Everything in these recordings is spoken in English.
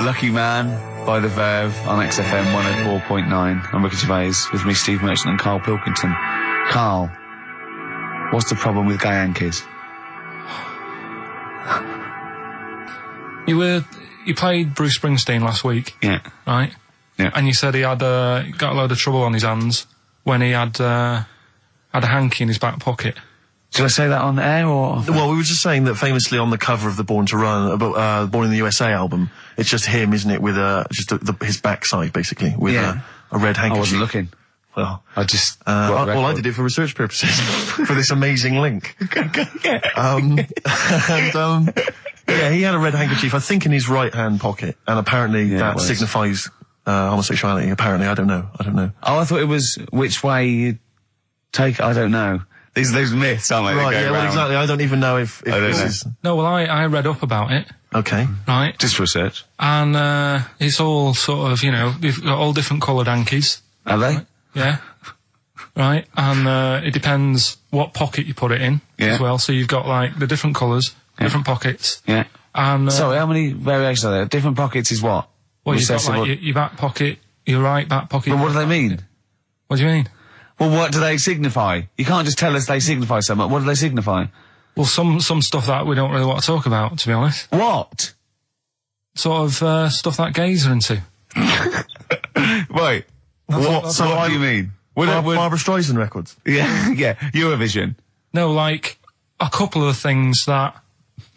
Lucky Man by The Verve on XFM 104.9. I'm Ricky Gervais with me, Steve Merchant and Karl Pilkington. Karl, what's the problem with gay Yankees? You played Bruce Springsteen last week. Yeah. Right? Yeah. And you said he had got a load of trouble on his hands when he had a hanky in his back pocket. Did I say that on air or? Well, we were just saying that famously on the cover of the Born to Run, Born in the USA album, it's just him, isn't it, with just his backside basically with a red handkerchief. I wasn't looking. Well, I just. I did it for research purposes for this amazing link. Yeah, he had a red handkerchief, I think, in his right hand pocket, and apparently that signifies homosexuality. Apparently, I don't know. Oh, I thought it was which way you take. I don't know. These myths, aren't they? Right, yeah, well, exactly. I don't even know if this is... No, well, I read up about it. Okay. Right. Just research. And, it's all sort of, they've got all different coloured hankies. Are they? Right? Yeah. Right. And, it depends what pocket you put it in as well. So you've got, like, the different colours, different pockets. Yeah. And, sorry, how many variations are there? Different pockets is what? Well, you've got, like, your back pocket, your right back pocket. But what do they mean? What do you mean? Well, what do they signify? You can't just tell us they signify so much. What do they signify? Well, some stuff that we don't really want to talk about, to be honest. What? Sort of, stuff that gays are into. Wait. What do you mean? Barbara Streisand records? Yeah, Eurovision. No, like, a couple of things that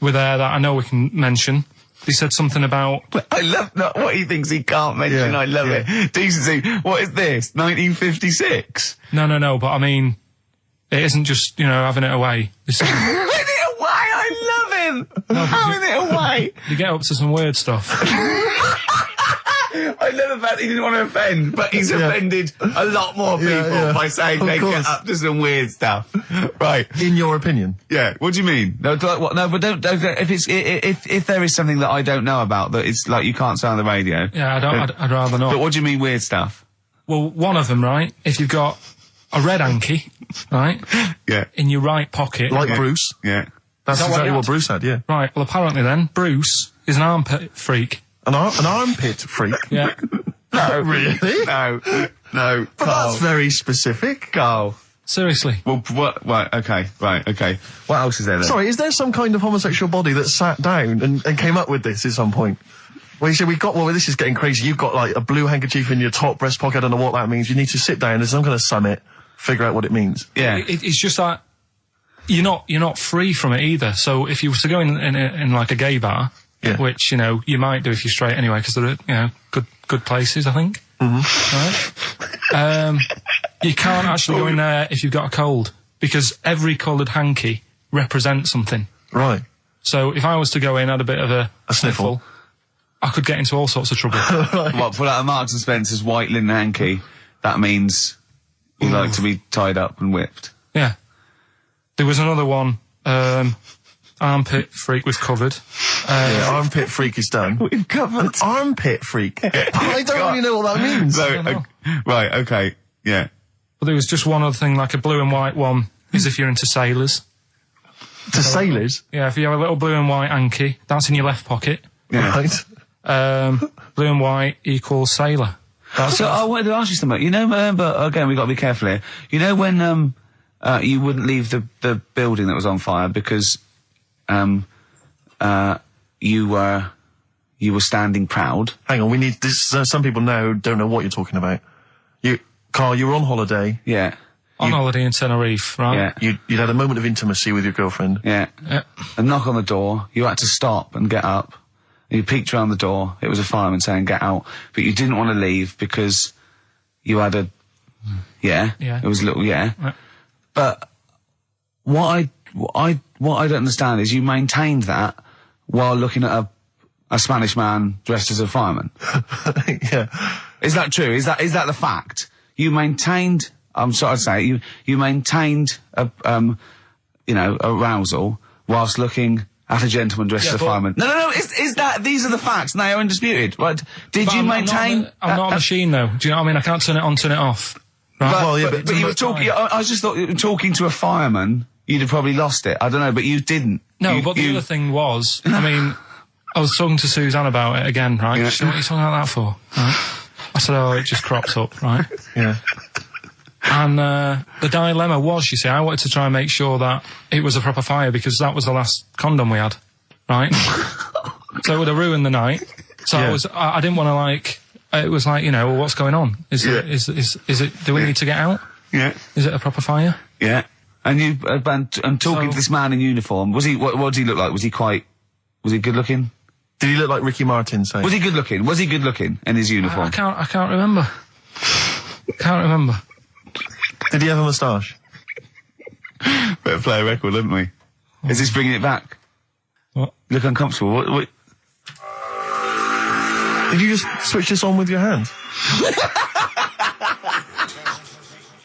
were there that I know we can mention. He said something about... I love what he thinks he can't mention. Yeah, I love it. Decency. What is this? 1956? No, but I mean, it isn't just, having it away. Having it away? I love him! No, having it away! You get up to some weird stuff. I love the fact he didn't want to offend, but he's offended a lot more people by saying they get up to some weird stuff. Right. In your opinion? Yeah. What do you mean? No, but don't if there is something that I don't know about that it's like you can't say on the radio. Yeah, I'd rather not. But what do you mean weird stuff? Well, one of them, right? If you've got a red hanky, right? Yeah. In your right pocket. Like Bruce? Yeah. That's exactly what Bruce had, yeah. Right, well apparently then, Bruce is an armpit freak. An armpit freak? Yeah. No. Really? No. But that's very specific. Carl. Seriously. Well, what? Right, okay. What else is there then? Sorry, is there some kind of homosexual body that sat down and came up with this at some point? Well, you said this is getting crazy. You've got, like, a blue handkerchief in your top breast pocket. I don't know what that means. You need to sit down. There's some kind of summit, figure out what it means. Yeah. It's just that you're not free from it either. So if you were to go in like a gay bar... Yeah. Which, you might do if you're straight anyway, because they're, good places, I think. Mm-hmm. Right? You can't actually go in there if you've got a cold, because every coloured hanky represents something. Right. So if I was to go in, had a bit of a sniffle, I could get into all sorts of trouble. Right. What, pull out a Marks and Spencer's white linen hanky, that means you like to be tied up and whipped. Yeah. There was another one, armpit freak was covered. Armpit freak is done. We've covered. An armpit freak? I don't really know what that means. Right, okay, yeah. But there was just one other thing, like a blue and white one, is if you're into sailors. To sailors? Yeah, if you have a little blue and white hanky, that's in your left pocket. Yeah. Right. Blue and white equals sailor. So I wanted to ask you something. But again, we've got to be careful here. When you wouldn't leave the building that was on fire because you were standing proud. Hang on, we need this. Some people now don't know what you're talking about. Karl, you were on holiday. Yeah. On holiday in Tenerife, right? Yeah. You'd had a moment of intimacy with your girlfriend. Yeah. A knock on the door. You had to stop and get up. You peeked around the door. It was a fireman saying, "Get out." But you didn't want to leave because you had a... Yeah. It was a little... Yeah. But what I don't understand is you maintained that while looking at a Spanish man dressed as a fireman. Yeah. Is that true? Is that the fact? You maintained, I'm sorry to say, you maintained arousal whilst looking at a gentleman dressed as a fireman. No, these are the facts and they are undisputed, right? Did you maintain... I'm not a machine though, do you know what I mean? I can't turn it on, turn it off. Right? But you were talking, I just thought, talking to a fireman, you'd have probably lost it. I don't know, but you didn't. No, but the other thing was, I mean, I was talking to Suzanne about it again, right? She said, what are you talking about that for? Right? I said, oh, it just crops up, right? Yeah. And the dilemma was, you see, I wanted to try and make sure that it was a proper fire because that was the last condom we had, right? So it would have ruined the night. So I didn't want to, like, it was like, you know, well, what's going on? Is it, do we need to get out? Yeah. Is it a proper fire? Yeah. And you, I'm talking to this man in uniform. Was he, what did he look like? Was he good looking? Did he look like Ricky Martin, say? Was he good looking? Was he good looking in his uniform? I can't remember. Can't remember. Did he have a moustache? Better play a record, haven't we? Is this bringing it back? What? You look uncomfortable. What? Did you just switch this on with your hand?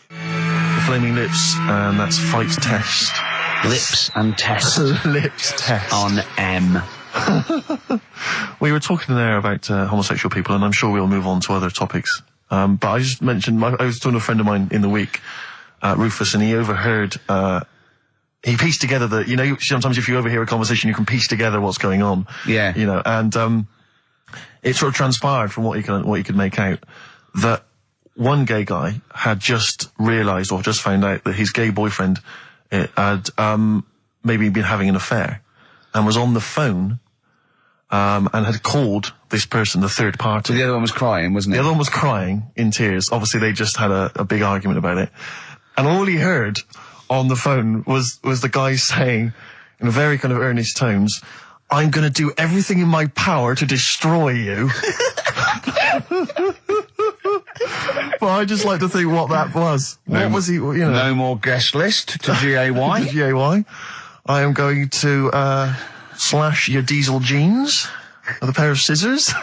The Flaming Lips, and that's Fight Test. Lips and Test. Lips Test. On M. We were talking there about homosexual people, and I'm sure we'll move on to other topics. But I just mentioned, I was talking to a friend of mine in the week, Rufus, and he overheard, he pieced together you know, sometimes if you overhear a conversation, you can piece together what's going on. Yeah. You know, and, it sort of transpired from what you could make out that one gay guy had just realised or just found out that his gay boyfriend had, maybe been having an affair and was on the phone, and had called this person, the third party. So the other one was crying, wasn't it? The other one was crying in tears. Obviously, they just had a big argument about it. And all he heard on the phone was the guy saying, in very kind of earnest tones, I'm going to do everything in my power to destroy you. But I just like to think what that was. What was he, you know? No more guest list to GAY. To GAY. I am going to, slash your diesel jeans with a pair of scissors.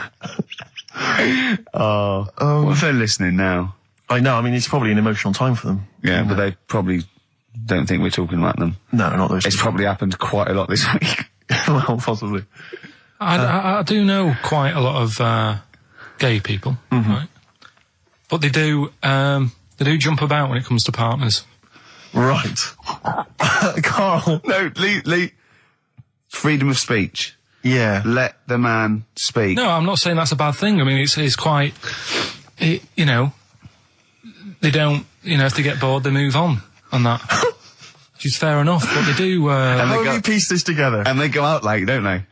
What if they're listening now? I know, I mean, it's probably an emotional time for them. Yeah, but they probably don't think we're talking about them. No, not those. It's probably happened quite a lot this week. Well, possibly. I do know quite a lot of gay people, right? But they do jump about when it comes to partners. Right. Karl. No, Lee. Freedom of speech. Yeah. Let the man speak. No, I'm not saying that's a bad thing. I mean, it's quite, you know, they don't, you know, if they get bored, they move on that. Which is fair enough, but they do, How have you pieced this together? And they go out late, don't they?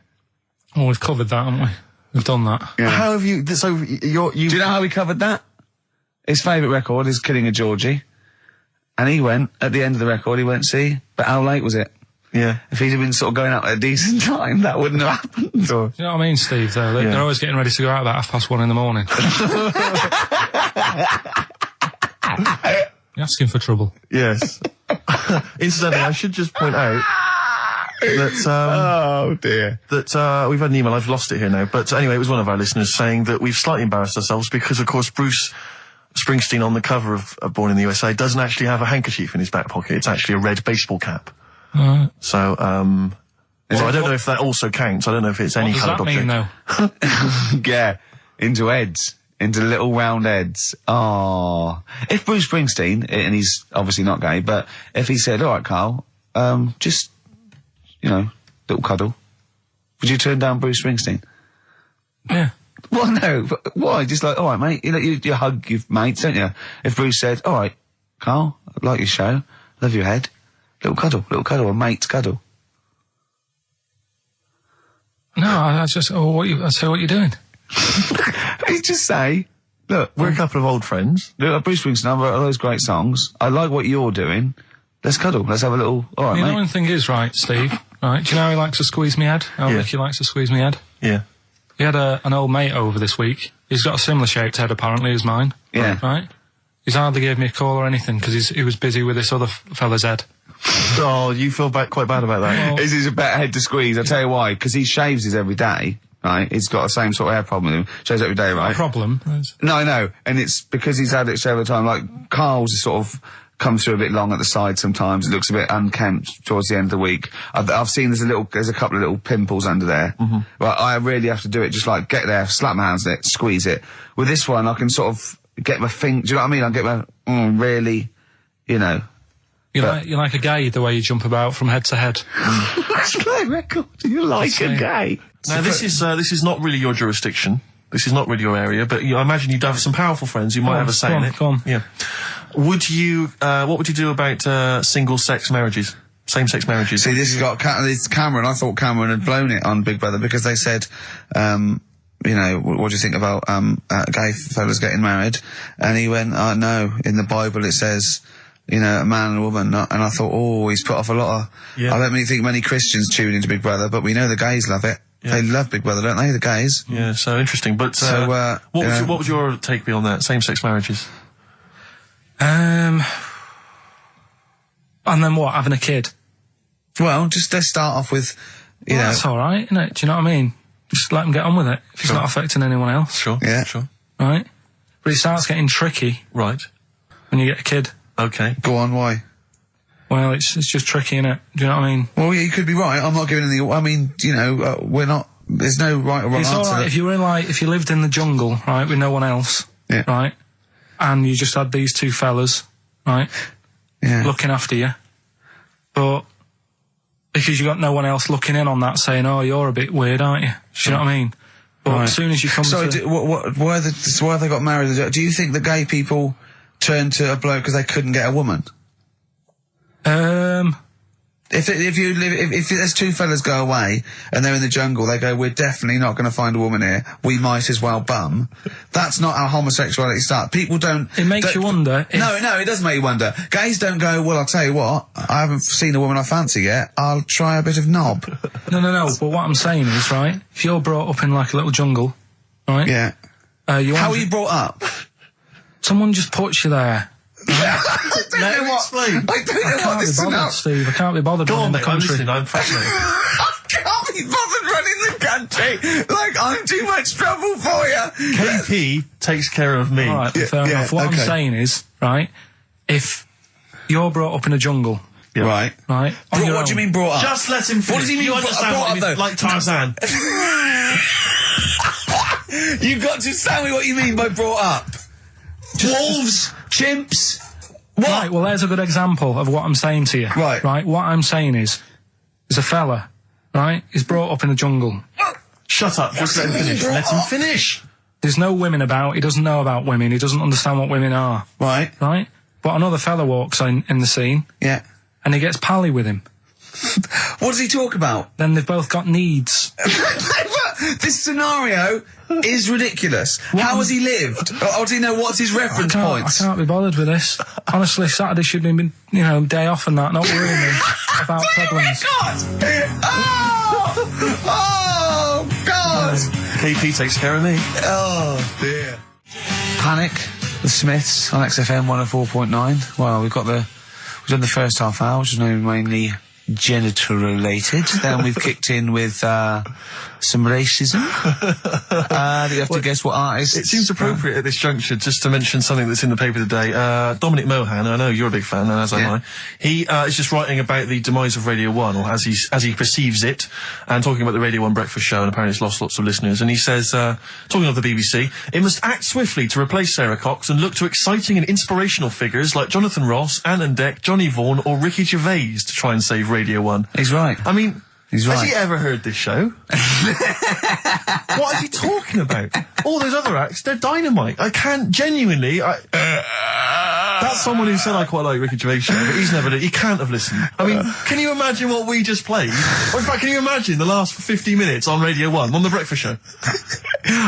Well, we've covered that, haven't we? We've done that. Yeah. How have you, so you... Do you know how we covered that? His favourite record is Killing a Georgie. And he went, at the end of the record, he went, see, but how late was it? Yeah. If he'd have been sort of going out at a decent time, that wouldn't have happened. Do you know what I mean, Steve, though? They're always getting ready to go out about 1:30 in the morning. You're asking for trouble. Yes. Incidentally, I should just point out that, oh dear. That, we've had an email, I've lost it here now, but anyway, it was one of our listeners saying that we've slightly embarrassed ourselves because, of course, Bruce Springsteen on the cover of Born in the USA doesn't actually have a handkerchief in his back pocket. It's actually a red baseball cap. So, well, I don't know if that also counts. I don't know if it's any coloured object. What does that mean, though? Yeah, into heads. Into little round heads. Oh. If Bruce Springsteen, and he's obviously not gay, but if he said, alright, Karl, just, you know, little cuddle, would you turn down Bruce Springsteen? Yeah. Well, no. Why? Just like, alright, mate, you hug your mates, don't you? If Bruce said, alright, Karl, I like your show, love your head, little cuddle, a mate's cuddle. No, I just, I say what you're doing. You just say, look, we're a couple of old friends. Look, Bruce Springsteen, I wrote all those great songs. I like what you're doing. Let's cuddle. Let's have a little, alright, mate. You know one thing is, right, Steve, right? Do you know how he likes to squeeze me head? How Ricky likes to squeeze me head? Yeah. He had an old mate over this week. He's got a similar shaped head, apparently, as mine. Yeah. Right? He's hardly gave me a call or anything, because he was busy with this other fella's head. Oh, you feel quite bad about that. Well, This is a better head to squeeze, I'll tell you why. Because he shaves his every day, right? He's got the same sort of hair problem with him. Shaves every day, right? Problem. No, I know. And it's because he's had it shaved all the time. Like, Karl's is sort of comes through a bit long at the side sometimes. It looks a bit unkempt towards the end of the week. I've seen there's a couple of little pimples under there. But I really have to do it, just like get there, slap my hands on it, squeeze it. With this one, I can sort of get my finger, do you know what I mean? I get my, really, you know, You're like a gay, the way you jump about from head to head. That's my record. You're like a gay. Now, this is not really your jurisdiction. This is not really your area, but I imagine you'd have some powerful friends who might have a say in it. Go on. Yeah. What would you do about single-sex marriages? Same-sex marriages? See, this is Cameron. I thought Cameron had blown it on Big Brother because they said, you know, what do you think about gay fellas getting married? And he went, no, in the Bible it says, you know, a man and a woman. And I thought, he's put off a lot of... Yeah. I don't really think many Christians tune into Big Brother, but we know the gays love it. Yeah. They love Big Brother, don't they, the gays? Yeah, so interesting. But what would your take be on that, same-sex marriages? And then what, having a kid? Well, just let's start off with, you know... That's all right, isn't it? Do you know what I mean? Just let them get on with it, if it's not affecting anyone else. Sure, yeah. Sure. Right? But it starts getting tricky. Right. When you get a kid. Okay. Go on, why? Well, it's just tricky, innit? Do you know what I mean? Well, yeah, you could be right. I'm not giving any... I mean, you know, we're not... There's no right or wrong answer. It's all right if you were if you lived in the jungle, right, with no one else, right, and you just had these two fellas, right, looking after you, but because you got no one else looking in on that, saying, you're a bit weird, aren't you? Do you know what I mean? But as soon as you come why have they got married? Do you think the gay people turned to a bloke because they couldn't get a woman? If there's two fellas go away and they're in the jungle, they go, we're definitely not going to find a woman here. We might as well bum. That's not how homosexuality starts. People don't... It makes you wonder. No, it doesn't make you wonder. Gays don't go, well, I'll tell you what, I haven't seen a woman I fancy yet. I'll try a bit of knob. No. But what I'm saying is, right, if you're brought up in like a little jungle, right? Yeah. How are you brought up? Someone just puts you there. I don't know what this is. Steve. I can't be bothered running the country. I'm fascinated. I can't be bothered running the country. Like, I'm too much trouble for you. KP takes care of me. All right, fair enough. What I'm saying is, right, if you're brought up in a jungle... Yeah. Right. What do you mean brought up? Just let him finish. What does he mean you understand brought up, though? Like Tarzan. You've got to tell me what you mean by brought up. Wolves, chimps. What? Right, well, there's a good example of what I'm saying to you. Right. Right, what I'm saying is, there's a fella, right, he's brought up in the jungle. Shut up, just let him finish. Let him finish. There's no women about, he doesn't know about women, he doesn't understand what women are. Right. Right? But another fella walks in the scene. Yeah. And he gets pally with him. What does he talk about? Then they've both got needs. This scenario is ridiculous. How has he lived? Or does he know what's his reference points? I can't be bothered with this. Honestly, Saturday should have been, day off and that, not worrying me about problems. Oh, my God! Oh, God! KP takes care of me. Oh, dear. Panic, the Smiths on XFM 104.9. Well, we've done the first half hour, which is mainly genital related. Then we've kicked in with some racism. You have to guess what artist. It seems appropriate at this juncture just to mention something that's in the paper today. Dominic Mohan, I know you're a big fan, and as am I. He is just writing about the demise of Radio 1, or as he perceives it, and talking about the Radio 1 breakfast show, and apparently it's lost lots of listeners. And he says, talking of the BBC, it must act swiftly to replace Sarah Cox and look to exciting and inspirational figures like Jonathan Ross, Anne and Dec, Johnny Vaughan, or Ricky Gervais to try and save Radio 1. He's right. I mean, he's right. Has he ever heard this show? What is he talking about? All those other acts, they're dynamite. I can't genuinely... That's someone who said I quite like Ricky Gervais Show, but he can't have listened. I mean, can you imagine what we just played? Or in fact, can you imagine the last 50 minutes on Radio 1, on the breakfast show?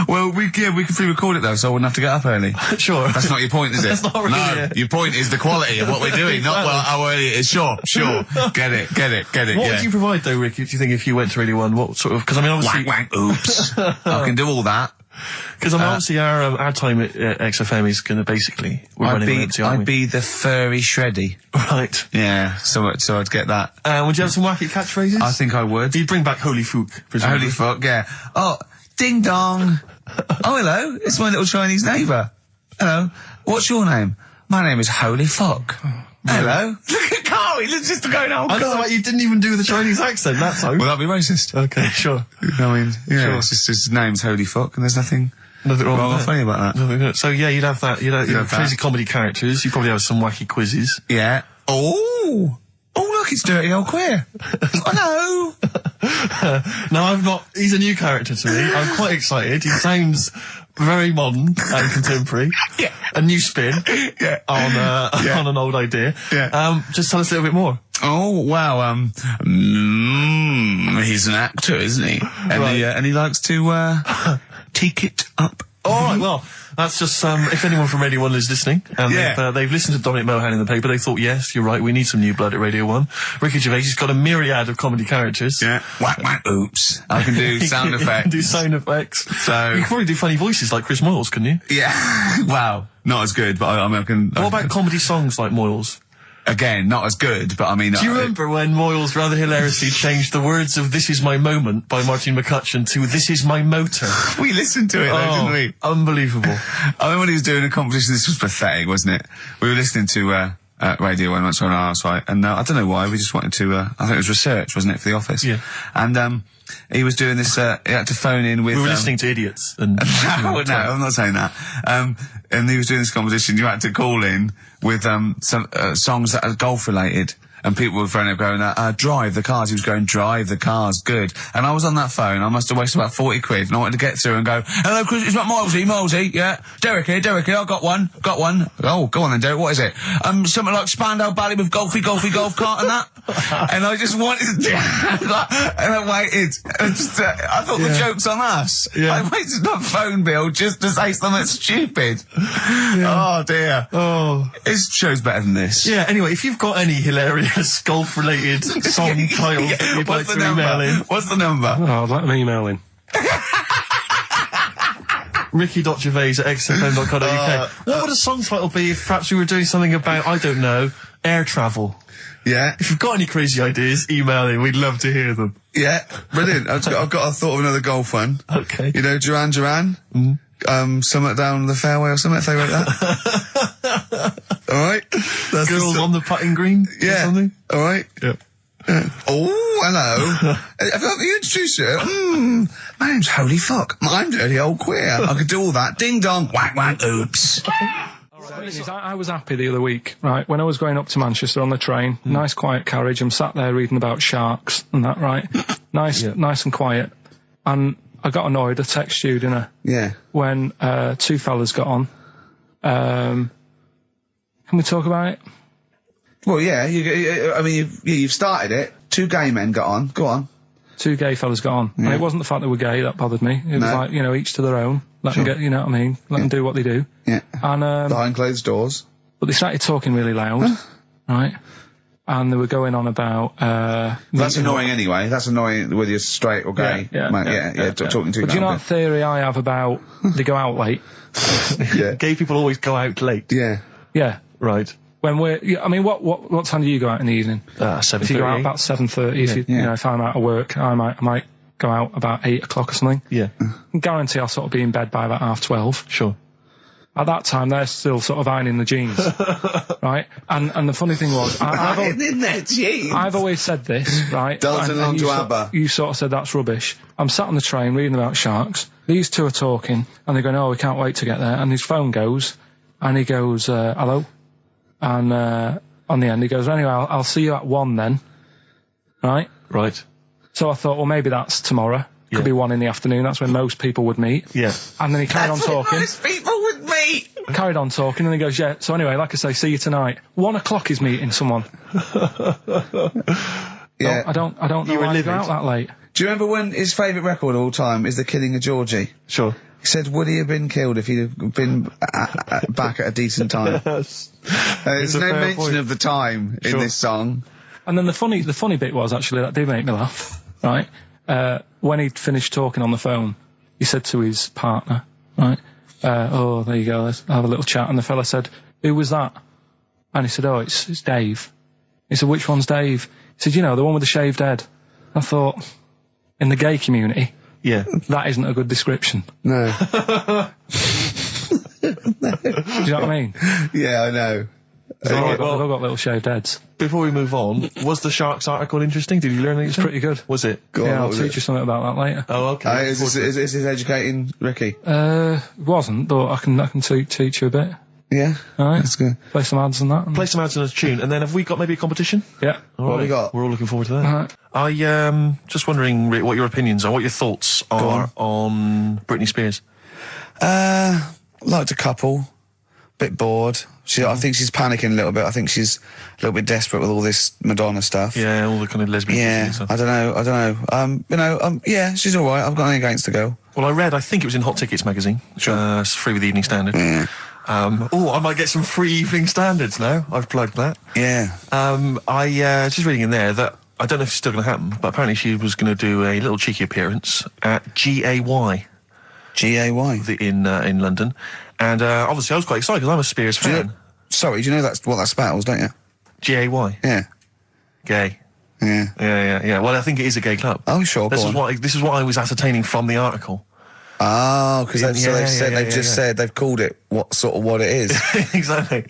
Well, we can pre-record it though, so I wouldn't have to get up early. Sure. That's not your point, is it? That's not really it. Your point is the quality of what we're doing, not how early it is. Sure. Get it. What would you provide though, Ricky, do you think, if you went to Radio 1? What sort of... Because I mean, obviously... Wank, oops. I can do all that. Because I mean, obviously our time at XFM is going to basically... I'd be the furry shreddy. Right. Yeah, so I'd get that. Would you have some wacky catchphrases? I think I would. You'd bring back Holy Fook, presumably. Holy Fuck, yeah. Oh, ding dong. Oh, hello, it's my little Chinese neighbour. Hello, what's your name? My name is Holy Fuck. Hello. Look at Carl, he's just going, oh, I know, you didn't even do the Chinese accent that time. Well, that'd be racist. Okay, sure. I mean, yeah, sure. It's just his name's Holy Fuck, and there's nothing wrong with funny about that. So yeah, you'd have that. You'd have crazy comedy characters. You'd probably have some wacky quizzes. Yeah. Oh! Oh, look, it's Dirty Old Queer. Hello. No, I'm not. He's a new character to me. I'm quite excited. He sounds very modern and contemporary. Yeah. A new spin. Yeah. On an old idea. Yeah. Just tell us a little bit more. Oh, wow, he's an actor, isn't he? And, Right. and he likes to, take it up. Alright, well, that's just, if anyone from Radio 1 is listening, and they've listened to Dominic Mohan in the paper, they thought, yes, you're right, we need some new blood at Radio 1. Ricky Gervais, he's got a myriad of comedy characters. Yeah. Whack, whack, oops. I can do sound effects. You can do sound effects. So. You can probably do funny voices like Chris Moyles, couldn't you? Yeah. Wow. Not as good, but I can. What about comedy songs like Moyles? Again, not as good, but I mean... Do you remember when Moyles rather hilariously changed the words of This Is My Moment by Martin McCutcheon to This Is My Motor? We listened to it though, didn't we? Unbelievable. I mean, when he was doing a competition, this was pathetic, wasn't it? We were listening to, Radio 1 once on our house, right? And, I don't know why, we just wanted to, I think it was research, wasn't it, for the office? Yeah. And, he was doing this, he had to phone in with... We were listening to idiots. And no, I'm not saying that. And he was doing this competition, you had to call in with, some, songs that are golf related. And people were phoning up going, drive the cars. He was going, drive the cars, good. And I was on that phone, I must have wasted about 40 quid, and I wanted to get through and go, hello, Chris, it's not Milesy, yeah. Derek here, I got one. Oh, go on then, Derek, what is it? Something like Spandau Ballet with golf cart and that. And I just wanted to, and I waited. And just, I thought the joke's on us. Yeah. I wasted my phone bill just to say something stupid. Yeah. Oh, dear. Oh. His show's better than this. Yeah, anyway, if you've got any hilarious golf-related song titles that you'd like to email in. What's the number? Oh, let me email in. Ricky.gervais@xfm.co.uk. What would a song title be if perhaps we were doing something about, I don't know, air travel? Yeah. If you've got any crazy ideas, email in. We'd love to hear them. Yeah. Brilliant. I've got a thought of another golf one. Okay. You know, Duran Duran? Something down the fairway or something, if they wrote that. Alright? Girls on the putting green? Yeah. Or something? Alright? Yeah. Oh, hello. Have you introduced you? My name's Holy Fuck. I'm Dirty Old Queer. I could do all that. Ding dong, whack whack, oops. I was happy the other week, right, when I was going up to Manchester on the train, nice quiet carriage, I'm sat there reading about sharks and that, right? Nice and quiet. And I got annoyed, I texted you, didn't I? Yeah. When, two fellas got on. Can we talk about it? Well, yeah, you've started it. Two gay men got on. Go on. Two gay fellas got on. Yeah. And it wasn't the fact they were gay that bothered me. It was like, you know, each to their own. Let them get, you know what I mean? Let them do what they do. Yeah. And, behind closed doors. But they started talking really loud. Right? And they were going on about, that's annoying anyway. That's annoying whether you're straight or gay. Talking to you. But do you know that theory I have about they go out late? Yeah. Gay people always go out late. Yeah. Yeah. Right. When I mean, what time do you go out in the evening? 7:30. If you go out about 7:30, you know, if I'm out of work, I might go out about 8 o'clock or something. Yeah. I guarantee I'll sort of be in bed by about 12:30. Sure. At that time, they're still sort of ironing the jeans, right? And the funny thing was, I've always said this, right? Dancing along to ABBA. You sort of said that's rubbish. I'm sat on the train reading about sharks. These two are talking, and they're going, "Oh, we can't wait to get there." And his phone goes, and he goes, "Hello," and on the end he goes, "Anyway, I'll see you at 1 then," right? Right. So I thought, well, maybe that's tomorrow. Could be 1 in the afternoon. That's when most people would meet. Yeah. And then he carried on talking. Most people would meet. Carried on talking, and he goes, "Yeah. So anyway, like I say, see you tonight. 1 o'clock is meeting someone." Yeah. I don't know why you go out that late. Do you remember when his favourite record of all time is The Killing of Georgie? Sure. He said, would he have been killed if he'd have been back at a decent time? Yes. There's no mention of the time in this song. And then the funny bit was, actually, that did make me laugh, right? When he'd finished talking on the phone, he said to his partner, right, "Oh, there you go, let's have a little chat." And the fella said, "Who was that?" And he said, "Oh, it's Dave." He said, "Which one's Dave?" He said, "You know, the one with the shaved head." I thought, in the gay community, that isn't a good description. No. Do you know what I mean? Yeah, I know. They've all got little shaved heads. Before we move on, was the Sharks article interesting? Did you learn anything? It's pretty good. Was it? I'll teach you something about that later. Oh, okay. Is this educating Ricky? It wasn't, but I can teach you a bit. Yeah. All right. That's good. Play some ads and that. Play some ads and a tune, and then have we got maybe a competition? Yeah. All What right. have we got? We're all looking forward to that. All right. I just wondering, Rick, what your opinions are, what your thoughts are on Britney Spears. Liked a couple. Bit bored. I think she's panicking a little bit. I think she's a little bit desperate with all this Madonna stuff. Yeah, all the kind of lesbian Yeah, stuff. I don't know. Yeah, she's all right. I've got nothing against the girl. Well, I think it was in Hot Tickets magazine. Sure. It's free with the Evening Standard. Yeah. I might get some free Evening Standards now. I've plugged that. Yeah. I just reading in there that I don't know if it's still going to happen, but apparently she was going to do a little cheeky appearance at GAY. GAY. In London. And obviously I was quite excited because I'm a Spears fan. Do you know that's what that spells, don't you? GAY. Yeah. Gay. Yeah. Yeah. Well, I think it is a gay club. Oh, sure. This is what I was ascertaining from the article. Oh, because they've called it what it is. Exactly.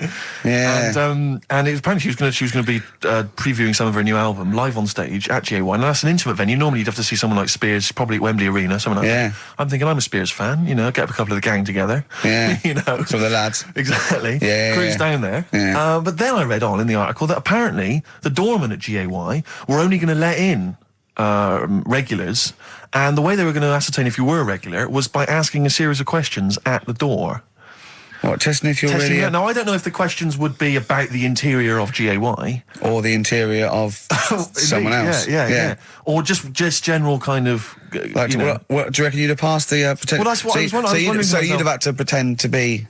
Yeah. And it was apparently she was going to be previewing some of her new album live on stage at GAY. And that's an intimate venue. Normally you'd have to see someone like Spears, probably at Wembley Arena, someone like that. I'm thinking I'm a Spears fan, get up a couple of the gang together. Yeah. Some of the lads. Exactly. Yeah. Cruise down there. Yeah. But then I read on in the article that apparently the doorman at GAY were only going to let in regulars, and the way they were going to ascertain if you were a regular was by asking a series of questions at the door. What, testing if you're really... Now, I don't know if the questions would be about the interior of GAY. Or the interior of someone else. Yeah. Or just general kind of... What do you reckon you'd have passed the... pretend? Well, that's what I was wondering. So you'd have had to pretend to be...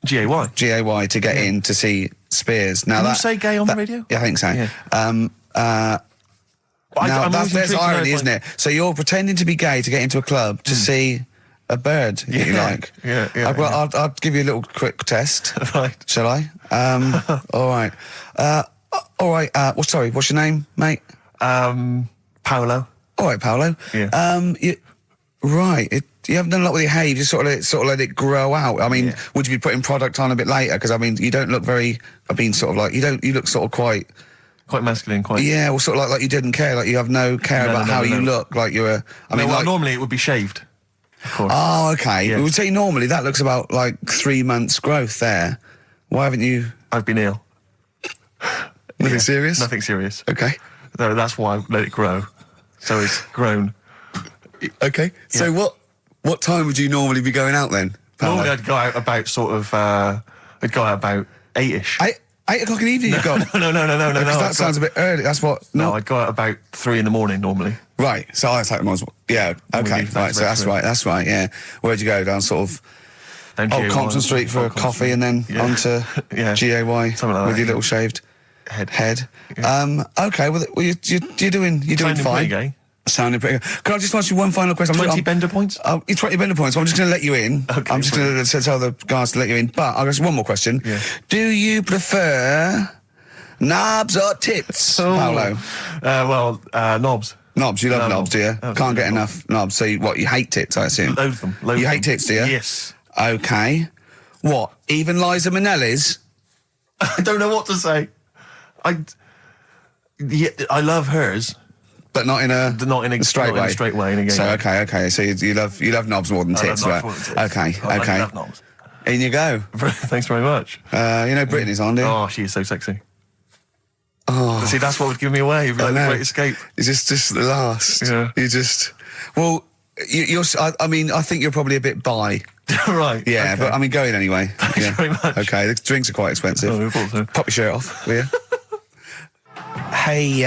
GAY to get in to see Spears. Now Can you say gay on the radio? Yeah, I think so. Yeah. There's irony, isn't it? So you're pretending to be gay to get into a club to see a bird that you like. Yeah. I'll give you a little quick test. Right. Shall I? All right. All right. What's your name, mate? Paolo. All right, Paolo. Yeah. You haven't done a lot with your hair. You just sort of let it grow out. I mean, would you be putting product on a bit later? Because I mean, you don't look very. You look sort of quite masculine, Yeah, well, sort of like you didn't care, like you have no care about how you look, like you're normally it would be shaved, of course. Oh, okay. Yes. We would say normally that looks about like 3 months growth there. Why haven't you... I've been ill. Nothing serious? Nothing serious. Okay. No, that's why I let it grow. So it's grown. Okay. So what time would you normally be going out then, Paolo? Normally I'd go out about I'd go out about 8-ish. 8 o'clock in the evening you've got? No. Because that sounds a bit early. That's what... No, I'd go out about 3 in the morning normally. Right. So I take them on... Yeah, okay. Right, so that's right, yeah. Where'd you go? Down sort of... Down Compton Street for a coffee and then onto GAY something like that, with your little shaved head. Yeah. Okay, well, you're doing fine. Gay. Sounding pretty good. Can I just ask you one final question? 20 bender points? 20 bender points. I'm just going to let you in. Okay, I'm just going to tell the guys to let you in. But I've got one more question. Yeah. Do you prefer knobs or tits, Paolo? Knobs. Knobs. You love knobs, do you? Absolutely. Can't get enough knobs. So you hate tits, I assume? Loathe them. You hate tits, do you? Yes. Okay. What? Even Liza Minnelli's? I don't know what to say. I love hers. But not in a straight way. In a straight way. In a gay So way. okay. So you love knobs more than tits, I love right? knobs more than tits. Okay. I love knobs. In you go. Thanks very much. Brittany's on, do you? Oh, she is so sexy. Oh. See, that's what would give me away. It'd be like the great escape. It's just the last. Yeah. You just... Well, I think you're probably a bit bi. Right. Yeah, okay. but I mean, go in anyway. Thanks very much. Okay, the drinks are quite expensive. Oh, I thought so. Pop your shirt off, will you? Hey,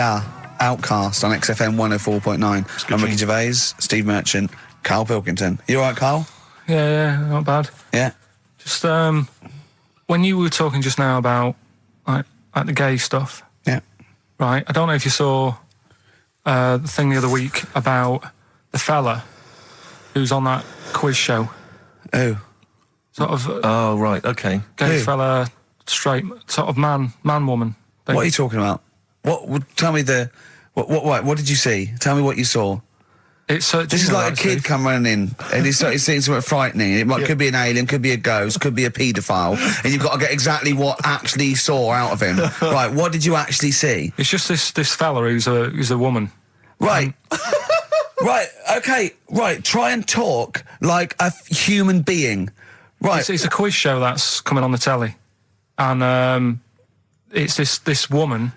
Outcast on XFM 104.9. I'm Ricky Gervais, Steve Merchant, Karl Pilkington. You all right, Karl? Yeah, not bad. Yeah. Just when you were talking just now about like the gay stuff. Yeah. Right. I don't know if you saw the thing the other week about the fella who's on that quiz show. Oh. Sort of. Oh, right. Okay. Gay Who? fella, straight, sort of man, woman thing. What are you talking about? Tell me what did you see? Tell me what you saw. This is like a kid come running in and he's seeing something frightening. Could be an alien, could be a ghost, could be a paedophile, and you've got to get exactly what actually you saw out of him. Right, what did you actually see? It's just this fella who's a woman. Right. Right, okay, right, try and talk like a human being. Right. It's a quiz show that's coming on the telly. And it's this woman.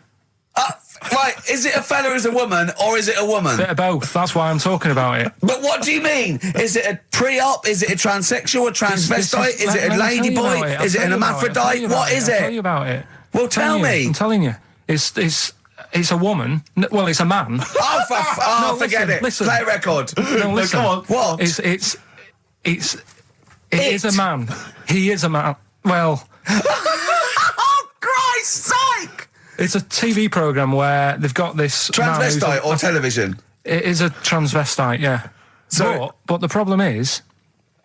Right, is it a fella who's a woman, or is it a woman? Bit of both, that's why I'm talking about it. But what do you mean? Is it a pre-op? Is it a transsexual, a transvestite? Is it a ladyboy? Is it an hermaphrodite? What is it? I'll tell you about it. Well, tell me. I'm telling you. It's a woman. Well, it's a man. Oh, forget it. Listen. Play a record. No, listen. Come on. What? It is a man. He is a man. Well... Oh, Christ's sake! It's a TV programme where they've got this... Transvestite or television? It is a transvestite, yeah. So, but the problem is...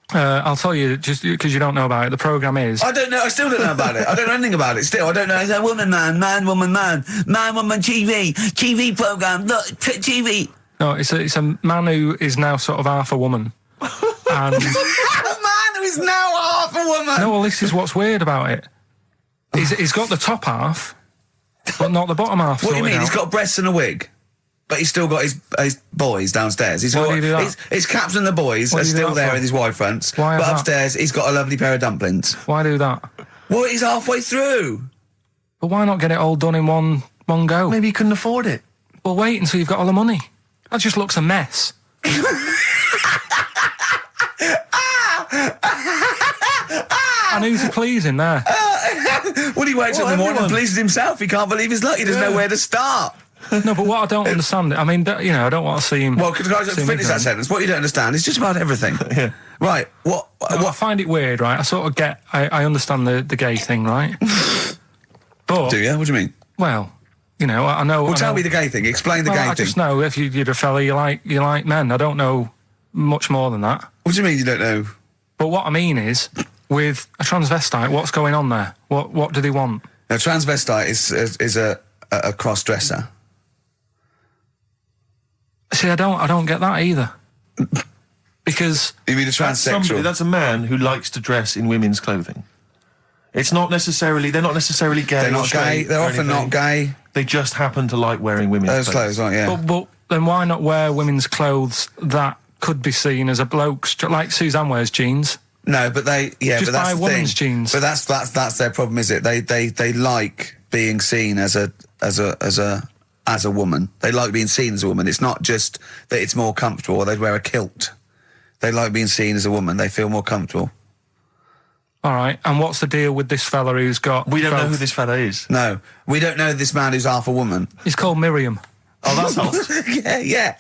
I'll tell you, just because you don't know about it, the programme is... I don't know, I still don't know about it. I don't know anything about it still. I don't know. It's a woman, man, woman, TV programme, look, TV. No, it's a man who is now sort of half a woman. And... A man who is now half a woman! No, well, this is what's weird about it. He's got the top half, but not the bottom half. What do you mean? Out. He's got breasts and a wig? But he's still got his boys downstairs. Why do you do that? His caps and the boys are still there in his wide fronts. Why but upstairs, he's got a lovely pair of dumplings. Why do that? Well, he's halfway through. But why not get it all done in one go? Maybe he couldn't afford it. Well, wait until you've got all the money. That just looks a mess. And who's he pleasing there? Well, he wakes up in the morning and pleases himself. He can't believe his luck. He doesn't know where to start. No, but what I don't understand, I mean, you know, I don't want to see him... Well, can I just finish that sentence? What you don't understand is just about everything. Yeah. Right, what... I find it weird, right? I sort of get... I understand the gay thing, right? But... Do you? What do you mean? Well, you know, I know... Well, tell me the gay thing. Explain the gay thing. I just know if you're a fella, you like men. I don't know much more than that. What do you mean you don't know? But what I mean is, with a transvestite, what's going on there? What do they want? A transvestite is a cross-dresser. See, I don't get that either. Because... You mean a transsexual? That's a man who likes to dress in women's clothing. It's not necessarily... They're not necessarily gay. They're not gay. They're often not gay. They just happen to like wearing women's clothes, aren't yeah. But then why not wear women's clothes that could be seen as a bloke's... Like Suzanne wears jeans. No, but they... Yeah, just but that's buy the women's thing. jeans. But that's their problem, is it? They like being seen as a woman. They like being seen as a woman. It's not just that it's more comfortable or they'd wear a kilt. They like being seen as a woman. They feel more comfortable. All right, and what's the deal with this fella who's got... We don't know who this fella is. No, we don't know this man who's half a woman. He's called Miriam. Oh, that's hot. yeah.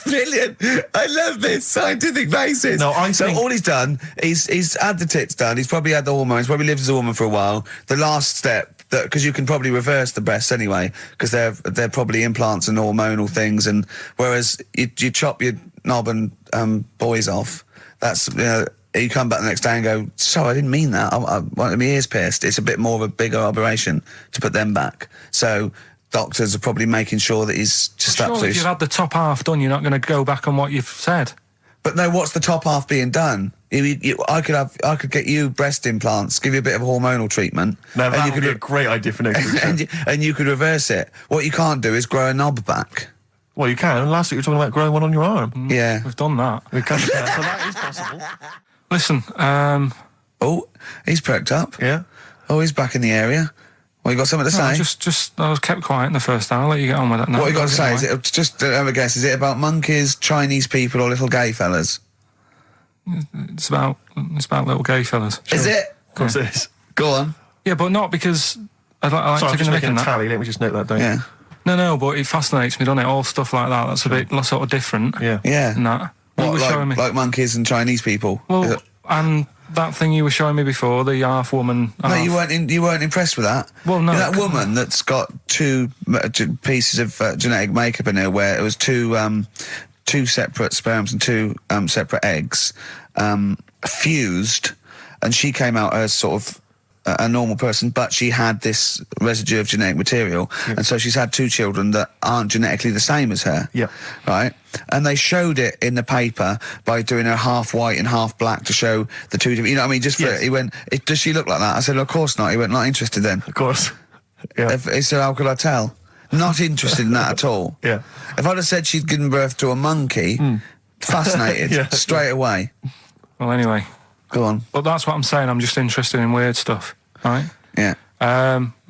Brilliant. I love this scientific basis. No, I think... So all he's done, he's had the tits done, he's probably had the hormones, probably lived as a woman for a while. The last step, because you can probably reverse the breasts anyway, because they're probably implants and hormonal things, and whereas you chop your knob and boys off, that's, you know, you come back the next day and go, so I didn't mean that, I wanted my ears pierced. It's a bit more of a bigger operation to put them back. So doctors are probably making sure that he's just absolutely... if you've had the top half done, you're not going to go back on what you've said. But no, what's the top half being done? I could get you breast implants, give you a bit of hormonal treatment. No, that would be a great idea for next week. and you could reverse it. What you can't do is grow a knob back. Well, you can. Last week you were talking about growing one on your arm. Yeah. We've done that. We can, so that is possible. Listen, Oh, he's perked up. Yeah. Oh, he's back in the area. Well, you got something to say? I was kept quiet in the first hour. I'll let you get on with that now. What you got to say? Is it just have a guess? Is it about monkeys, Chinese people, or little gay fellas? It's about little gay fellas. Sure. Is it? Of course it is. Go on. Yeah, but not because I like Sorry, I'm just making a that. tally. Let me just note that down. Yeah. No, but it fascinates me, doesn't it? All stuff like that. That's a bit sort of different. Yeah. Yeah. And that. What, showing me. like monkeys and Chinese people? Well, and that thing you were showing me before, the half woman. No, you weren't impressed with that. Well, no. You know, that woman that's got two pieces of genetic makeup in her, where it was two separate sperms and two separate eggs fused, and she came out as sort of a normal person, but she had this residue of genetic material, and so she's had two children that aren't genetically the same as her. Yeah. Right? And they showed it in the paper by doing her half white and half black to show the two different, you know what I mean? Just for, Yes. he went, does she look like that? I said, of course not. He went, not interested then. Of course. Yeah. He said, how could I tell? Not interested in that at all. Yeah. If I'd have said she'd given birth to a monkey, fascinated, Yeah. straight away. Well, anyway. Go on. But that's what I'm saying. I'm just interested in weird stuff, right? Yeah.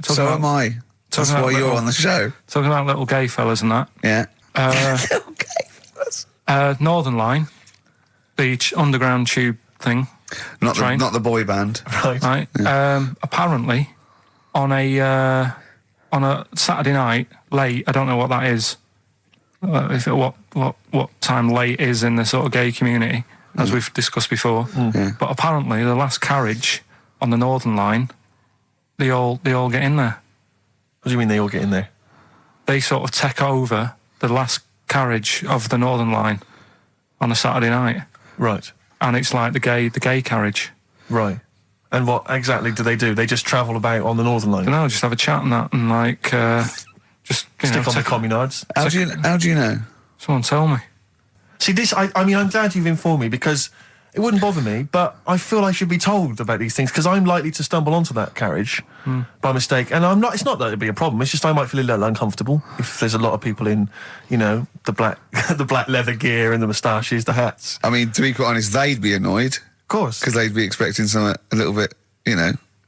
So am I. That's why you're on the show. Talking about little gay fellas and that. Yeah. Little gay fellas. Northern Line, the underground tube thing. Not the boy band. Right. Yeah. Apparently, on a Saturday night late, I don't know what that is. What time late is in the sort of gay community, as we've discussed before. Yeah. But apparently, the last carriage on the Northern Line, they all get in there. What do you mean they all get in there? They sort of take over the last carriage of the Northern Line on a Saturday night. Right. And it's like the gay carriage. Right. And what exactly do? They just travel about on the Northern Line? No, just have a chat and that, and like just stick on the communards. How do you know? Someone tell me. See, this. I mean, I'm glad you've informed me, because it wouldn't bother me, but I feel I should be told about these things, because I'm likely to stumble onto that carriage by mistake, and I'm not. It's not that it'd be a problem. It's just I might feel a little uncomfortable if there's a lot of people in, the black, the black leather gear and the moustaches, the hats. I mean, to be quite honest, they'd be annoyed. Of course, because they'd be expecting something a little bit,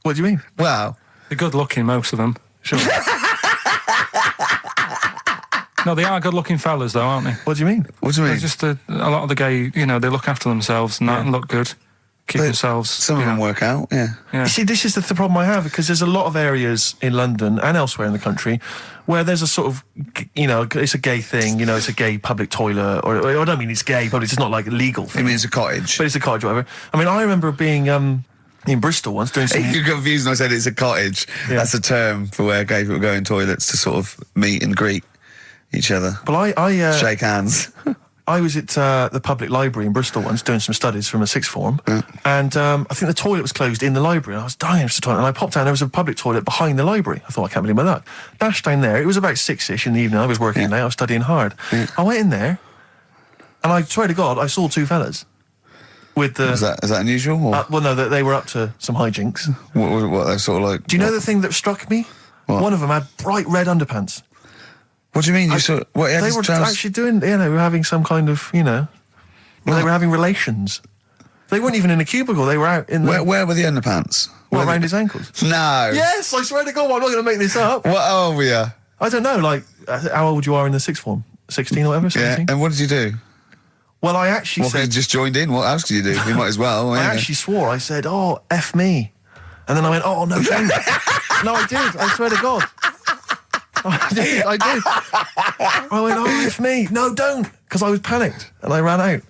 What do you mean? Well, they're good looking, most of them. Sure. No, they are good-looking fellas, though, aren't they? What do you mean? What do you mean? They're just a lot of the gay, they look after themselves and that and look good. Keep themselves... Some of them work out, yeah. You see, this is the problem I have, because there's a lot of areas in London and elsewhere in the country where there's a sort of, it's a gay thing, it's a gay public toilet, or I don't mean it's gay, but it's not like a legal thing. You mean it's a cottage? But it's a cottage, whatever. I mean, I remember being in Bristol once doing some... You're confused when I said it's a cottage. Yeah. That's a term for where gay people go in toilets to sort of meet and greet each other. Well, I shake hands. I was at the public library in Bristol once doing some studies from a sixth form, and I think the toilet was closed in the library, and I was dying for the toilet, and I popped down, there was a public toilet behind the library. I thought, I can't believe my luck. Dashed down there, it was about 6-ish in the evening, I was working late, I was studying hard. I went in there, and I swear to God, I saw two fellas. With the... Is that unusual? Or? Well, no, they were up to some hijinks. What they're sort of like... Do you know the thing that struck me? What? One of them had bright red underpants. What do you mean? They were actually doing, they were having some kind of, they were having relations. They weren't even in a cubicle, they were out in the... Where were the underpants? Around his ankles? No. Yes, I swear to God, I'm not going to make this up. What old were you? I don't know, like, how old you are in the sixth form? 16 or whatever, 17? Yeah, and what did you do? Well, I actually said... you just joined in? What else could you do? You might as well. I actually swore, I said, oh, F me. And then I went, oh, no, don't. No, I did, I swear to God. I did. I went, oh, F me. No, don't. Because I was panicked and I ran out.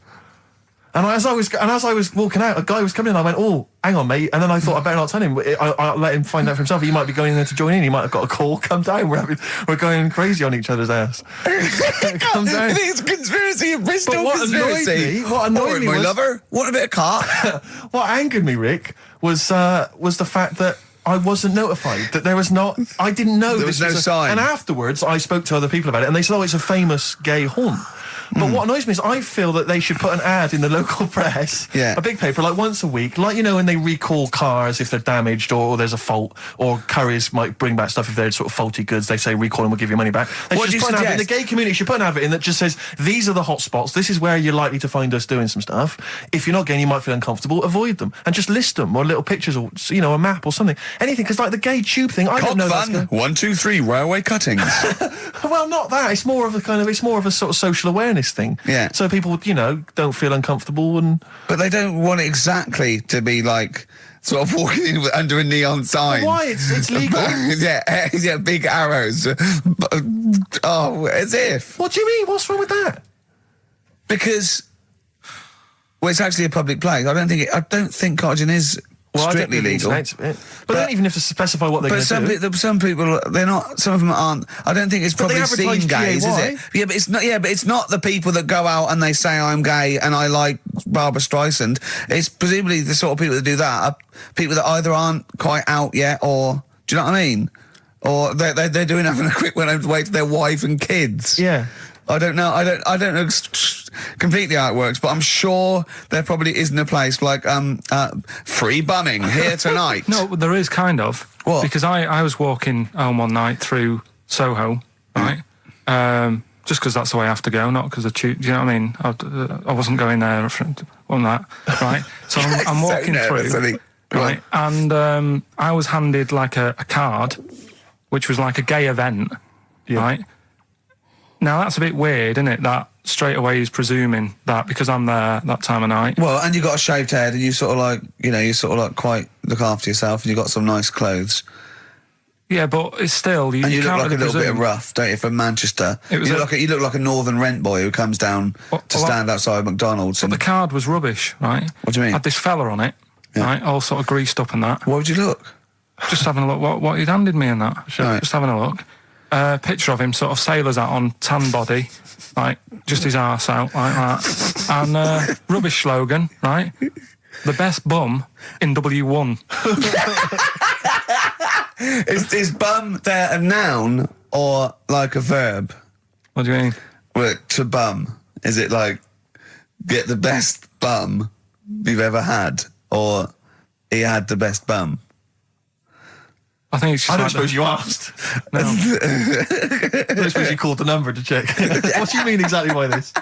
And as I was walking out, a guy was coming in. I went, oh, hang on, mate. And then I thought I better not tell him. I'll let him find out for himself. He might be going in there to join in. He might have got a call. Come down. We're going crazy on each other's ass. Come down. It's a conspiracy, a Bristol conspiracy. What annoyed me my was... lover, want a bit of car? What angered me, Rick, was the fact that I wasn't notified, that there was not... I didn't know there was no sign. And afterwards, I spoke to other people about it, and they said, oh, it's a famous gay haunt. But what annoys me is I feel that they should put an ad in the local press, a big paper, like once a week, like, when they recall cars if they're damaged or there's a fault, or Currys might bring back stuff if they're sort of faulty goods. They say recall and we'll give you money back. They should put an advert in the gay community should put an advert in that just says, these are the hot spots, this is where you're likely to find us doing some stuff. If you're not gay, you might feel uncomfortable, avoid them. And just list them, or little pictures, or, a map or something. Anything, because like the gay tube thing, I don't know that's fun. 1, 2, 3, railway cuttings. Well, not that. It's more of a sort of social awareness thing. Yeah. So people, don't feel uncomfortable and... But they don't want it exactly to be like sort of walking in under a neon sign. Why? It's legal. yeah, big arrows. As if. What do you mean? What's wrong with that? Because, it's actually a public place. I don't think cottaging is strictly legal. But they don't even have to specify what they're going to do. But some people, they're not. Some of them aren't. I don't think it's probably seen gays, is it? Yeah, but it's not. Yeah, but it's not the people that go out and they say I'm gay and I like Barbara Streisand. It's presumably the sort of people that do that are people that either aren't quite out yet, or do you know what I mean? Or they're doing having a quick way to their wife and kids. Yeah. I don't know. I don't know completely how it works, but I'm sure there probably isn't a place like free bumming here tonight. No, there is kind of. What? Because I was walking home one night through Soho, right? just because that's the way I have to go, not because I choose. Do you know what I mean? I wasn't going there on that, right? So I'm walking through, right? And I was handed like a card, which was like a gay event, right? Now that's a bit weird, isn't it? That straight away he's presuming that because I'm there that time of night. Well, and you got a shaved head, and you sort of like, you sort of like quite look after yourself, and you got some nice clothes. Yeah, but it's still you look can't like really a little presume. bit of rough, don't you, from Manchester? You look like a northern rent boy who comes down to stand outside McDonald's. But the card was rubbish, right? What do you mean? Had this fella on it, right, all sort of greased up and that. What would you look? Just having a look what he'd handed me and that. Right. Just having a look. Picture of him, sort of sailor's hat on, tan body, like just his arse out like that, and rubbish slogan, right? The best bum in W1. Is bum there a noun or like a verb? What do you mean? Well, to bum, is it like get the best bum you've ever had, or he had the best bum? I think it's just I don't suppose you asked. No. I don't suppose you called the number to check. What do you mean exactly by this?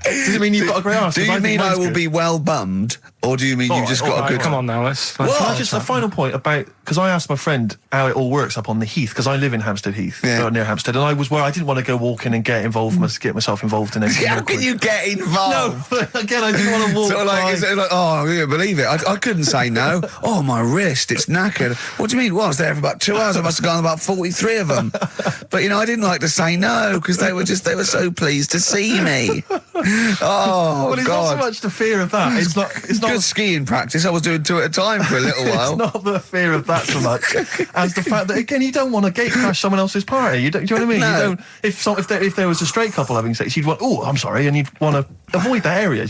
Does it mean you've got a great arse? Do you mean I will be well bummed, or do you mean you've just got a good... Come on now, let's Just a final point about, because I asked my friend how it all works up on the Heath, because I live in Hampstead Heath, near Hampstead, and I was where I didn't want to go walking and get myself involved in anything. How can you get involved? No, again, I didn't want to walk. Sort of like, it's like, oh, I can't believe it. I couldn't say no. Oh, my wrist, it's knackered. What do you mean? Well, I was there for about 2 hours. I must have gone about 43 of them. But, I didn't like to say no, because they were so pleased to see me. Oh, well, it's God. not so much the fear of that. It's not good skiing practice. I was doing 2 at a time for a little while. It's not the fear of that so much as the fact that, again, you don't want to gate crash someone else's party. Do you know what I mean? No. You don't. If there was a straight couple having sex, you'd want, I'm sorry, and you'd want to avoid that area.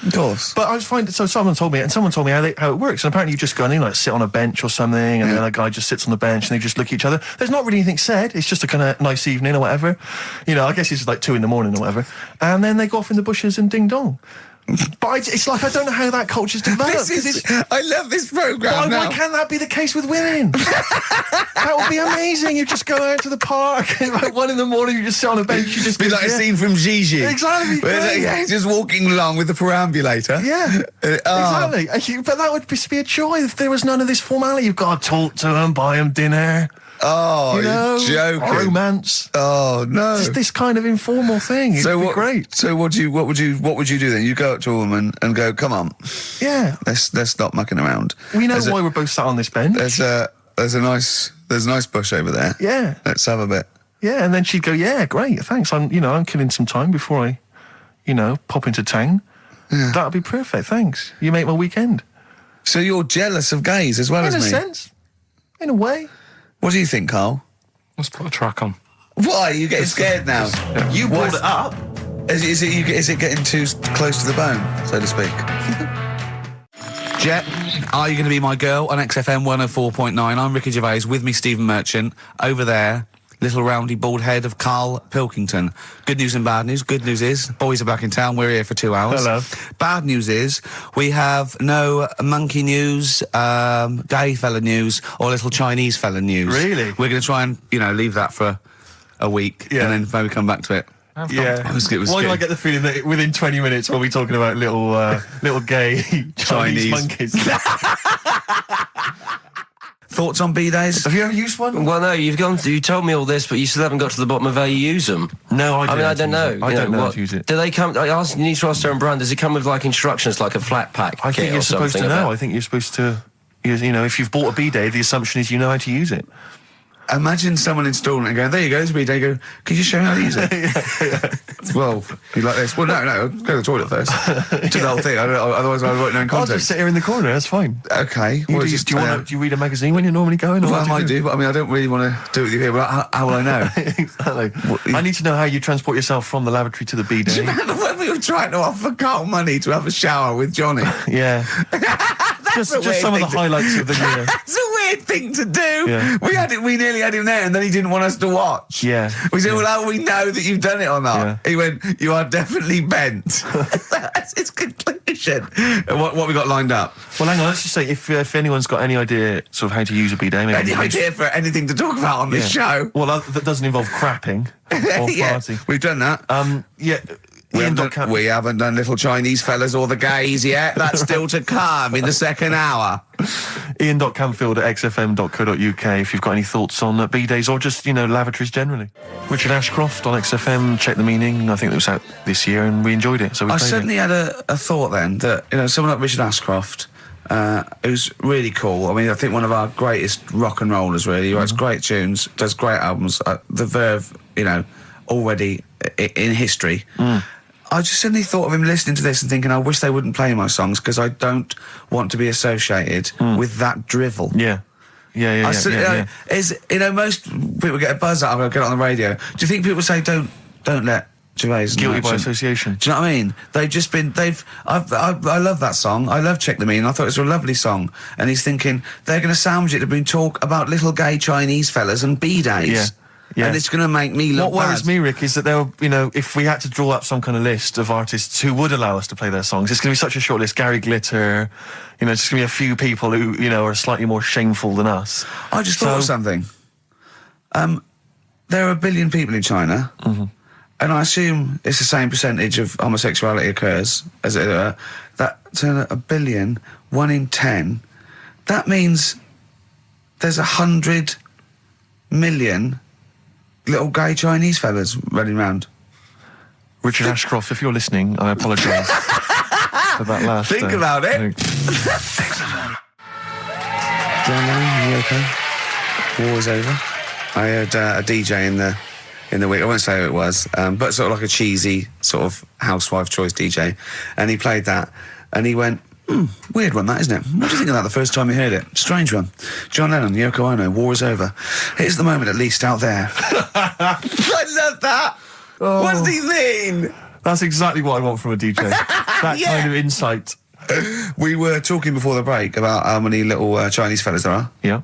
Of course. But I was finding, so someone told me how it works, and apparently you just go in, like sit on a bench or something, and then a guy just sits on the bench and they just look at each other. There's not really anything said. It's just a kind of nice evening or whatever. I guess it's like 2 a.m. or whatever. And then they go off in the bushes and ding dong. But it's like, I don't know how that culture's developed. I love this programme now. Why can't that be the case with women? That would be amazing. You just go out to the park, and like 1 a.m, you just sit on a bench, you just... Be like a scene from Gigi. Exactly. Just walking along with the perambulator. Yeah, exactly. But that would be a joy if there was none of this formality. You've got to talk to them, buy them dinner... Oh, you're joking. Romance. Oh, no. Just this kind of informal thing. It'd be great. So what would you do then? You go up to a woman and go, come on. Yeah. Let's stop mucking around. We know why we're both sat on this bench. There's a nice bush over there. Yeah. Let's have a bit. Yeah, and then she'd go, yeah, great, thanks. I'm killing some time before I, pop into town. Yeah. That'd be perfect, thanks. You make my weekend. So you're jealous of gays as well as me? In a sense. In a way. What do you think, Karl? Let's put a track on. Why? Are you getting scared now? You brought it up. Is it getting too close to the bone, so to speak? Jet, are you going to be my girl on XFM 104.9? I'm Ricky Gervais, with me Stephen Merchant. Over there, little roundy bald head of Karl Pilkington. Good news and bad news. Good news is, boys are back in town. We're here for 2 hours. Hello. Bad news is, we have no monkey news, gay fella news, or little Chinese fella news. Really? We're going to try and, leave that for a week, and then maybe come back to it. Yeah. Why do I get the feeling that within 20 minutes we'll be talking about little gay Chinese monkeys? Thoughts on B-days? Have you ever used one? Well, no, you told me all this, but you still haven't got to the bottom of how you use them. No, I don't know. I don't know how to use it. Do they come... you need to ask their own brand. Does it come with, like, instructions, like a flat pack? I think you're supposed to know. I think you're supposed to... if you've bought a B-day, the assumption is you know how to use it. Imagine someone installing it and going, there you go, there's a B-day. Go, can you show me how to use it? Well, you like this? Well, no, go to the toilet first. Do the whole thing. Otherwise I won't know in context. I'll just sit here in the corner, that's fine. Okay. Do you read a magazine when you're normally going? Well, I might do, but I don't really want to do it with you here, but how will I know? Exactly. I need to know how you transport yourself from the lavatory to the B-day. Do you remember when we were trying to offer Karl money to have a shower with Johnny? Yeah. just some of the highlights of the year. That's a weird thing to do. Yeah. We nearly had him there, and then he didn't want us to watch. Yeah. We said, well, how do we know that you've done it or not? Yeah. He went, you are definitely bent. That's his conclusion. What we got lined up? Well, hang on, let's just say, if anyone's got any idea sort of how to use a bidet, maybe... Any idea for anything to talk about on this show? Well, that doesn't involve crapping or farting. We've done that. We haven't done little Chinese fellas or the gays yet. That's still to come in the second hour. Ian.Camfield@xfm.co.uk if you've got any thoughts on bidets or just, lavatories generally. Richard Ashcroft on XFM, Check the Meaning. I think it was out this year and we enjoyed it, so we I played certainly had a thought then that, someone like Richard Ashcroft, who's really cool. I mean, I think one of our greatest rock and rollers, really. He writes great tunes, does great albums. The Verve, already in history. I just suddenly thought of him listening to this and thinking, I wish they wouldn't play my songs because I don't want to be associated with that drivel. Yeah. Most people get a buzz out of it, get it on the radio. Do you think people say, don't let Gervais... Guilty by association. Do you know what I mean? I love that song. I love Check the Meaning. I thought it was a lovely song. And he's thinking, they're going to sandwich it to bring talk about little gay Chinese fellas and bidets. Yeah. And it's going to make me look What worries me, Rick, is that there were, if we had to draw up some kind of list of artists who would allow us to play their songs, it's going to be such a short list. Gary Glitter, it's just going to be a few people who, are slightly more shameful than us. I just thought of something. There are 1 billion people in China, and I assume it's the same percentage of homosexuality occurs as that to 1 billion, 1 in 10. That means there's 100 million little gay Chinese fellas running around. Richard Ashcroft, if you're listening, I apologise for that last... Think about it. John Lennon, you okay? War's over. I heard a DJ in the week, I won't say who it was, but sort of like a cheesy sort of housewife choice DJ, and he played that, and he went, weird one that, isn't it? What do you think of that the first time you heard it? Strange one. John Lennon, Yoko Ono, war is over. Here's the moment at least out there. I love that. Oh. What does he mean? That's exactly what I want from a DJ. That kind of insight. We were talking before the break about how many little Chinese fellas there are. Yeah.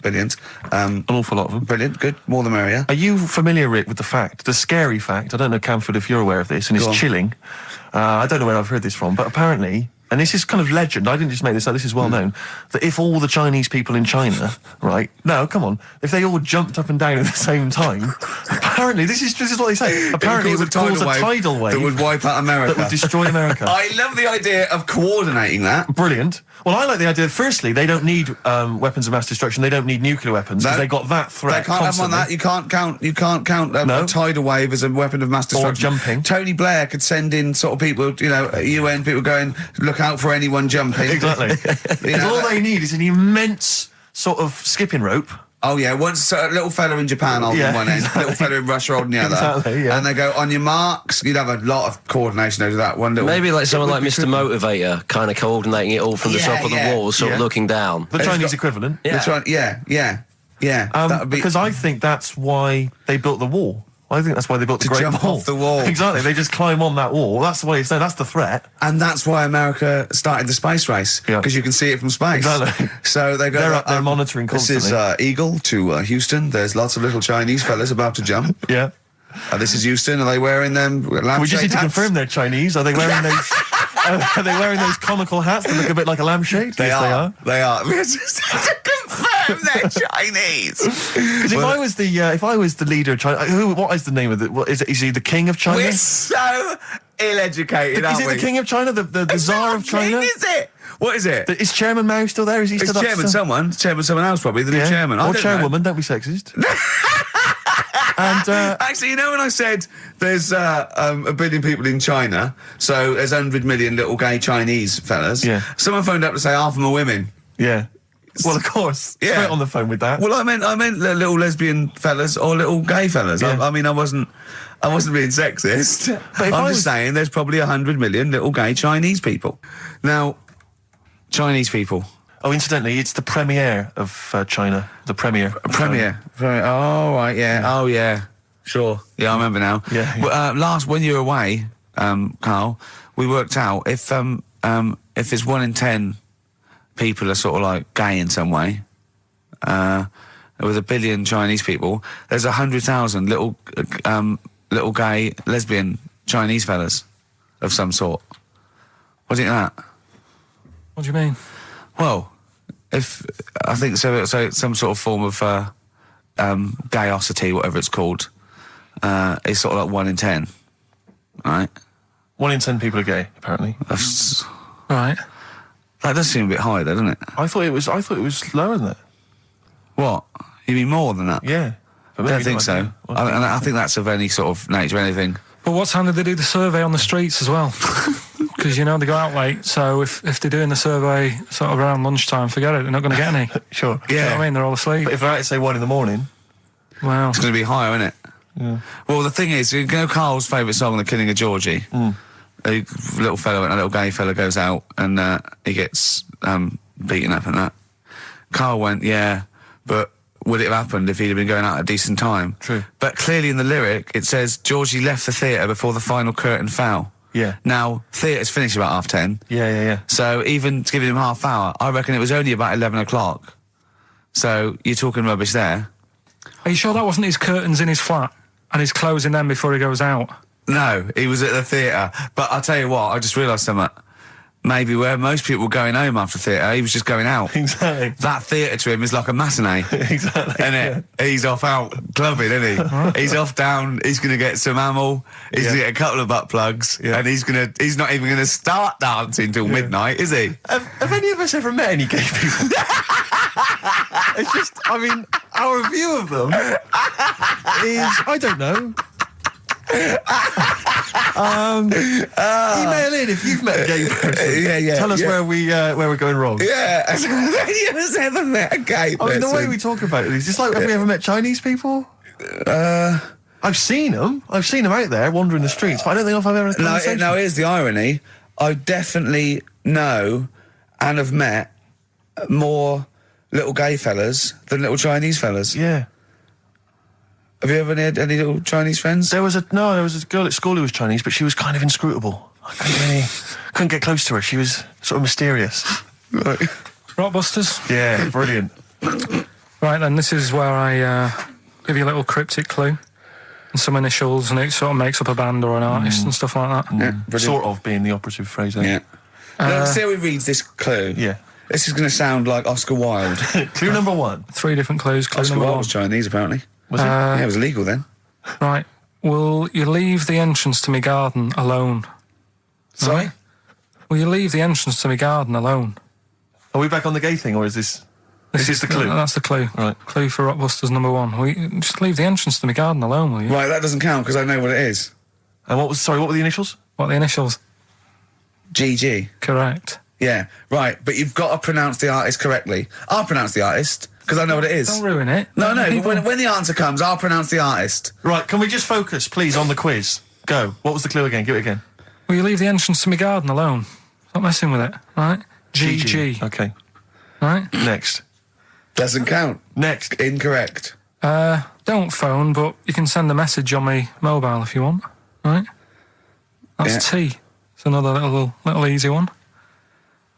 Billions. An awful lot of them. Brilliant, good, more the merrier. Are you familiar, Rick, with the scary fact, I don't know, Camford, if you're aware of this, and it's chilling. I don't know where I've heard this from, but apparently... And this is kind of legend, I didn't just make this up, this is well known, that if all the Chinese people in China, right, no, come on, if they all jumped up and down at the same time, apparently, this is what they say, apparently it would cause a tidal wave that would wipe out America. That would destroy America. I love the idea of coordinating that. Brilliant. Well, I like the idea, firstly, they don't need weapons of mass destruction, they don't need nuclear weapons, because they got that threat They can't constantly. have on that, you can't count a tidal wave as a weapon of mass destruction. Or jumping. Tony Blair could send in sort of people, UN people going, look out for anyone jumping. Exactly. All they need is an immense sort of skipping rope. Oh yeah, once a little fella in Japan holding one end, little fella in Russia holding the other. Exactly, yeah. And they go, on your marks, you'd have a lot of coordination over that one little... Maybe like someone like Mr. Motivator, kind of coordinating it all from the top of the wall, sort of looking down. The Chinese equivalent. Yeah. That would be... Because I think that's why they built the wall. I think that's why they built the Great Wall. To jump off the wall. Exactly, they just climb on that wall. That's the way it's done, that's the threat. And that's why America started the space race, because you can see it from space. Exactly. So they go... They're up there monitoring constantly. This is Eagle to Houston. There's lots of little Chinese fellas about to jump. Yeah. This is Houston. Are they wearing them lampshade We just need to hats? confirm they're Chinese. Are they wearing those... are they wearing those comical hats that look a bit like a lampshade? They yes, are. They are. We just have to confirm they're Chinese. Because if I was the leader of China, what is the name of it? Is he the king of China? We're so ill-educated, aren't we? Is he the king of China? The Tsar of China? King, is it? What is it? Is Chairman Mao still there? Is he still Chairman someone else probably, the new chairman. Or chairwoman, don't be sexist. And actually, when I said there's 1 billion people in China, so there's 100 million little gay Chinese fellas, someone phoned up to say half of them are women. Yeah. Well, of course. Yeah. Straight on the phone with that. Well, I meant little lesbian fellas or little gay fellas. Yeah. I wasn't being sexist. But I'm just saying there's probably 100 million little gay Chinese people. Now, Chinese people. Oh, incidentally, it's the premiere of China. The premiere. Premiere. Oh, right, yeah. Oh, yeah. Sure. Yeah, I remember now. Yeah. But, when you were away, Karl, we worked out if it's 1 in 10 people are sort of like gay in some way, with 1 billion Chinese people, there's 100,000 little gay, lesbian Chinese fellas of some sort. What do you think of that? What do you mean? Well, if I think so some sort of form of gayosity, whatever it's called, is sort of like 1 in 10, right? 1 in 10 people are gay, apparently. That's, Right. that does seem a bit high, though, doesn't it? I thought it was lower than that. What? You mean more than that? Yeah. I don't think so. I think that's of any sort of nature, anything. But what time did they do the survey on the streets as well? Because, you know, they go out late, so if they're doing the survey sort of around lunchtime, forget it, they're not going to get any. Sure. You know what I mean? They're all asleep. But if they're out at, say, 1 in the morning... Wow. It's going to be higher, isn't it? Yeah. Well, the thing is, you know Carl's favourite song, The Killing of Georgie? A little gay fella goes out and he gets beaten up and that. Carl went, yeah, but would it have happened if he'd have been going out at a decent time? True. But clearly in the lyric, it says, Georgie left the theatre before the final curtain fell. Yeah. Now, theatre's finished about 10:30. Yeah. So even giving him half hour, I reckon it was only about 11 o'clock. So you're talking rubbish there. Are you sure that wasn't his curtains in his flat and he's closing them before he goes out? No, he was at the theatre. But I'll tell you what, I just realised something. Maybe where most people were going home after theatre, he was just going out. Exactly. That theatre to him is like a matinee. Exactly. Isn't it? He's off out clubbing, isn't he? He's off down, he's going to get some ammo, he's going to get a couple of butt plugs, and he's not even going to start dancing till midnight, is he? Have any of us ever met any gay people? It's just, I mean, our view of them is, I don't know. Email in if you've met a gay person. Tell us where we're going wrong. Yeah, have any of us ever met a gay person? I mean, the way we talk about it is just like, have we ever met Chinese people? I've seen them out there wandering the streets, but I don't think I've ever had a conversation. No, here's the irony. I definitely know and have met more little gay fellas than little Chinese fellas. Yeah. Have you ever had any little Chinese friends? There was a girl at school who was Chinese, but she was kind of inscrutable. I couldn't get close to her. She was sort of mysterious. Right. Rockbusters? Yeah, brilliant. Right then, this is where I give you a little cryptic clue and some initials, and it sort of makes up a band or an artist and stuff like that. Yeah, sort of being the operative phrase there. Yeah. Let's see how he reads this clue. Yeah. This is going to sound like Oscar Wilde. Clue number 1. 3 different clues. Clue Oscar number Wilde 1. was Chinese, apparently. Was it? Yeah, it was illegal then. Right. Will you leave the entrance to my garden alone? Sorry? Right. Will you leave the entrance to my garden alone? Are we back on the gay thing, or is this... This is the clue? That's the clue. Right. Clue for Rockbusters number 1. Will you just leave the entrance to my garden alone, will you? Right, that doesn't count because I know what it is. And what were the initials? What are the initials? GG. Correct. Yeah, right, but you've got to pronounce the artist correctly. I'll pronounce the artist, because I know what it is. Don't ruin it. No, People- when the answer comes, I'll pronounce the artist. Right, can we just focus, please, on the quiz? Go. What was the clue again? Give it again. Will you leave the entrance to my garden alone? Stop messing with it, right? GG. Okay. Right? Next. Doesn't count. Next. Incorrect. Don't phone, but you can send a message on my mobile if you want, right? That's T. It's another little easy one.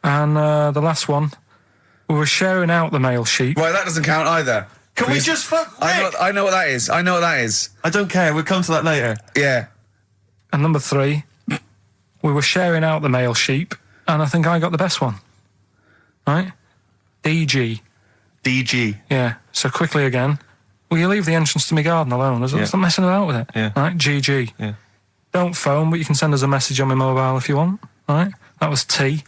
And the last one, we were sharing out the mail sheet. Right, that doesn't count either. Can we just fuck... I know what that is. I know what that is. I don't care. We'll come to that later. Yeah. And number 3, we were sharing out the mail sheet, and I think I got the best one. Right? DG. DG. Yeah. So quickly again, will you leave the entrance to my garden alone? Stop messing about with it. Yeah. Right? GG. Yeah. Don't phone, but you can send us a message on my mobile if you want. Right? That was T.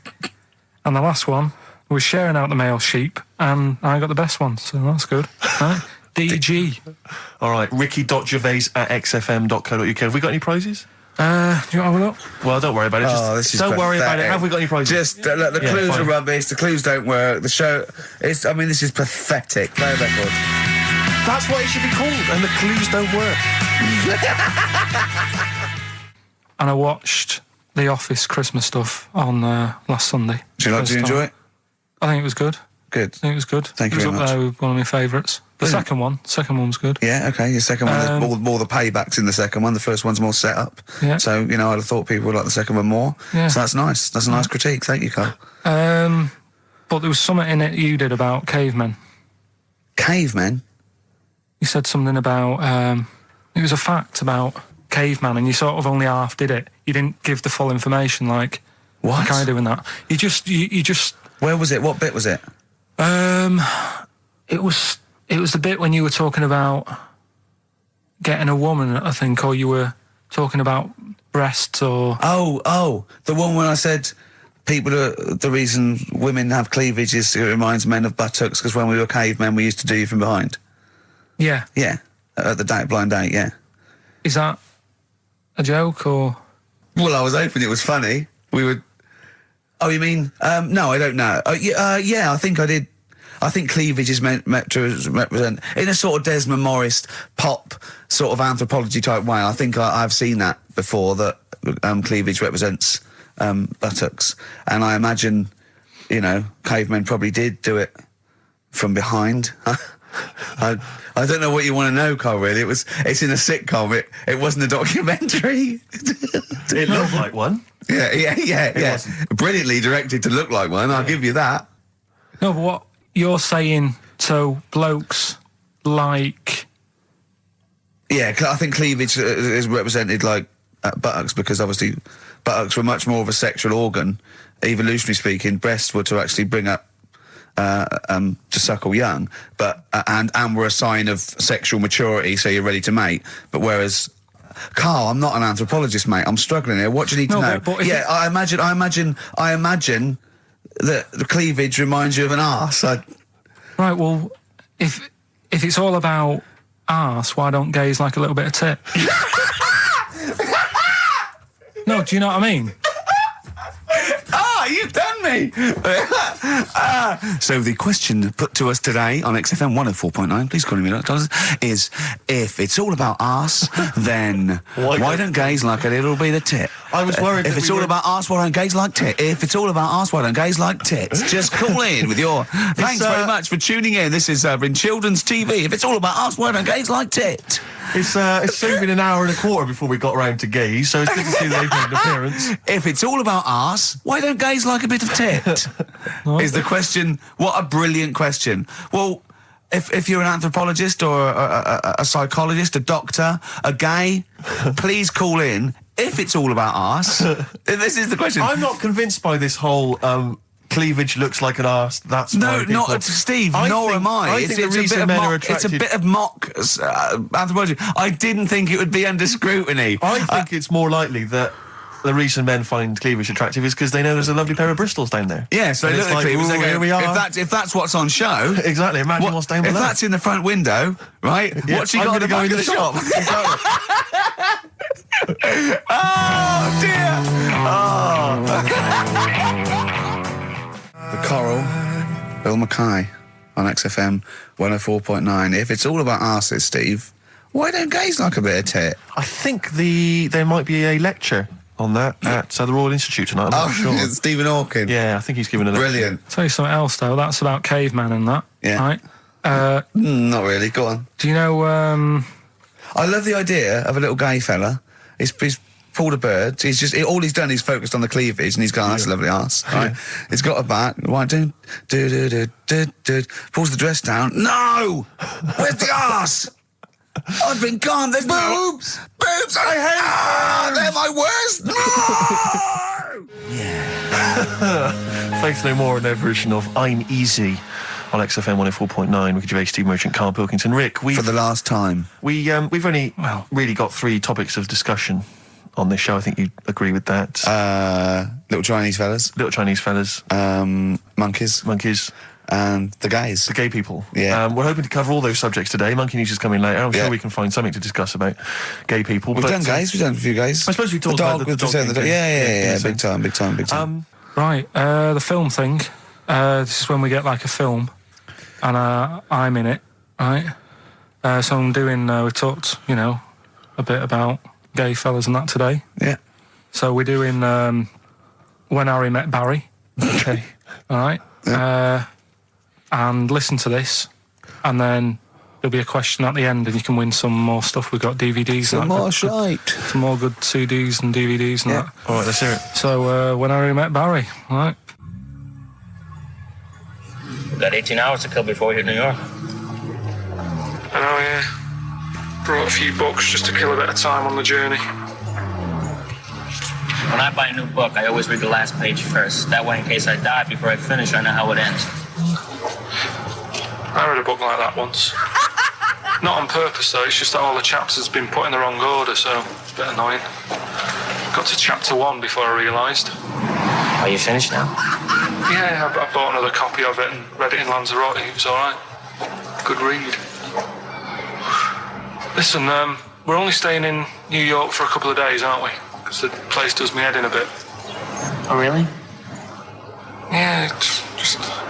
And the last one, we were sharing out the mail sheep, and I got the best one, so that's good. Right? DG. All right, ricky.gervais@xfm.co.uk. Have we got any prizes? Do you want to have a look? Well, don't worry about it. This is don't worry about it. pathetic. Have we got any prizes? Just, look, the clues fine. are rubbish, the clues don't work, the show... this is pathetic. Play a record. That's what it should be called, and the clues don't work. And I watched The Office Christmas stuff on last Sunday. Do you enjoy it? I think it was good. Good. I think it was good. Thank you It very was much. up there with one of my favourites. The second one was good. Yeah, okay, your second one, there's more the paybacks in the second one, the first one's more set up. Yeah. So, I'd have thought people would like the second one more. Yeah. So that's nice. That's a nice critique. Thank you, Carl. But there was something in it you did about cavemen. Cavemen? You said something about, it was a fact about caveman, and you sort of only half did it. You didn't give the full information, like... What? Like I do in that. You just... Where was it? What bit was it? It was the bit when you were talking about getting a woman, I think, or you were talking about breasts or... Oh, the one when I said the reason women have cleavage is it reminds men of buttocks because when we were cavemen we used to do you from behind. Yeah. Yeah, at the blind date, yeah. Is that a joke or...? Well, I was hoping it was funny. We would... Oh, you mean... no, I don't know. Yeah, I think I did. I think cleavage is meant to represent... In a sort of Desmond Morris pop sort of anthropology type way, I think I've seen that before, that cleavage represents buttocks. And I imagine, you know, cavemen probably did do it from behind. I don't know what you want to know, Carl, really. It's in a sitcom. It wasn't a documentary. It looked like one. Yeah. Brilliantly directed to look like one, I'll give you that. No, but what you're saying, so blokes like... Yeah, I think cleavage is represented like buttocks, because obviously buttocks were much more of a sexual organ, evolutionary speaking. Breasts were to actually bring up to suckle young, but and were a sign of sexual maturity, so you're ready to mate. But whereas... Carl, I'm not an anthropologist, mate. I'm struggling here. What do you need to know? But yeah, I imagine that the cleavage reminds you of an arse. Right, well, if it's all about arse, why don't gays like a little bit of tit? No, do you know what I mean? You've done me! So the question put to us today on XFM 104.9, please call me $1, is if it's all about arse, then why don't gays like a little bit of tit? I was worried if it's all about arse, why don't gays like tit? If it's all about arse, why don't gays like tits? Just call in with your... Thanks very much for tuning in. This is in children's TV. If it's all about arse, why don't gays like tit? It's soon been an hour and a quarter before we got round to gays, so it's good to see they've made an appearance. If it's all about arse, why don't gays like a bit of tit? Is the question. What a brilliant question. Well, if you're an anthropologist or a psychologist, a doctor, a gay, please call in. If it's all about arse, this is the question. I'm not convinced by this whole... cleavage looks like an arse. That's no, not Steve. Nor am I. It's a bit of mock anthropology. I didn't think it would be under scrutiny. I think it's more likely that the reason men find cleavage attractive is because they know there's a lovely pair of Bristols down there. Yeah, so they look at the cleavage. They go, here we are. If that's what's on show, exactly. Imagine what's down below. If that's in the front window, right? Yeah, what's she got to go into the shop? Exactly. Oh dear. The Coral, Bill Mackay on XFM 104.9. If it's all about arses, Steve, why don't gays like a bit of tit? I think there might be a lecture on that at the Royal Institute tonight. I'm not sure. Stephen Hawking. Yeah, I think he's given a lecture. Brilliant. I'll tell you something else, though. That's about caveman and that. Yeah. Right? Not really. Go on. Do you know... I love the idea of a little gay fella. He's pulled a bird. All he's done is focused on the cleavage, and he's gone, that's a lovely arse, right? He's got a back. Right, pulls the dress down. No! Where's the arse? I've been gone. There's boobs. Boobs. I hate them. They're my worst. No! Yeah. Faith No More and their version of I'm Easy on XFM 104.9. Ricky Gervais, Steve Merchant, Karl Pilkington. Rick, for the last time, we've only really got 3 topics of discussion on this show. I think you agree with that. Little Chinese fellas. Monkeys. And the gays. The gay people. Yeah. We're hoping to cover all those subjects today. Monkey News is coming later. I'm sure we can find something to discuss about gay people. We've done gays. We've done a few gays. I suppose we talked about the dog thing. Yeah. Big time. Right. The film thing. This is when we get like a film, and I'm in it. Right. So I'm doing. We talked, a bit about gay fellas and that today. Yeah. So we're doing When Harry Met Barry. Okay. All right. Yeah. And listen to this, and then there'll be a question at the end, and you can win some more stuff. We've got DVDs. Some more shite. Some more good CDs and DVDs and that. All right, let's hear it. So, When Harry Met Barry, all right? We've got 18 hours to kill before we hit New York. I know, yeah. Brought a few books just to kill a bit of time on the journey. When I buy a new book, I always read the last page first. That way, in case I die before I finish, I know how it ends. I read a book like that once. Not on purpose, though. It's just that all the chapters have been put in the wrong order, so it's a bit annoying. Got to chapter 1 before I realised. Are you finished now? Yeah, I bought another copy of it and read it in Lanzarote. It was alright. Good read. Listen, we're only staying in New York for a couple of days, aren't we? Because the place does me head in a bit. Oh, really? Yeah, it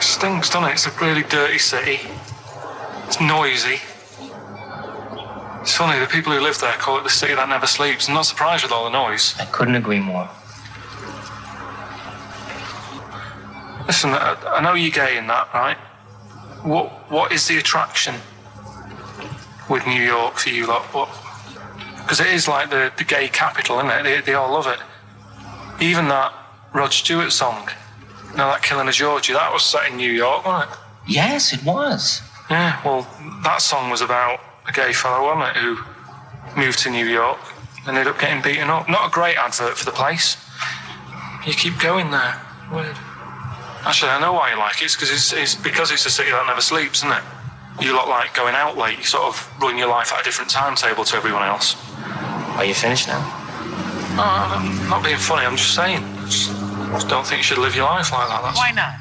stinks, doesn't it? It's a really dirty city. It's noisy. It's funny, the people who live there call it the city that never sleeps. I'm not surprised with all the noise. I couldn't agree more. Listen, I know you're gay in that, right? What is the attraction with New York for you lot? What? Because it is like the gay capital, isn't it? They all love it. Even that Rod Stewart song, you know, that Killing of Georgie, that was set in New York, wasn't it? Yes, it was. Yeah, well, that song was about a gay fellow, wasn't it, who moved to New York and ended up getting beaten up. Not a great advert for the place. You keep going there. Weird. Actually, I know why you like it. It's because it's a city that never sleeps, isn't it? You lot like going out late. You sort of run your life at a different timetable to everyone else. Are you finished now? No, I'm not being funny. I'm just saying. I just don't think you should live your life like that. Why not?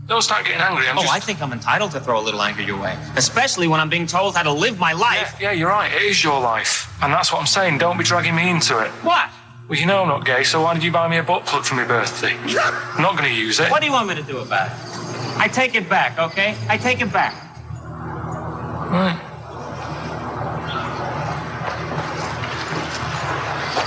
Don't start getting angry. I think I'm entitled to throw a little anger your way. Especially when I'm being told how to live my life. Yeah, you're right. It is your life. And that's what I'm saying. Don't be dragging me into it. What? Well, you know I'm not gay, so why did you buy me a butt plug for my birthday? I'm not going to use it. What do you want me to do about it? I take it back, okay? I take it back. Right.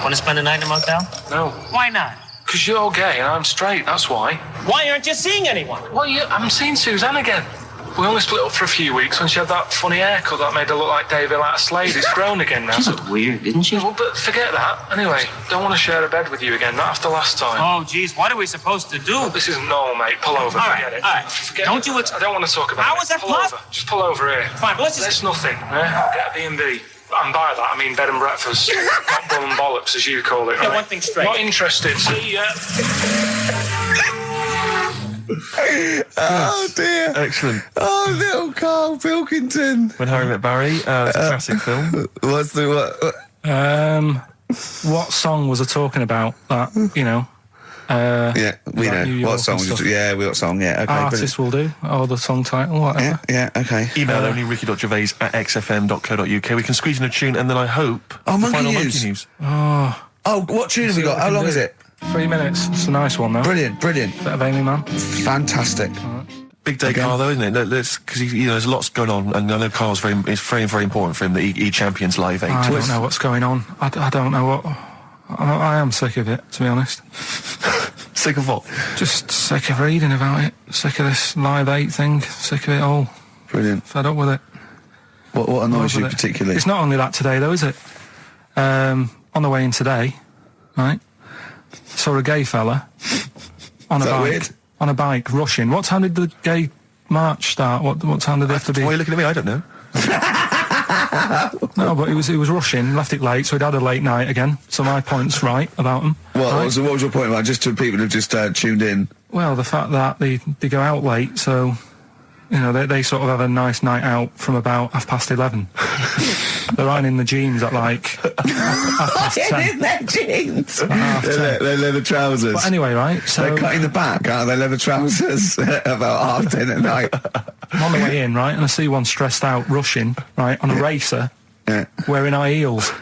Want to spend the night in a motel? No. Why not? Because you're gay and I'm straight, that's why. Why aren't you seeing anyone? Well, I'm seeing Suzanne again. We only split up for a few weeks when she had that funny haircut that made her look like David out of Slade. It's grown again now. She looked weird, didn't she? Well, but forget that. Anyway, don't want to share a bed with you again, not after last time. Oh, geez, what are we supposed to do? Well, this isn't normal, mate. Pull over, forget it. All right, Forget don't it. you... I don't want to talk about How it. is that Pull over. Just pull over here. Fine, but let's just... That's nothing, I'll get a B&B. And by that, I mean bed and breakfast. Not bum and bollocks, as you call it. Get right? one thing straight. Not interested. See ya. Oh dear. Excellent. Oh, little Karl Pilkington. When Harry Met Barry, it's a classic film. What's the what? What song was I talking about? That, you know. Yeah, we know. What song? Yeah, what song? Yeah, okay. Artist will do, or the song title, whatever. Yeah, okay. Email only ricky.gervais@xfm.co.uk. We can squeeze in a tune, and then I hope Monkey final News. Monkey News. Oh, what tune have we got? How long is it? 3 minutes. It's a nice one, though. Brilliant. Bit of Amy Man. Fantastic. Big day, Karl, though, isn't it? Because there's lots going on, and I know Karl's it's very, very important for him that he champions Live 8. I don't know what's going on. I don't know what... I am sick of it, to be honest. Sick of what? Just sick of reading about it. Sick of this Live 8 thing. Sick of it all. Brilliant. Fed up with it. What annoys you particularly? It's not only that today, though, is it? On the way in today, right, saw a gay fella on a bike. Weird? On a bike, rushing. What time did the gay march start? What time did they have to be? Why are you looking at me? I don't know. No, but he was rushing, left it late, so he'd had a late night again. So my point's right about him. What right? was your point about just to people who've just tuned in? Well, the fact that they go out late, so you know they sort of have a nice night out from about 11:30. They're ironing the jeans at like half 10. In their jeans. They're leather trousers. But anyway, right? So they're cutting the back out of their leather trousers about 10:30 at night. I'm on the way in, right, and I see one stressed out, rushing, right, on a racer, wearing high heels.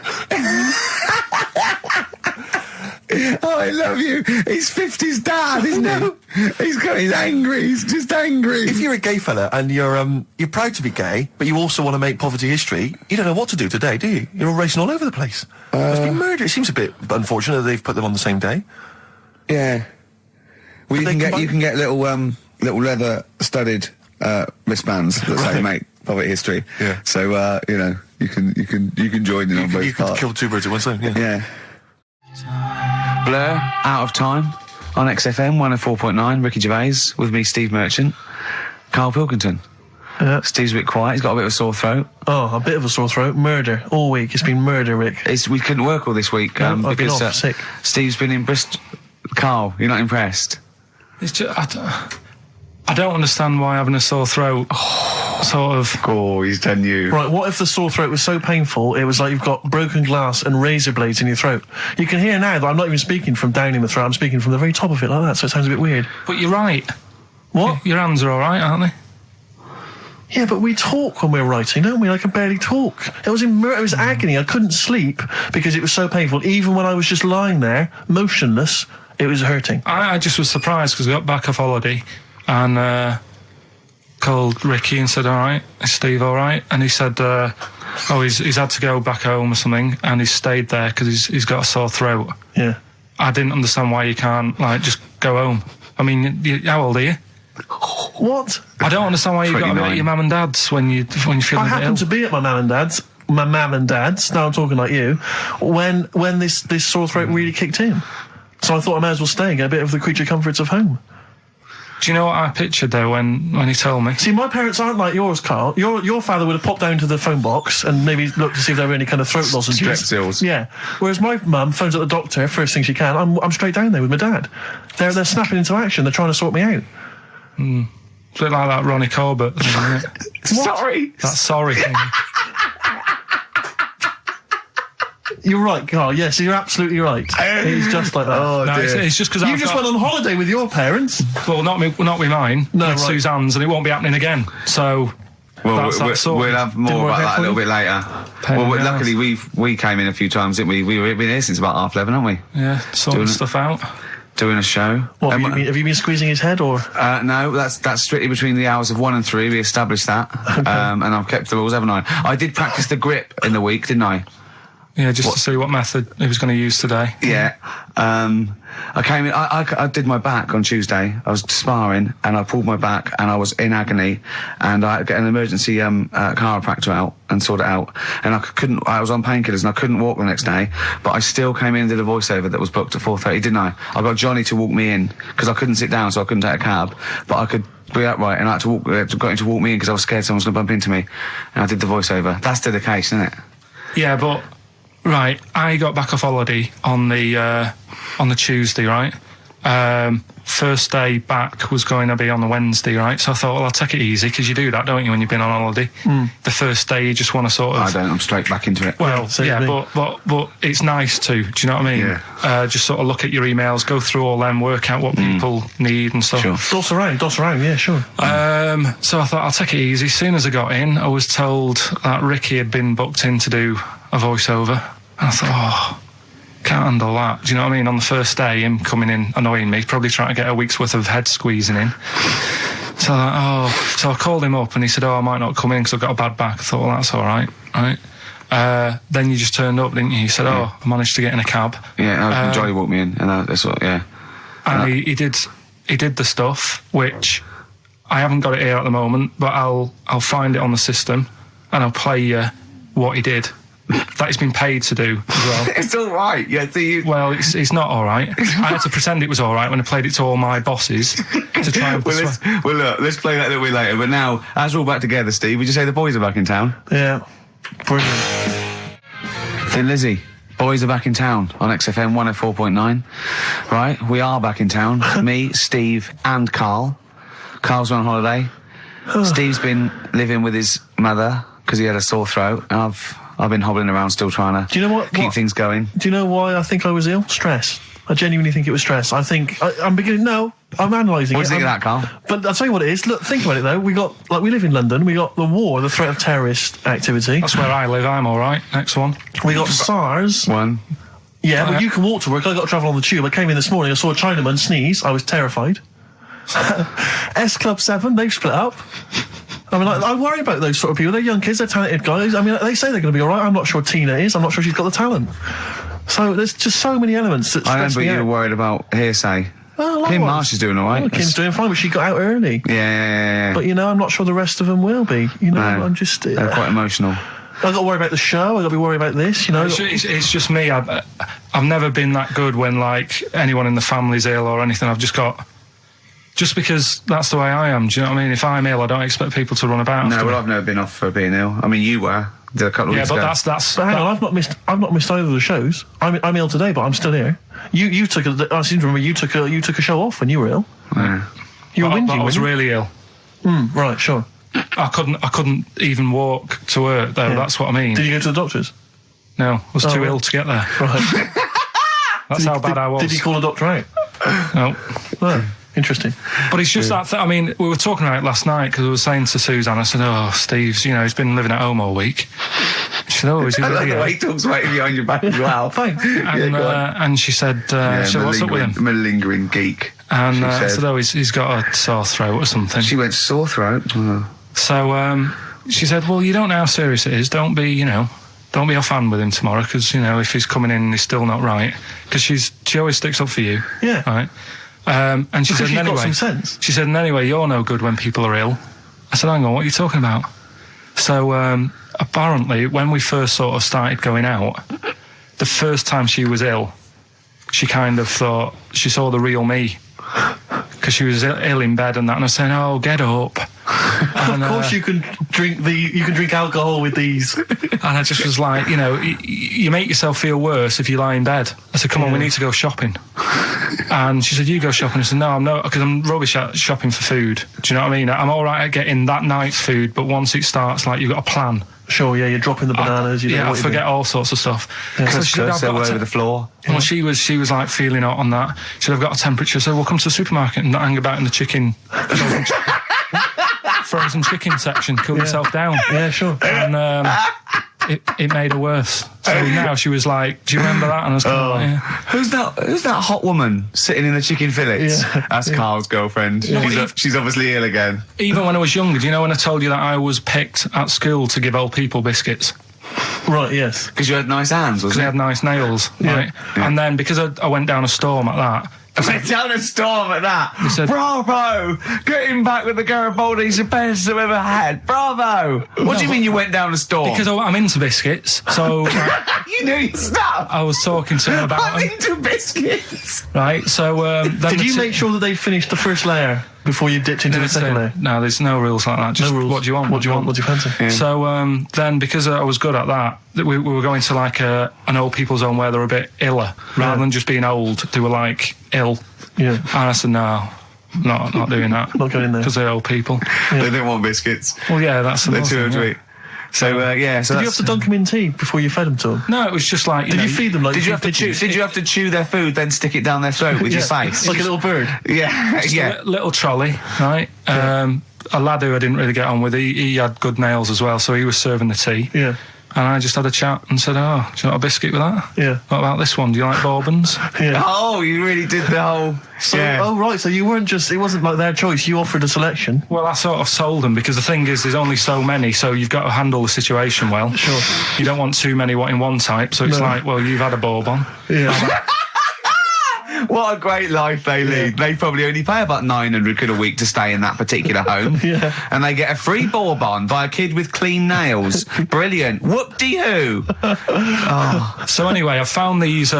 Oh, I love you. He's 50's dad, isn't he? He's angry. He's just angry. If you're a gay fella and you're proud to be gay, but you also want to make poverty history, you don't know what to do today, do you? You're racing all over the place. There's been murder. It seems a bit unfortunate that they've put them on the same day. Yeah. Well, you can get little leather studded wristbands that say make poverty history. Yeah. So you can join in on both parts. You can kill two birds with one stone. Yeah. Blur, Out of Time, on XFM 104.9, Ricky Gervais, with me, Steve Merchant, Karl Pilkington. Yeah. Steve's a bit quiet. He's got a bit of a sore throat. Oh, a bit of a sore throat. Murder. All week. It's been murder, Rick. We couldn't work all this week No, I've been because off, sick. Steve's been in Bristol. Carl, you're not impressed? It's just, I don't understand why having a sore throat sort of... Oh, he's done you. Right, what if the sore throat was so painful, it was like you've got broken glass and razor blades in your throat? You can hear now that I'm not even speaking from down in the throat, I'm speaking from the very top of it like that, so it sounds a bit weird. But you're right. What? Your hands are all right, aren't they? Yeah, but we talk when we're writing, don't we? I can barely talk. It was agony. I couldn't sleep because it was so painful. Even when I was just lying there, motionless, it was hurting. I just was surprised because I got back off holiday and called Ricky and said, all right, is Steve all right? And he said, he's had to go back home or something, and he's stayed there because he's got a sore throat. Yeah. I didn't understand why you can't, like, just go home. I mean, how old are you? What? I don't understand why you've got to be at your mum and dad's when you feel a bit ill. I happened to be at my mum and dad's. Now I'm talking like you. When this sore throat really kicked in, so I thought I may as well stay and get a bit of the creature comforts of home. Do you know what I pictured though when he told me? See, my parents aren't like yours, Carl. Your father would have popped down to the phone box and maybe looked to see if there were any kind of throat lozenges. Strepsils. Yeah. Whereas my mum phones up the doctor first thing she can. I'm straight down there with my dad. They're snapping into action. They're trying to sort me out. It's a bit like that Ronnie Corbett thing, isn't it? Sorry. That sorry thing. You're right, Carl. Yes, you're absolutely right. He's just like that. Oh, No, dear. it's just because You just went on holiday with your parents. Well, not with mine. No, with right. Suzanne's, and it won't be happening again. So Well, that's that sorted. we'll have more Didn't work about out that a for little you? bit later. Pain in the Luckily we came in a few times, didn't we? We've been here since about 11:30, haven't we? Yeah, sorting Doing it. stuff out. Doing a show. What, have you been squeezing his head, or? No, that's strictly between the hours of 1 and 3. We established that, and I've kept the rules, haven't I? I did practice the grip in the week, didn't I? Yeah, just to see what method he was going to use today. Yeah. I came in, I did my back on Tuesday. I was sparring and I pulled my back and I was in agony, and I had to get an emergency chiropractor out and sort it out. And I was on painkillers and I couldn't walk the next day, but I still came in and did a voiceover that was booked at 4:30, didn't I? I got Johnny to walk me in because I couldn't sit down, so I couldn't take a cab, but I could be upright, and I had to got him to walk me in because I was scared someone was going to bump into me. And I did the voiceover. That's still the case, isn't it? Yeah, but right, I got back off holiday on the Tuesday, right? First day back was going to be on the Wednesday, right? So I thought, well, I'll take it easy, because you do that, don't you, when you've been on holiday? The first day you just want to sort of... I don't. I'm straight back into it. Well, yeah, but it's nice to. Do you know what I mean? Yeah. Just sort of look at your emails, go through all them, work out what people need and stuff. Sure. Doss around, yeah, sure. So I thought, I'll take it easy. As soon as I got in, I was told that Ricky had been booked in to do a voiceover. And I thought, can't handle that. Do you know what I mean? On the first day, him coming in annoying me, probably trying to get a week's worth of head squeezing in. So I called him up and he said, I might not come in because I've got a bad back. I thought, well, that's all right, right? Then you just turned up, didn't you? He said, I managed to get in a cab. Yeah, Johnny walked me in, and that's what, yeah. And he did the stuff, which I haven't got it here at the moment, but I'll find it on the system and I'll play you what he did. That he's been paid to do as well. It's all right. Yeah, Well, it's not all right. I had to pretend it was all right when I played it to all my bosses to try and persuade. Look, let's play that a little bit later. But now, as we're all back together, Steve, would you say the boys are back in town? Yeah. Brilliant. Thin Lizzy, boys are back in town on XFM 104.9. Right, we are back in town. Me, Steve, and Carl. Carl's on holiday. Steve's been living with his mother because he had a sore throat, and I've been hobbling around still trying to keep things going. Do you know why I think I was ill? Stress. I genuinely think it was stress. I think I'm analysing it. What do you think of that, Carl? But I'll tell you what it is. Look, think about it though. We live in London. We got the war, the threat of terrorist activity. That's where I live. I'm all right. Next one. We got SARS. One. Yeah, but you can walk to work. I got to travel on the tube. I came in this morning. I saw a Chinaman sneeze. I was terrified. S Club 7. They've split up. I mean, I worry about those sort of people. They're young kids, they're talented guys. I mean, they say they're going to be all right. I'm not sure Tina is. I'm not sure she's got the talent. So there's just so many elements that stress me out. I remember you were worried about hearsay. Well, Kim Marsh is doing all right. Oh, Kim's doing fine, but she got out early. Yeah. But, I'm not sure the rest of them will be. No, I'm just... they're quite emotional. I've got to worry about the show. I've got to be worried about this, It's just me. I've never been that good when, like, anyone in the family's ill or anything. I've just got just because that's the way I am. Do you know what I mean? If I'm ill, I don't expect people to run about. No, well, I've never been off for being ill. I mean, you were. Did a couple of weeks ago. Yeah, but that's. But hang on, I've not missed either of the shows. I'm ill today, but I'm still here. You took I seem to remember you took a show off when you were ill. Yeah. You were whinging. I was really ill. Right, sure. I couldn't even walk to work though. Yeah. That's what I mean. Did you go to the doctors? No, I was too ill to get there. Right. That's how bad I was. Did he call a doctor out? No. Oh, interesting. But it's just that. I mean, we were talking about it last night because I was saying to Suzanne, I said, "Oh, Steve's, he's been living at home all week." She said, "Oh, is he really?" I like the way he talks about you behind your back as well. Thanks. And she said, "What's up with him?" I'm a lingering geek. And I said, "Oh, he's got a sore throat or something." She went, "Sore throat?" Oh. So she said, "Well, you don't know how serious it is. Don't be offhand with him tomorrow because if he's coming in and he's still not right, because she always sticks up for you." Yeah. Right. And she said, "Anyway, got some sense." She said, "And anyway, you're no good when people are ill." I said, "Hang on, what are you talking about?" So apparently, when we first sort of started going out, the first time she was ill, she kind of thought she saw the real me because she was ill in bed and that, and I was saying, "Oh, get up." And, of course, you can drink alcohol with these. And I just was like, you make yourself feel worse if you lie in bed. I said, "Come on, we need to go shopping." And she said, "You go shopping." I said, "No, I'm not, because I'm rubbish at shopping for food." Do you know what I mean? I'm all right at getting that night's food, but once it starts, like, you've got a plan. Sure, yeah, you're dropping the bananas. I forget all sorts of stuff. Yeah. So she said, "I've got over the floor." Well, she was like feeling hot on that. She said, "I've got a temperature, so we'll come to the supermarket and not hang about in the chicken." Frozen chicken section, cool yourself down. Yeah, sure. And it made her worse. So now she was like, "Do you remember that?" And I was kind of like, "Yeah." Who's that hot woman sitting in the chicken fillets? Yeah. That's Carl's girlfriend. Yeah. She's obviously ill again. Even when I was younger, do you know when I told you that I was picked at school to give old people biscuits? Right, yes. Because you had nice hands, Because they had nice nails, right? Yeah. And then because I went down a storm at that. I went down a storm at that. He said, "Bravo! Getting back with the Garibaldi's the best I've ever had. Bravo!" What do you mean you went down a storm? Because I'm into biscuits, so you knew your stuff. I was talking to him about I'm into biscuits. Right, so did you make sure that they finished the first layer before you dipped into the second layer? No, there's no rules like that. Just no rules. What do you want? What do you want? What do you fancy? Yeah. So then, because I was good at that, we were going to like an old people's home where they were a bit iller, rather than just being old. They were like ill. Yeah. And I said, "No, not doing that. Not going there because they're old people." Yeah. They don't want biscuits. Well, yeah, that's they're too old to eat. So So did you have to dunk them in tea before you fed them to them? No, it was just like. Did you feed them like? Did you have to chew? Did you have to chew their food, then stick it down their throat with your face, like a little bird? Yeah, yeah. Little trolley, right? A lad who I didn't really get on with. He had good nails as well, so he was serving the tea. Yeah. And I just had a chat and said, "Oh, do you want a biscuit with that? Yeah. What about this one? Do you like bourbons?" Yeah. Oh, you really did the whole... So, oh, right, so you weren't just... It wasn't like their choice, you offered a selection. Well, I sort of sold them, because the thing is, there's only so many, so you've got to handle the situation well. Sure. You don't want too many in one type, so it's like, well, you've had a bourbon. Yeah. What a great life they lead. They probably only pay about 900 quid a week to stay in that particular home. Yeah. And they get a free bourbon by a kid with clean nails. Brilliant. Whoop-de-hoo. Oh. So anyway, I found these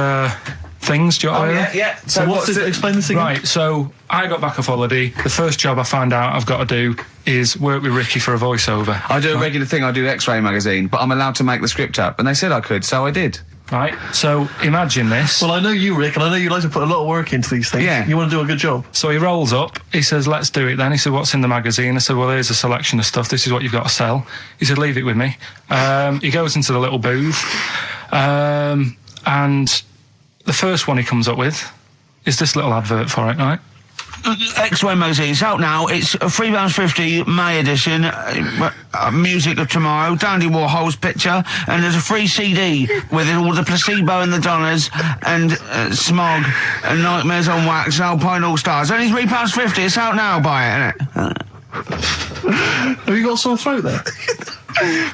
things. Do you want to yeah. So what's this? Explain this again. Right, so I got back off holiday. The first job I found out I've got to do is work with Ricky for a voiceover. I do a regular thing. I do X-Ray magazine, but I'm allowed to make the script up. And they said I could, so I did. Right, so imagine this. Well, I know you, Rick, and I know you like to put a lot of work into these things. Yeah. You want to do a good job. So he rolls up, he says, "Let's do it then." He said, "What's in the magazine?" I said, "Well, here's a selection of stuff. This is what you've got to sell." He said, "Leave it with me." He goes into the little booth, and the first one he comes up with is this little advert for it, right? X-Ray magazine. It's out now. It's £3.50 May edition. Music of Tomorrow. Dandy Warhol's picture, and there's a free CD with all the Placebo and the Donners and Smog and Nightmares on Wax, Alpine All Stars. Only £3.50. It's out now. Buy it, innit? Have you got a sore throat there?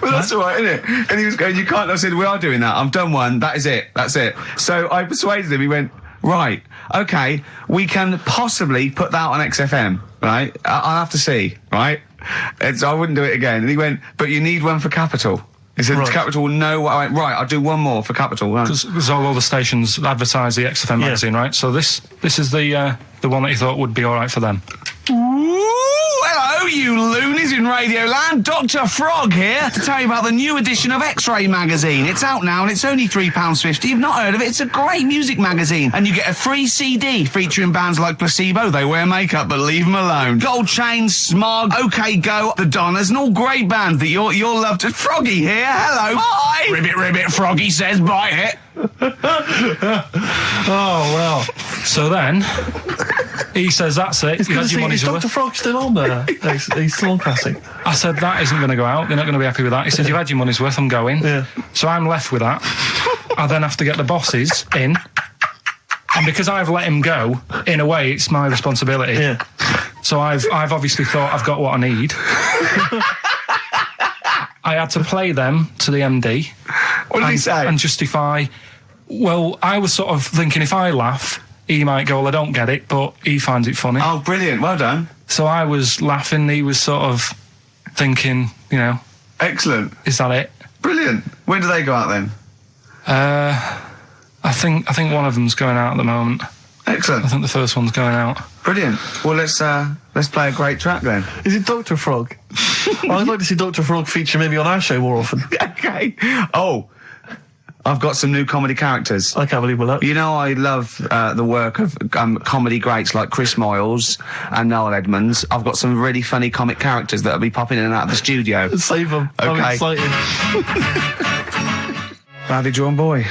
Well, that's all right, isn't it? And he was going, "You can't." I said, "We are doing that. I've done one. That is it. That's it." So I persuaded him. He went, "Right, okay, we can possibly put that on XFM, right? I'll have to see, right?" And so I wouldn't do it again. And he went, "But you need one for Capital." He said Capital, no, right, I'll do one more for Capital. Because all the stations advertise the XFM magazine, right? So this is the one that he thought would be all right for them. Hello, you loonies in Radioland. Dr. Frog here to tell you about the new edition of X-Ray magazine. It's out now and it's only £3.50. You've not heard of it? It's a great music magazine. And you get a free CD featuring bands like Placebo. They wear makeup, but leave them alone. Gold Chain, Smog, OK Go, The Donners, and all great bands that you'll love to... Froggy here. Hello. Bye. Ribbit, Froggy says bye it. Oh, well. So then... He says, that's it. You had your money's worth. Dr. Frog still on there? He's still on Classic. I said, that isn't going to go out. They're not going to be happy with that. He said, you had your money's worth. I'm going. Yeah. So I'm left with that. I then have to get the bosses in. And because I've let him go, in a way, it's my responsibility. Yeah. So I've obviously thought I've got what I need. I had to play them to the MD. What did he say? And justify... Well, I was sort of thinking if I laugh... He might go, well, I don't get it, but he finds it funny. Oh, brilliant. Well done. So I was laughing. He was sort of thinking, you know... Excellent. Is that it? Brilliant. When do they go out then? I think one of them's going out at the moment. Excellent. I think the first one's going out. Brilliant. Well, let's play a great track then. Is it Dr. Frog? I'd like to see Dr. Frog feature maybe on our show more often. Okay. Oh... I've got some new comedy characters. I can't believe we're lucky. You know, I love the work of comedy greats like Chris Moyles and Noel Edmonds. I've got some really funny comic characters that'll be popping in and out of the studio. Save them. Okay. I'm excited. Badly Drawn Boy.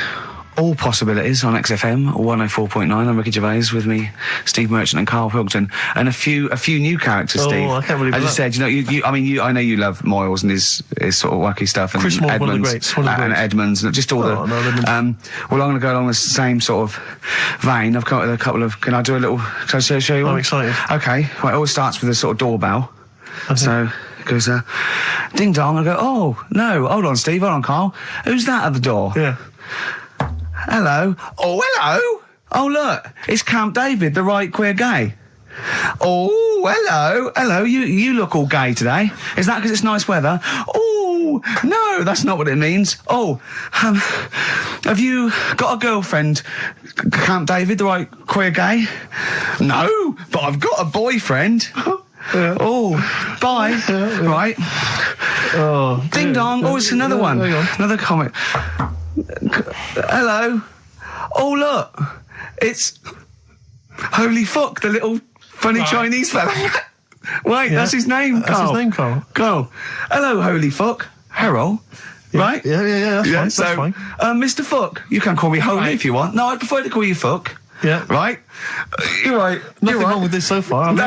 All possibilities on XFM 104.9. I'm Ricky Gervais, with me, Steve Merchant and Karl Pilkington, and a few new characters. Steve. I can't believe I that. just said, you know, I know you love Moyles and his sort of wacky stuff, and Chris Moyles, Edmonds, one of the greats, one of the and greats. Edmonds, and just all well, I'm going to go along the same sort of vein. I've got a couple of. Can I do a little? Can I show you? I'm excited. Okay. Well, it always starts with a sort of doorbell. Okay. So it goes, ding dong. I go, oh no, hold on, Steve, hold on, Karl. Who's that at the door? Yeah. Hello. Oh, hello. Oh, look. It's Camp David, the right queer gay. Oh, hello. Hello. You look all gay today. Is that because it's nice weather? Oh, no, that's not what it means. Oh, have you got a girlfriend, Camp David, the right queer gay? No, but I've got a boyfriend. Yeah. Oh, bye. Yeah. Right. Oh, ding dong. Oh, it's another one. Another comment. Hello. Oh, look. It's Holy Fuck, the little funny Chinese fella. Wait, that's his name, Karl. That's his name, Karl. Karl. Hello, Holy Fuck. Harold. Yeah. Right? Yeah, that's fine. Mr. Fuck. You can call me Holy if you want. No, I'd prefer to call you Fuck. Yeah. Right? You're right. Nothing wrong with this so far. No.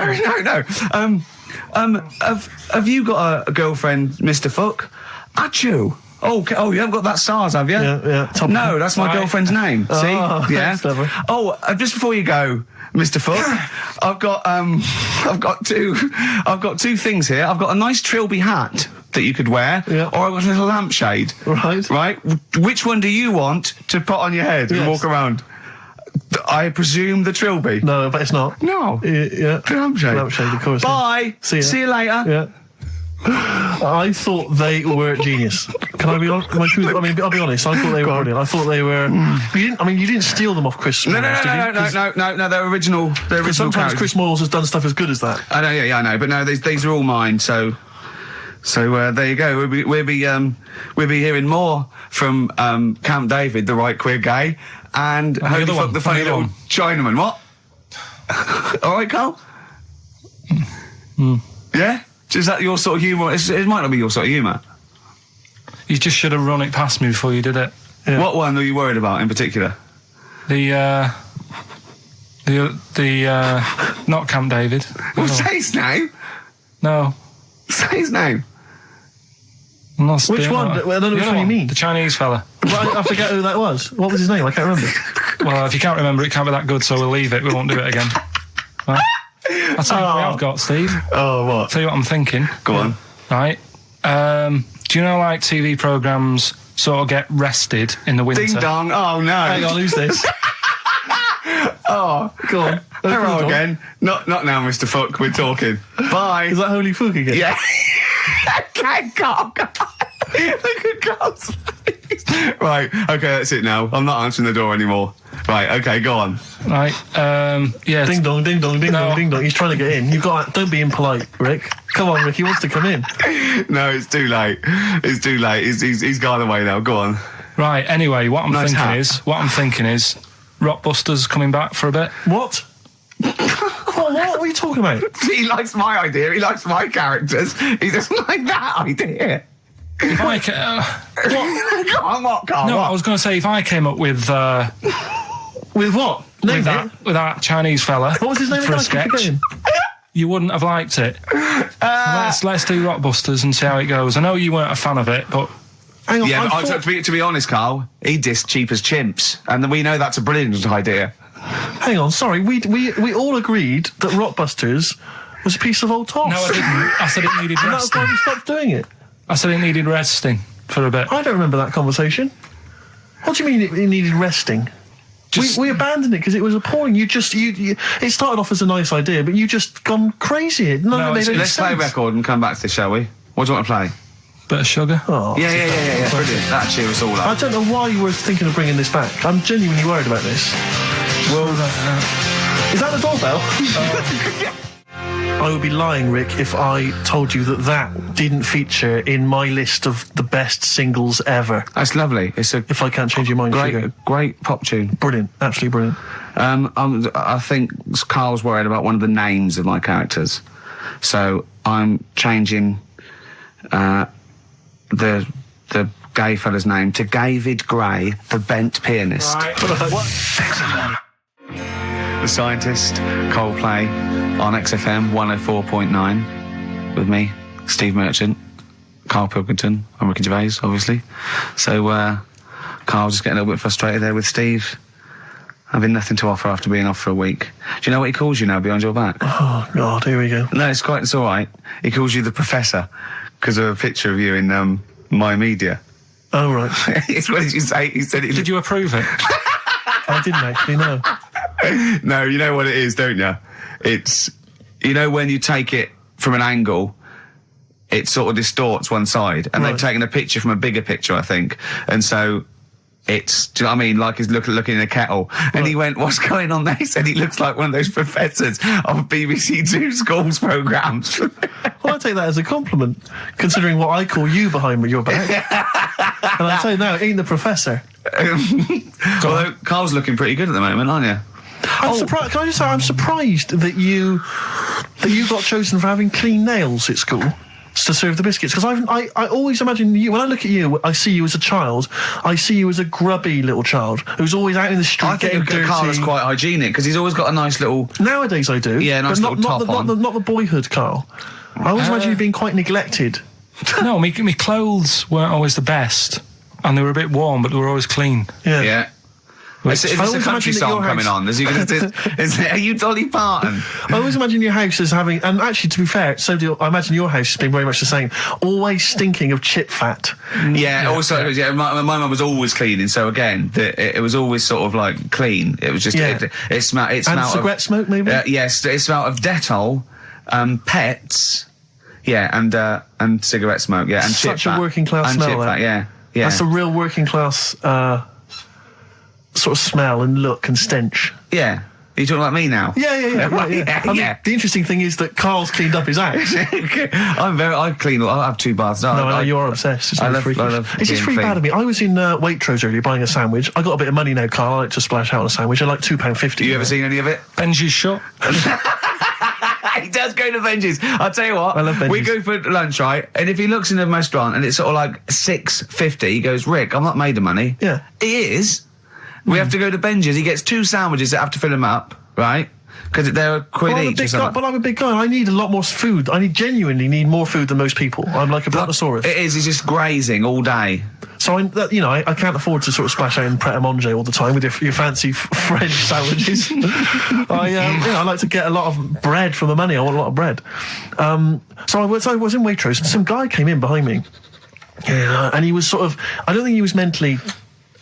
Have you got a girlfriend, Mr. Fuck? Achoo. Oh, you haven't got that SARS, have you? Yeah. No, that's my girlfriend's name. See? Yeah. Oh, just before you go, Mr. Fuck, I've got two things here. I've got a nice Trilby hat that you could wear, or I've got a little lampshade. Right. Which one do you want to put on your head and walk around? I presume the Trilby. No, but it's not. No. Yeah. The lampshade. Lampshade, of course. Bye. See you later. Yeah. I thought they were genius. Can I be honest? I'll be honest. I thought they were brilliant. I thought they were. You didn't steal them off Chris. No. They're original. They're original. Sometimes characters. Chris Moyles has done stuff as good as that. I know. Yeah, I know. But no, these are all mine. So there you go. We'll be hearing more from Camp David, the right queer gay, and Holy Fuck, the funny little Chinaman. What? All right, Karl. Yeah. Is that your sort of humour? It might not be your sort of humour. You just should have run it past me before you did it. Yeah. What one are you worried about in particular? The not Camp David. Well, say his name. No. Say his name. Which one? I don't know which one you mean. The Chinese fella. I forget who that was. What was his name? I can't remember. Well, if you can't remember, it can't be that good, so we'll leave it. We won't do it again. Right? I'll tell you what I've got, Steve. Oh, what? I'll tell you what I'm thinking. Go on. Right. Do you know, like, TV programmes sort of get rested in the winter? Ding dong. Oh, no. Hang on, who's this? Oh, go on. Hello again. Not now, Mr. Fuck. We're talking. Bye. Is that Holy Fuck again? Yeah. Okay, go on. Look at Carl's face. Right, okay, that's it now. I'm not answering the door anymore. Right, okay, go on. Right, yeah. Ding dong, ding dong, ding dong, ding dong. He's trying to get in. You've got. Don't be impolite, Rick. Come on, Rick. He wants to come in. No, it's too late. It's too late. He's gone away now. Go on. Right. Anyway, what I'm thinking is, Rockbusters coming back for a bit. What? What are you talking about? He likes my idea. He likes my characters. He doesn't like that idea. If I what? Go on, what, Carl? No, what? I was going to say if I came up with With what? with that Chinese fella. What was his name for again? a sketch? You wouldn't have liked it. Let's do Rockbusters and see how it goes. I know you weren't a fan of it, but. Hang on, Yeah, but to be honest, Carl, he dissed Cheap as Chimps, and we know that's a brilliant idea. Hang on, sorry, we all agreed that Rockbusters was a piece of old toss. No, I didn't. I said it needed And that's resting. why we stopped doing it. I said it needed resting for a bit. I don't remember that conversation. What do you mean it needed resting? We abandoned it because it was appalling. You it started off as a nice idea, but you just gone crazy. None of it made any Let's play a sense. record and come back to this, shall we? What do you want to play? Bit of sugar. Oh, Yeah. Brilliant. That cheer us all I up. don't know why you were thinking of bringing this back. I'm genuinely worried about this. Well, Is that the doorbell? I would be lying, Rick, if I told you that didn't feature in my list of the best singles ever. That's lovely. It's a If I can't change your mind, Sugar. great pop tune. Brilliant, absolutely brilliant. I think Carl's worried about one of the names of my characters, so I'm changing the gay fella's name to David Gray, the bent pianist. right. The Scientist, Coldplay on XFM 104.9 with me, Steve Merchant, Karl Pilkington, and Ricky Gervais, obviously. So Carl just getting a little bit frustrated there with Steve, having nothing to offer after being off for a week. Do you know what he calls you now behind your back? Oh, God, here we go. No, it's all right. He calls you the Professor because of a picture of you in My Media. Oh, right. What did you say? He said it. Did you approve it? I didn't actually know. No, you know what it is, don't you? It's, you know, when you take it from an angle, it sort of distorts one side, and they've taken a picture from a bigger picture, I think, and so it's, do you know what I mean? Like he's looking in a kettle, and he went, "What's going on there?" He said he looks like one of those professors of BBC Two schools programmes. Well, I take that as a compliment, considering what I call you behind your back. And I tell you now, ain't the Professor. Although Carl's looking pretty good at the moment, aren't you? I'm surprised. Can I just say, I'm surprised that you got chosen for having clean nails at school to serve the biscuits. Because I always imagine you. When I look at you, I see you as a child. I see you as a grubby little child who's always out in the street I getting think dirty. Carl is quite hygienic because he's always got a nice little. Nowadays, I do. Yeah, nice but little top on. not the boyhood, Carl. I always imagine you being quite neglected. No, me clothes weren't always the best, and they were a bit warm, but they were always clean. Yeah. Is this a always country imagine that song your coming house- on? Are you Dolly Parton? I always imagine your house as having, and actually, to be fair, I imagine your house has been very much the same. Always stinking of chip fat. Yeah. Also, my mum was always cleaning, so again, it was always sort of like clean. It was just it smelled. It smelled And cigarette smoke, maybe. Yes, it smelled of Dettol, pets. Yeah, and cigarette smoke. Yeah, and Such chip a fat. working class and smell. chip fat. Yeah. That's a real working class sort of smell and look and stench. Yeah. Are you talking about me now? Yeah. I mean, the interesting thing is that Carl's cleaned up his house. I clean. I have 2 baths. No, I know you're obsessed. It's I really love freakish. This is being really clean. bad of me. I was in Waitrose earlier buying a sandwich. I got a bit of money now, Carl. I like to splash out on a sandwich. I like £2.50. You ever seen any of it? Benji's shop. He does go to Benji's. I'll tell you what. I love Benji's. We go for lunch, right? And if he looks in the restaurant and it's sort of like $6.50, he goes, "Rick, I'm not made of money." Yeah. He is. We have to go to Benji's. He gets 2 sandwiches that have to fill him up, right? Because they're a quid each or something. But I'm a big guy. I need a lot more food. I genuinely need more food than most people. I'm like a brontosaurus. It is. He's just grazing all day. So I can't afford to sort of splash out in Pret a Manger all the time with your fancy French sandwiches. I like to get a lot of bread for the money. I want a lot of bread. So I was in Waitrose and some guy came in behind me, and he was sort of, I don't think he was mentally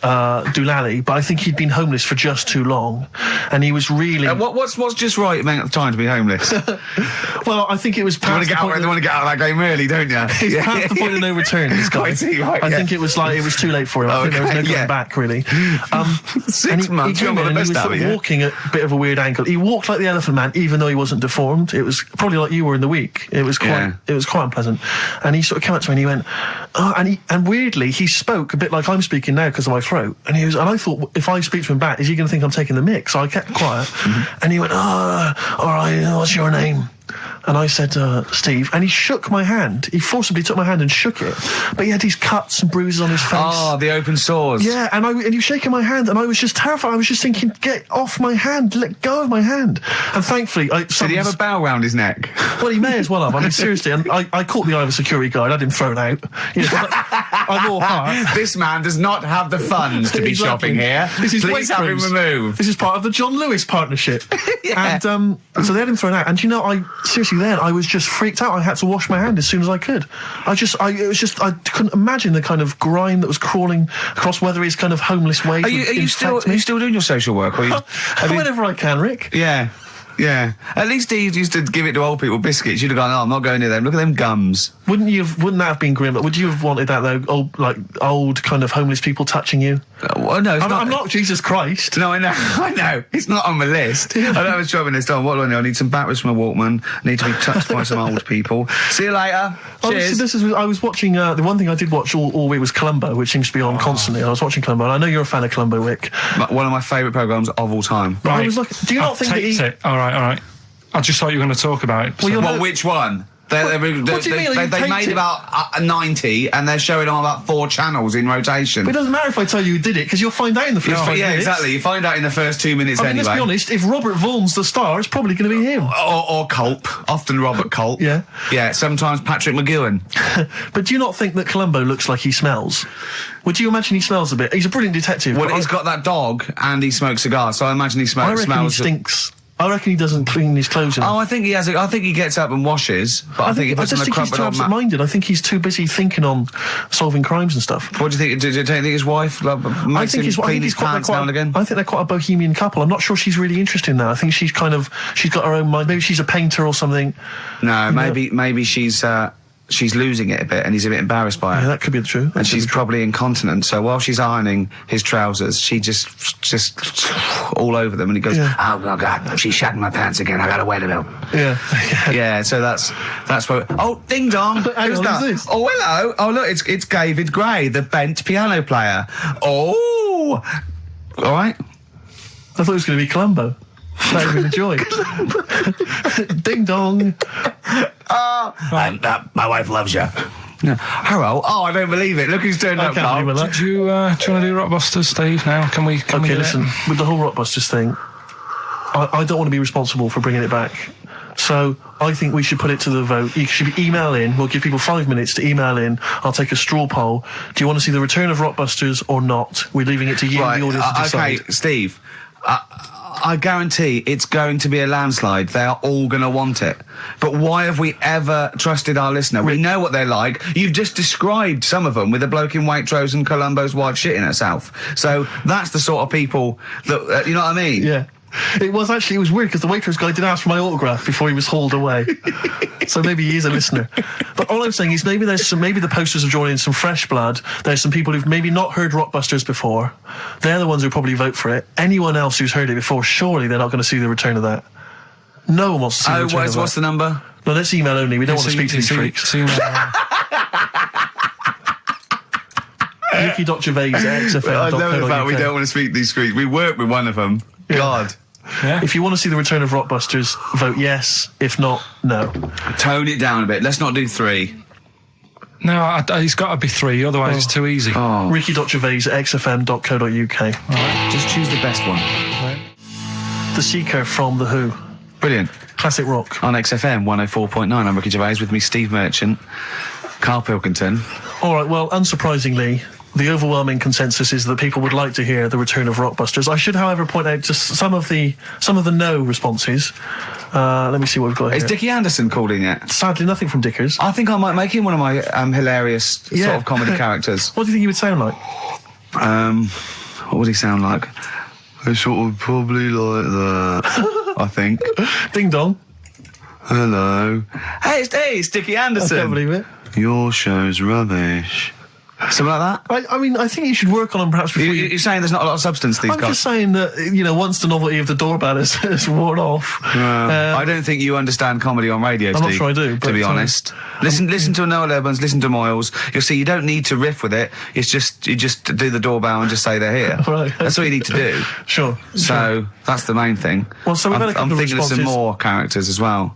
doolally, but I think he'd been homeless for just too long, and he was really... What's just right amount of time to be homeless? Well, I think it was past you want to get out of that game early, don't you? He's past the point of no return, this guy. I think it was too late for him. I think there was no going back, really. 6 months, he was sort of walking at a bit of a weird angle. He walked like the Elephant Man, even though he wasn't deformed. It was probably like you were in the week. It was quite unpleasant. And he sort of came up to me and he went, and weirdly, he spoke a bit like I'm speaking now because of my throat. And I thought, if I speak to him back, is he going to think I'm taking the mick? So I kept quiet. And he went, all right, what's your name? And I said, Steve, and he shook my hand. He forcibly took my hand and shook it. But he had these cuts and bruises on his face. Oh, the open sores. Yeah, and he was shaking my hand, and I was just terrified. I was just thinking, get off my hand, let go of my hand. And thankfully... Did he have a bow round his neck? Well, he may as well have. I mean, seriously, and I caught the eye of a security guard. I didn't throw it out. You know, I'm all heart. This man does not have the funds to be shopping here. Please have him removed. This is part of the John Lewis partnership. And so they had him thrown out. And you know, I was just freaked out. I had to wash my hand as soon as I could. I couldn't imagine the kind of grime that was crawling across whether his kind of homeless ways. Are you still doing your social work? Or whenever I can, Rick. Yeah. Yeah. At least he used to give it to old people, biscuits. You'd have gone, I'm not going near them. Look at them gums. Wouldn't that have been grim? Would you have wanted that, though? Old kind of homeless people touching you? Well, no, I'm not Jesus Christ. No, I know. It's not on my list. I don't have a shopping list on. What do I need? I need some batteries from a Walkman. I need to be touched by some old people. See you later. Cheers. I was watching, the one thing I did watch all week was Columbo, which seems to be on constantly. I was watching Columbo, and I know you're a fan of Columbo, Rick. One of my favourite programmes of all time. Right. I was like, do you not think that All right. I just thought you were going to talk about it. Well, which one? What do you mean? They made about 90, and they're showing on about 4 channels in rotation. But it doesn't matter if I tell you who did it, because you'll find out in the first 5 minutes. Yeah, exactly. You find out in the first 2 minutes anyway. Let's be honest, if Robert Vaughan's the star, it's probably going to be him. Or Culp. Often Robert Culp. Yeah. Yeah, sometimes Patrick McGowan. But do you not think that Columbo looks like he smells? Would you imagine he smells a bit? He's a brilliant detective. Well, he's got that dog, and he smokes cigars, so I imagine he smells... I reckon he stinks. I reckon he doesn't clean his clothes enough. Oh, I think he has. I think he gets up and washes, but I think he puts on a crumpled old mat. Minded. I think he's too busy thinking on solving crimes and stuff. What do you think? Do you think his wife makes him clean his pants now and again? I think they're quite a bohemian couple. I'm not sure she's really interested in that. I think she's got her own mind. Maybe she's a painter or something. No, maybe she's losing it a bit, and he's a bit embarrassed by it. Yeah, that could be the truth. And she's probably incontinent, so while she's ironing his trousers, she just all over them, and he goes, oh God, she's shatting my pants again, I gotta wait a minute. Yeah. Yeah, so that's what... Oh, ding dong! Who's that? Who's this? Oh, hello! Oh, look, it's David Gray, the bent piano player. Oh! Alright. I thought it was going to be Columbo. That would be the joy. Ding dong. My wife loves you. No. Hello. Oh, I don't believe it. Look who's turned up, Carl. Do you want to do Rockbusters, Steve, now? Can we listen, with the whole Rockbusters thing, I don't want to be responsible for bringing it back. So I think we should put it to the vote. You should email in. We'll give people 5 minutes to email in. I'll take a straw poll. Do you want to see the return of Rockbusters or not? We're leaving it to you, the audience, to decide. Okay, Steve. I guarantee it's going to be a landslide. They are all going to want it. But why have we ever trusted our listener? We know what they're like. You've just described some of them with a bloke in Waitrose and Columbo's wife shitting herself. So that's the sort of people that, you know what I mean? Yeah. It was weird because the Waitrose guy did ask for my autograph before he was hauled away. So maybe he is a listener. But all I'm saying is maybe the posters have drawn in some fresh blood. There's some people who've maybe not heard Rockbusters before. They're the ones who probably vote for it. Anyone else who's heard it before, surely they're not going to see the return of that. No one wants to see the return of that. What's the number? No, let's email only. We don't want to speak to these freaks. Ricky.Gervais at XFM. I know the fact we don't want to speak to these freaks. We work with one of them. Yeah. God. Yeah. If you want to see the return of Rockbusters, vote yes. If not, no. Tone it down a bit. Let's not do 3. No, it's got to be 3, otherwise it's too easy. Oh. Ricky.Gervais at xfm.co.uk. Right. Just choose the best one. Right. The Seeker from The Who. Brilliant. Classic rock. On XFM 104.9, I'm Ricky Gervais, with me Steve Merchant, Karl Pilkington. All right, well, unsurprisingly, the overwhelming consensus is that people would like to hear the return of Rockbusters. I should, however, point out just some of the no responses. Let me see what we've got here. Is Dickie Anderson called in yet? Sadly, nothing from Dickers. I think I might make him one of my hilarious sort of comedy characters. What do you think he would sound like? What would he sound like? I sort of probably like that, I think. Ding dong. Hello. Hey, it's Dickie Anderson. I can't believe it. Your show's rubbish. Something like that? I mean, I think you should work on them perhaps before You're saying there's not a lot of substance these I'm guys? just saying that, once the novelty of the doorbell has worn off... I don't think you understand comedy on radio, Steve. I'm not sure I do, to be honest. Listen to Noel Evans, listen to Moyles. You'll see you don't need to riff with it. It's just, you just do the doorbell and just say they're here. Right. That's all you need to do. Sure. So, that's the main thing. Well, so we've had a couple I'm of thinking of some responses. more characters as well.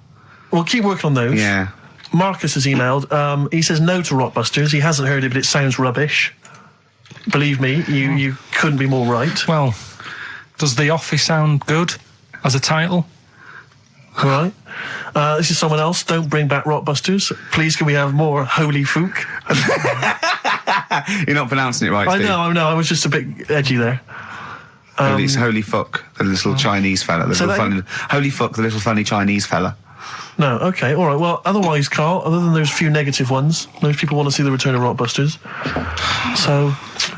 Well, keep working on those. Yeah. Marcus has emailed. He says no to Rockbusters. He hasn't heard it, but it sounds rubbish. Believe me, you couldn't be more right. Well, does The Office sound good as a title? All right. This is someone else. Don't bring back Rockbusters. Please, can we have more Holy Fook? You're not pronouncing it right, Steve. I know. I was just a bit edgy there. Holy fuck, the little Chinese fella. Holy fuck, the little funny Chinese fella. No, okay, all right. Well, otherwise, Carl, other than those few negative ones, most people want to see the return of Rockbusters. So,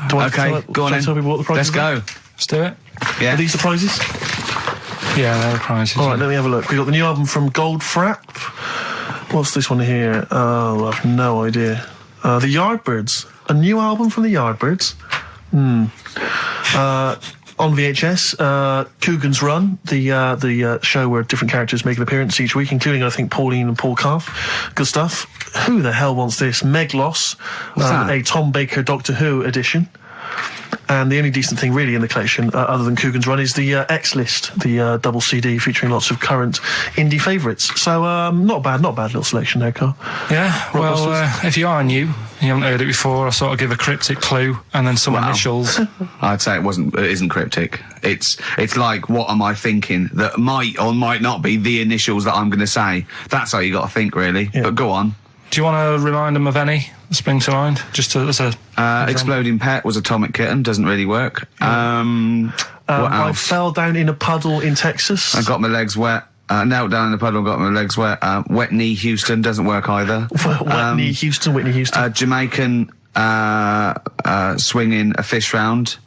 do I go on then. tell people what the prizes are? Let's go. Let's do it. Yeah. Are these the prizes? Yeah, they're the prizes. All right, let me have a look. We've got the new album from Goldfrapp. What's this one here? Oh, I've no idea. The Yardbirds. A new album from the Yardbirds. On VHS, Coogan's Run, the show where different characters make an appearance each week, including, I think, Pauline and Paul Calf. Good stuff. Who the hell wants this? Meglos, a Tom Baker Doctor Who edition. And the only decent thing really in the collection, other than Coogan's Run, is the X-List, the double CD featuring lots of current indie favourites. So, not bad little selection there, Carl. Yeah, well, if you are new, you haven't heard it before, I'll sort of give a cryptic clue and then some initials. I'd say it isn't cryptic. It's like, what am I thinking that might or might not be the initials that I'm going to say. That's how you got to think, really. Yeah. But go on. Do you want to remind them of any that spring to mind? Just as a... Exploding Pet was Atomic Kitten, doesn't really work. What else? I fell down in a puddle in Texas. I got my legs wet. Knelt down in the puddle, got my legs wet. Wet Knee Houston doesn't work either. Whitney Houston. Jamaican swinging a fish round.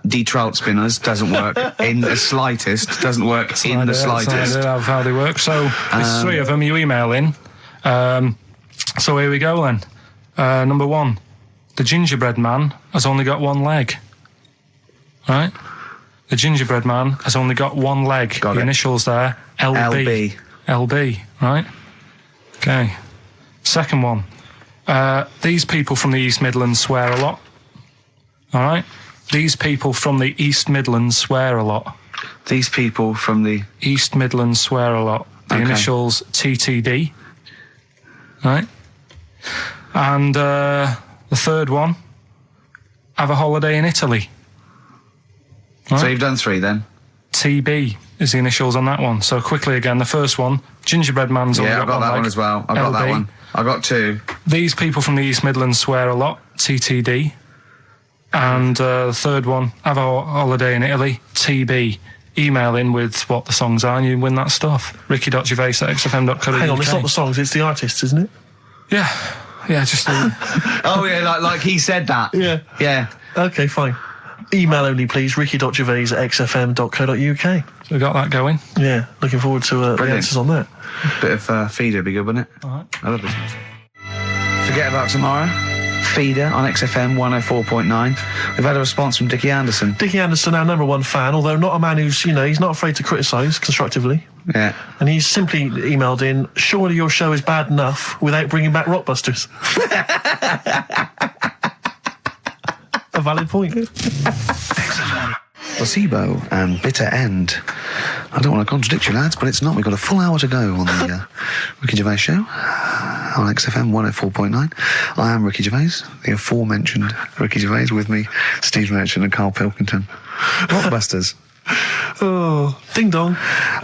D-trout spinners doesn't work in the slightest. Doesn't work in the slightest. That's how they work. So there's three of them. You email in. So here we go then. Number one, the gingerbread man has only got one leg. Right? The gingerbread man has only got one leg. Got the it. Initials there, LB. LB, right? Okay. Second one, these people from the East Midlands swear a lot. All right? These people from the East Midlands swear a lot. These people from the East Midlands swear a lot. The initials TTD. Right? And the third one, have a holiday in Italy. Right? So you've done three then? TB is the initials on that one. So quickly again, the first one, gingerbread man's only Yeah, I've got that leg. one as well. I've got that one. I got two. These people from the East Midlands swear a lot, TTD. And the third one, have a holiday in Italy, TB. Email in with what the songs are and you win that stuff. Ricky.Gervais@xfm.co.uk. Hang on, it's not the songs, it's the artists, isn't it? Yeah, just Oh yeah, like he said that. Yeah. Okay, fine. Email only, please. Ricky.Gervais@xfm.co.uk. So we got that going. Yeah, looking forward to the answers on that. Bit of Feeder would be good, wouldn't it? All right. I love this music. Forget about tomorrow. Feeder on XFM 104.9. We've had a response from Dickie Anderson. Dickie Anderson, our number one fan, although not a man who's, he's not afraid to criticise constructively. Yeah. And he's simply emailed in, surely your show is bad enough without bringing back Rockbusters. A valid point. Placebo and Bitter End. I don't want to contradict you, lads, but it's not. We've got a full hour to go on the Ricky Gervais Show on XFM 104.9. I am Ricky Gervais, the aforementioned Ricky Gervais, with me, Steve Merchant and Karl Pilkington. Rockbusters. Oh, ding dong.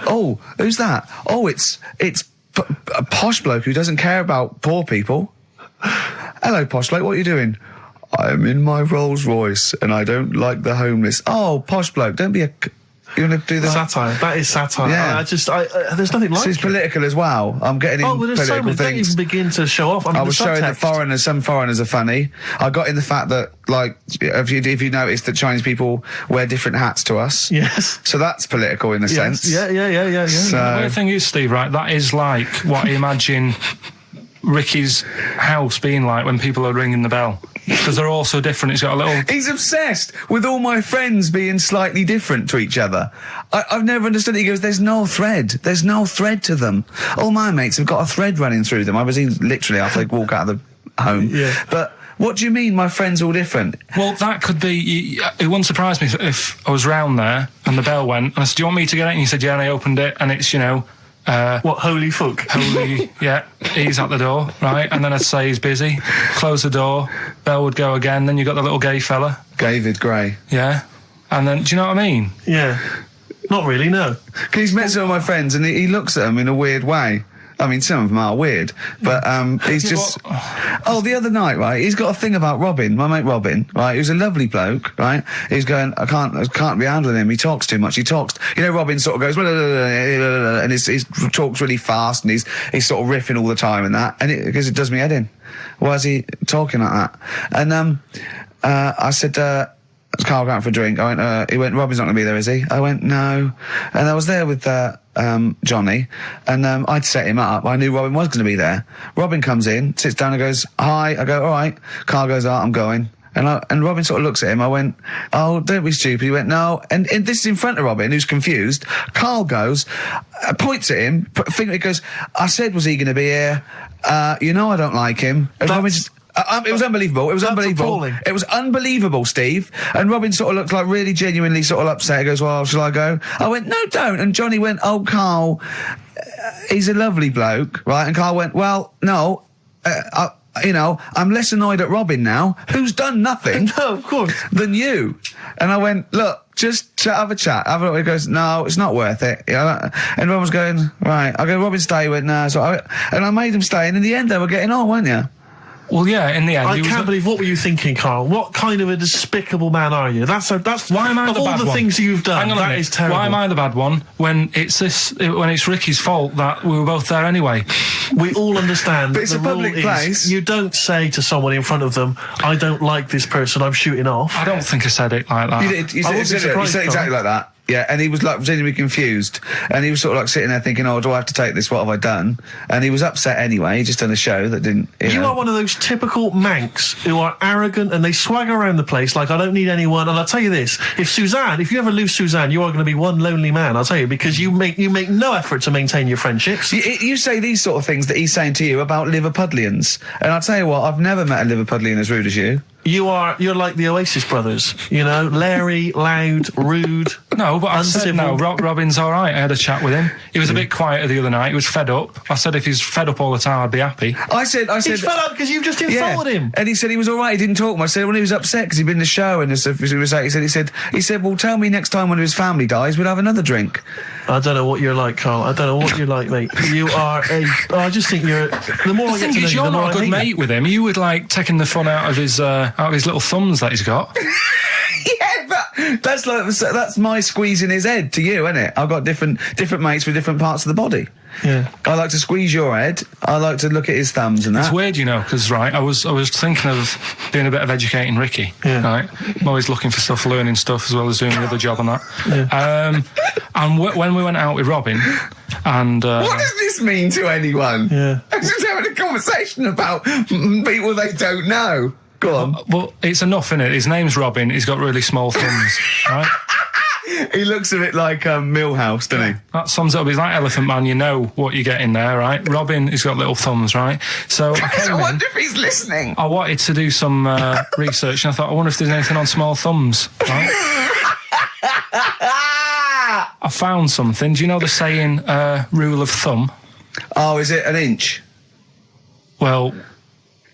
Oh, who's that? Oh, it's a posh bloke who doesn't care about poor people. Hello, posh bloke, what are you doing? I'm in my Rolls Royce and I don't like the homeless. Oh, posh bloke, don't be a You want to do the satire? That is satire. Yeah. There's nothing like it. It's political as well. I'm getting in there's so political many. Don't even begin to show off. I was showing that some foreigners are funny. I got in the fact that, like, if you notice that Chinese people wear different hats to us. Yes. So that's political in a sense. Yeah. So, the weird thing is, Steve, right, that is like what I imagine Ricky's house being like when people are ringing the bell. Because they're all so different. It's got a little... He's obsessed with all my friends being slightly different to each other. I've never understood it. He goes, there's no thread. There's no thread to them. All my mates have got a thread running through them. I was literally after they walk out of the home. Yeah. But what do you mean my friends all different? Well, that could be... It wouldn't surprise me if I was round there and the bell went, and I said, do you want me to get it? And he said, yeah, and I opened it, and it's, what, holy fuck? Holy, yeah, he's at the door, right? And then I'd say he's busy, close the door, bell would go again, then you got the little gay fella. David Gray. Yeah. And then, do you know what I mean? Yeah. Not really, no. Because he's met some of my friends and he looks at them in a weird way. I mean, some of them are weird, but he's just... Oh, the other night, right, he's got a thing about Robin, my mate Robin, right, who's a lovely bloke, right? He's going, I can't be handling him, he talks too much, Robin sort of goes, and he talks really fast, and he's sort of riffing all the time and that, and because it does me head in. Why is he talking like that? And I said, Carl going for a drink. I went, he went, Robin's not going to be there, is he? I went, no. And I was there with Johnny, and I'd set him up. I knew Robin was going to be there. Robin comes in, sits down and goes, hi. I go, all right. Carl goes, I'm going. And Robin sort of looks at him. I went, oh, don't be stupid. He went, no. And this is in front of Robin, who's confused. Carl goes, points at him, he goes, I said, was he going to be here? I don't like him. And Robin just... it was unbelievable. It was unbelievable. Appalling. It was unbelievable, Steve. And Robin sort of looked like really genuinely sort of upset. He goes, well, shall I go? I went, no, don't. And Johnny went, oh, Carl, he's a lovely bloke, right? And Carl went, well, no, I'm less annoyed at Robin now, who's done nothing. No, of course. Than you. And I went, look, just have a chat. He goes, no, it's not worth it. And Robin was going, right. I go, Robin, stay. He went, no. And I made him stay. And in the end, they were getting on, weren't you? Well, yeah, in the end... I can't believe... What were you thinking, Carl? What kind of a despicable man are you? That's why am I the bad one? Of all the things you've done, that is terrible. Why am I the bad one when it's Ricky's fault that we were both there anyway? We all understand. But it's a public place. You don't say to someone in front of them, I don't like this person, I'm shooting off. I don't think I said it like that. You said exactly like that. Yeah, and he was like genuinely confused, and he was sort of like sitting there thinking, "Oh, do I have to take this? What have I done?" And he was upset anyway. He just done a show that didn't. You are one of those typical Mancs who are arrogant and they swagger around the place like I don't need anyone. And I'll tell you this: if you ever lose Suzanne, you are going to be one lonely man. I'll tell you, because you make no effort to maintain your friendships. You say these sort of things that he's saying to you about Liverpudlians, and I'll tell you what: I've never met a Liverpudlian as rude as you. You're like the Oasis brothers, Larry, loud, rude. No, but I said no. Robin's all right. I had a chat with him. He was a bit quieter the other night. He was fed up. I said if he's fed up all the time, I'd be happy. I said he's fed up because you've just insulted him. And he said he was all right. He didn't talk much. I said when he was upset because he'd been in the show and he said, well, tell me next time one of his family dies, we'll have another drink. I don't know what you're like, Carl. I don't know what you're like, mate. You are I just think you're. The more I get to know you, you're not a good mate with him. You would like taking the fun out of his little thumbs that he's got. Yeah, but that's my squeezing his head to you, isn't it? I've got different mates with different parts of the body. Yeah. I like to squeeze your head. I like to look at his thumbs and that. It's weird, because I was thinking of doing a bit of educating Ricky. Yeah. Right. I'm always looking for stuff, learning stuff as well as doing the other job and that. Yeah. And when we went out with Robin, and what does this mean to anyone? Yeah. I'm just having a conversation about people they don't know. Go on. Well, it's enough, innit? His name's Robin. He's got really small thumbs, right? He looks a bit like Millhouse, doesn't he? That sums it up. He's like Elephant Man. You know what you get in there, right? Robin, he's got little thumbs, right? So I wonder if he's listening. I wanted to do some research, and I thought, I wonder if there's anything on small thumbs, right? I found something. Do you know the saying, rule of thumb? Oh, is it an inch? Well,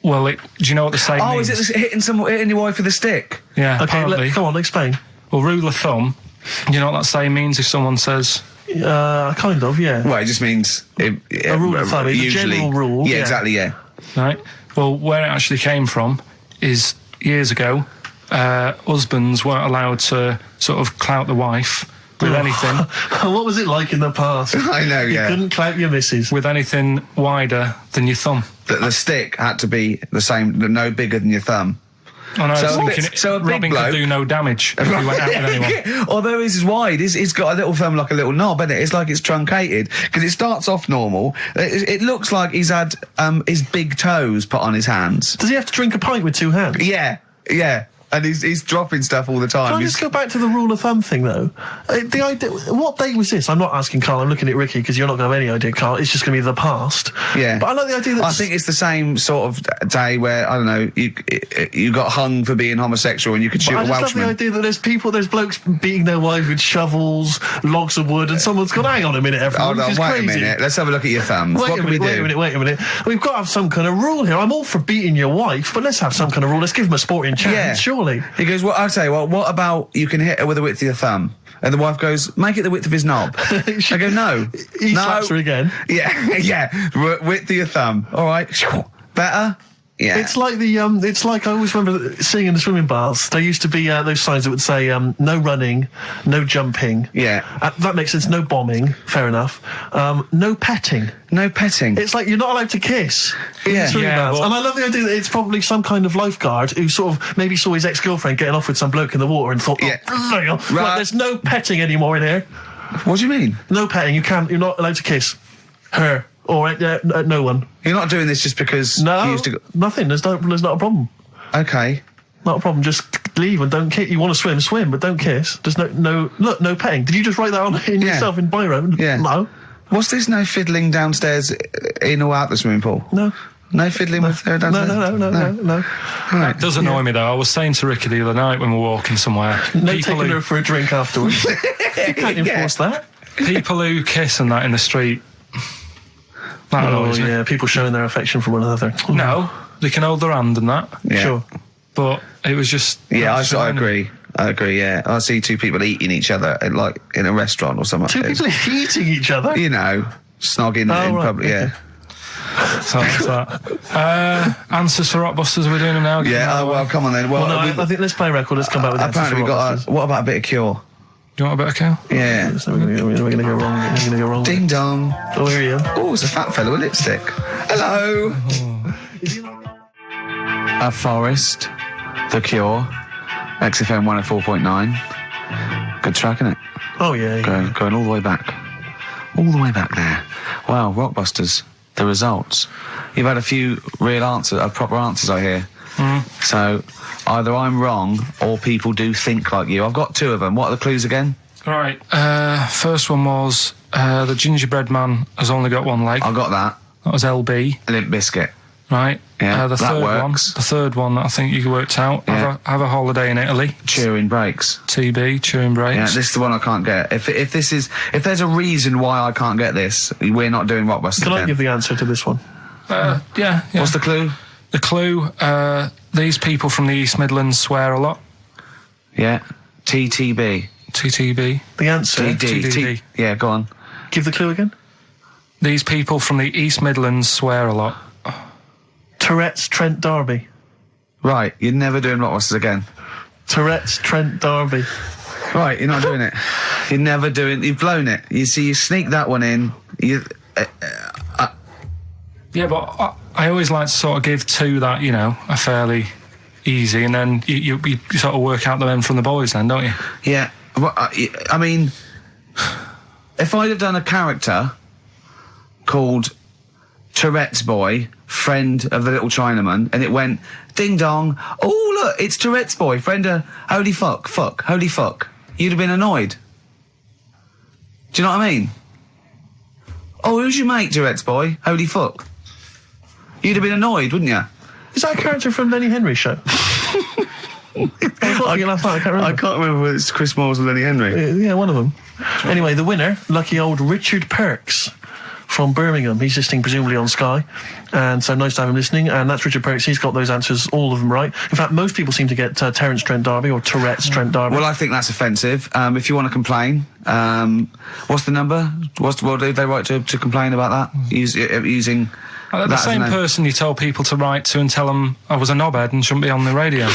do you know what the saying means? Oh, is it hitting your wife with a stick? Yeah, okay, apparently. Come on, explain. Well, rule of thumb, do you know what that saying means if someone says... kind of, yeah. Well, it just means... a rule of thumb, it's a general rule. Yeah, exactly, yeah. Right. Well, where it actually came from is years ago, husbands weren't allowed to sort of clout the wife with anything. What was it like in the past? I know, yeah. You couldn't clamp your missus. With anything wider than your thumb. The stick had to be the same, no bigger than your thumb. I know, So a big Robin bloke could do no damage if he went out with anyone. Although his is wide, he's got a little thumb like a little knob, isn't it? It's like it's truncated, because it starts off normal. It looks like he's had his big toes put on his hands. Does he have to drink a pint with 2 hands? Yeah. And he's dropping stuff all the time. Can I just go back to the rule of thumb thing, though? The idea, what date was this? I'm not asking Karl, I'm looking at Ricky, because you're not going to have any idea, Karl. It's just going to be the past. Yeah. But I like the idea that... I think it's the same sort of day where, I don't know, you got hung for being homosexual and you could shoot a Welshman. I just love the idea that there's blokes beating their wives with shovels, logs of wood, and someone's gone, hang on a minute, everyone, Hold on, wait a minute. Let's have a look at your thumbs. What can we do? Wait a minute. We've got to have some kind of rule here. I'm all for beating your wife, but let's have some kind of rule. Let's give him a sporting chance, surely. He goes, well, I'll tell you what about you can hit her with the width of your thumb? And the wife goes, make it the width of his knob. I go, no. He slaps her again. Yeah. Width of your thumb. All right. Better? Yeah. It's like it's like I always remember seeing in the swimming baths, there used to be those signs that would say, no running, no jumping. Yeah. That makes sense. No bombing. Fair enough. No petting. No petting. It's like you're not allowed to kiss in the swimming baths. And I love the idea that it's probably some kind of lifeguard who sort of maybe saw his ex-girlfriend getting off with some bloke in the water and thought, right, there's no petting anymore in here. What do you mean? No petting. You're not allowed to kiss her. Or no one. You're not doing this just because you used to nothing. There's not a problem. Okay. Not a problem. Just leave and don't kiss. You want to swim, but don't kiss. There's no petting. Did you just write that on in yourself in biro? Yeah. No. What's this? No fiddling downstairs in or out the swimming pool? No. No fiddling with her downstairs? No. Right. It does annoy me, though. I was saying to Ricky the other night when we were walking somewhere... No taking her for a drink afterwards. You can't enforce that. People who kiss and that in the street... That annoys me. Yeah, people showing their affection for one another. No, they can hold their hand and that. Yeah. Sure. But it was just... Yeah, I agree. Yeah. I see 2 people eating each other, like, in a restaurant or something. 2 people eating each other? You know, snogging in public, yeah. So that's that. Answers for Rockbusters, are we doing them now? Yeah, well, come on then. Well, I think let's play a record, let's come back with answers apparently for we've got what about a bit of Cure? Do you want a bit of Cure? Yeah. So we're going to go wrong. We're going to go wrong. Ding dong. Oh, here he is. Oh, it's a fat fellow with lipstick. Hello. A Forest, The Cure, XFM 104.9. Good track, isn't it? Oh, yeah. Going all the way back. All the way back there. Wow, Rockbusters, the results. You've had a few proper answers, I hear. So, either I'm wrong or people do think like you. I've got 2 of them. What are the clues again? Right. First one was the gingerbread man has only got 1 leg. I got that. That was LB. Limp Bizkit. Right. Yeah, the that third works. The third one that I think you worked out. Yeah. Have a holiday in Italy. Chewing Breaks. TB, Chewing Breaks. Yeah, this is the one I can't get. If there's a reason why I can't get this, we're not doing Rockbusters. Can I give the answer to this one? Yeah. What's the clue? The clue, these people from the East Midlands swear a lot. Yeah. TTB. TTB. The answer? TTD. Yeah, go on. Give the clue again. These people from the East Midlands swear a lot. Tourette's Trent D'Arby. Right, you're never doing Rockbusters again. Tourette's Trent D'Arby. Right, you're not doing it. You've blown it. You see, you sneak that one in. Yeah, but I always like to sort of give 2 that, are fairly easy, and then you sort of work out the men from the boys then, don't you? Yeah. Well, I mean, if I'd have done a character called Tourette's Boy, friend of the little Chinaman, and it went, ding dong, oh look, it's Tourette's Boy, friend of holy fuck, holy fuck, you'd have been annoyed. Do you know what I mean? Oh, who's your mate, Tourette's Boy? Holy fuck. You'd have been annoyed, wouldn't you? Is that a character from Lenny Henry's show? I can't remember whether it's Chris Moores or Lenny Henry. Yeah, one of them. Anyway, the winner, lucky old Richard Perks from Birmingham. He's listening presumably on Sky, and so nice to have him listening. And that's Richard Perks. He's got those answers, all of them right. In fact, most people seem to get Terence Trent D'Arby or Tourette's Trent D'Arby. Well, I think that's offensive. If you want to complain, what's the number? What do they write to complain about that? Using the same person you told people to write to and tell them I was a knobhead and shouldn't be on the radio.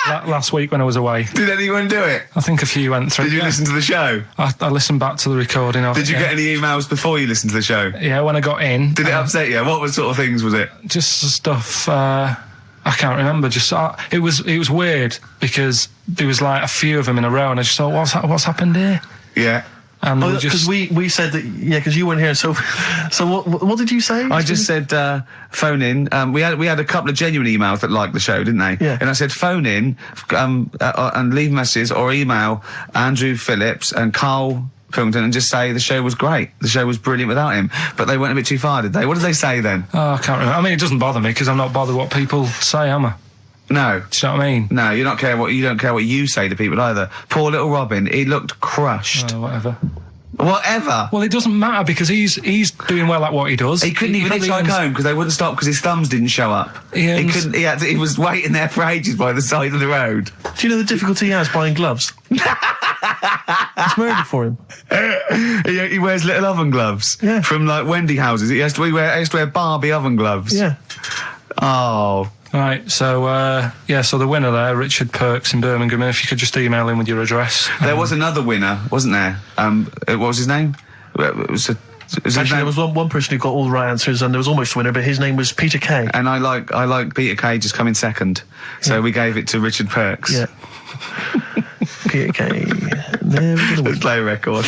last week when I was away. Did anyone do it? I think a few went through. Did you listen to the show? I listened back to the recording of it. Did you get any emails before you listened to the show? Yeah, when I got in. Did it upset you? What sort of things was it? Just stuff, I can't remember. Just it was weird because there was like a few of them in a row, and I just thought, what's happened here? Yeah. And because we said that, because you weren't here. So what did you say? I just said phone in. We had a couple of genuine emails that liked the show, didn't they? Yeah. And I said phone in and leave messages or email Andrew Phillips and Karl Pilkington and just say the show was great. The show was brilliant without him. But they went a bit too far, did they? What did they say then? Oh, I can't remember. I mean, it doesn't bother me because I'm not bothered what people say, am I? No. Do you know what I mean? No, you don't care what you say to people either. Poor little Robin, he looked crushed. Whatever. Whatever. Well, it doesn't matter because he's doing well at what he does. He couldn't even hitchhike home because they wouldn't stop because his thumbs didn't show up. He couldn't. He was waiting there for ages by the side of the road. Do you know the difficulty he has buying gloves? It's murder for him. He wears little oven gloves. Yeah. From like Wendy houses. He has to wear Barbie oven gloves. Yeah. Oh. Right, so so the winner there, Richard Perks in Birmingham, if you could just email him with your address. There was another winner, wasn't there? What was his name? Actually, there was one person who got all the right answers, and there was almost a winner, but his name was Peter Kay. And I like Peter Kay just coming second, so we gave it to Richard Perks. Yeah. Peter Kay. Never gonna win. Play a record.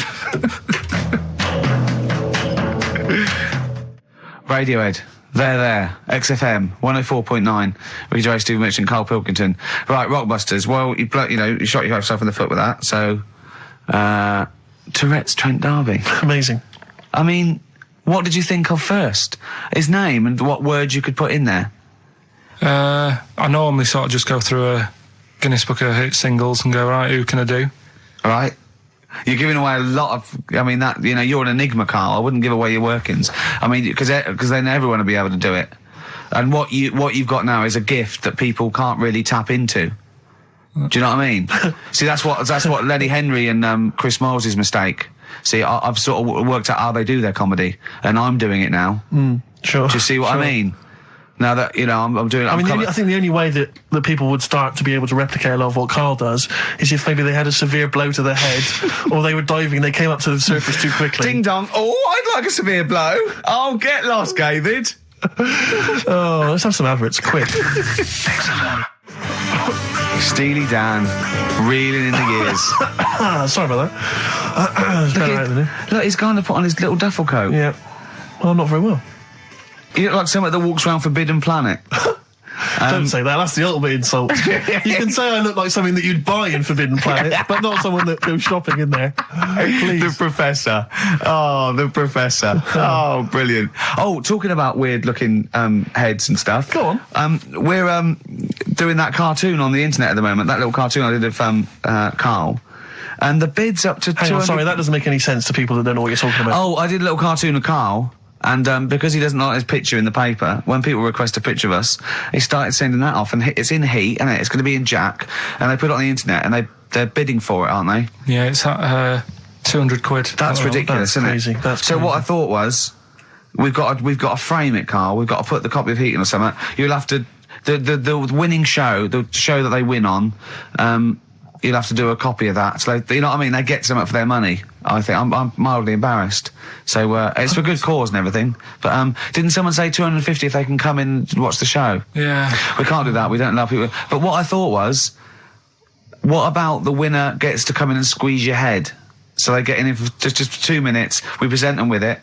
Radiohead. There. XFM 104.9. Ricky Gervais, Stephen Mitchell, and Karl Pilkington. Right, Rockbusters. Well, you shot yourself in the foot with that. So, Tourette's Trent D'Arby. Amazing. I mean, what did you think of first? His name and what words you could put in there? I normally sort of just go through a Guinness Book of Hit singles and go, right, who can I do? All right. You're giving away a lot of. I mean, that you're an enigma, Karl. I wouldn't give away your workings. I mean, because then everyone will be able to do it. And what you've got now is a gift that people can't really tap into. Do you know what I mean? See, that's what Lenny Henry and Chris Moyles' mistake. See, I've sort of worked out how they do their comedy, and I'm doing it now. Sure. Do you see what I mean? Now that, I'm doing it. I think the only way that people would start to be able to replicate a lot of what Karl does is if maybe they had a severe blow to their head, or they were diving and they came up to the surface too quickly. Ding dong. Oh, I'd like a severe blow. Oh, get lost, David. Oh, let's have some adverts, quick. Steely Dan, reeling in the gears. Sorry about that. Look, he's going to put on his little duffel coat. Yeah. Well, not very well. You look like someone that walks around Forbidden Planet. Don't say that, that's the ultimate insult. You can say I look like something that you'd buy in Forbidden Planet, but not someone that goes shopping in there. Please. The Professor. Oh, the Professor. Oh, brilliant. Oh, talking about weird-looking heads and stuff. Go on. We're doing that cartoon on the internet at the moment, that little cartoon I did of Karl. And the bid's up to 200... Hang on, sorry, that doesn't make any sense to people that don't know what you're talking about. Oh, I did a little cartoon of Karl. And because he doesn't like his picture in the paper, when people request a picture of us, he started sending that off, and it's in Heat, and it's going to be in Jack, and they put it on the internet, and they're bidding for it, aren't they? Yeah, it's at £200. That's ridiculous, that's crazy. Isn't it? That's so crazy. what I thought was, we've got to frame it, Karl. We've got to put the copy of Heat in or something. You'll have to the winning show, the show that they win on. You'll have to do a copy of that. So you know what I mean? They get something for their money. I think I'm mildly embarrassed. So it's for good cause and everything. But didn't someone say 250 if they can come in and watch the show? Yeah. We can't do that. We don't allow people. But what I thought was, what about the winner gets to come in and squeeze your head? So they get in for just 2 minutes. We present them with it.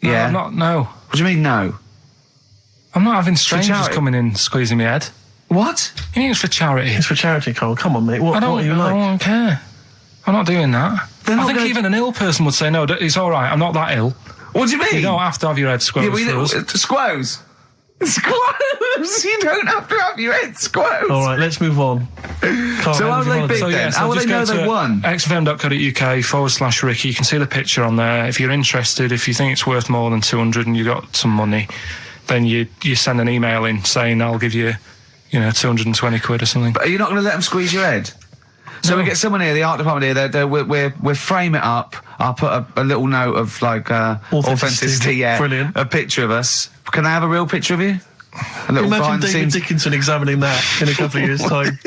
No, Yeah. No. What do you mean no? I'm not having strangers charity. coming in squeezing my head. What? You think it's for charity? It's for charity, Karl. Come on, mate. What are you like? I don't care. I'm not doing that. They're I not think gonna- even an ill person would say, no, it's all right, I'm not that ill. What do you mean? You don't have to have your head squoze for us. Squoze. Squoze. You don't have to have your head squoze. All right, let's move on. Karl, So how do they bid then? How will they know they won? xfm.co.uk/Ricky. You can see the picture on there. If you're interested, if you think it's worth more than 200 and you got some money, then you send an email in saying I'll give you, 220 quid or something. But are you not going to let them squeeze your head? So we get someone here, the art department here. We'll frame it up. I'll put a little note of like authenticity. Yeah, Brilliant. A picture of us. Can I have a real picture of you? A little Imagine behind the David scenes. Dickinson examining that in a couple of years' time.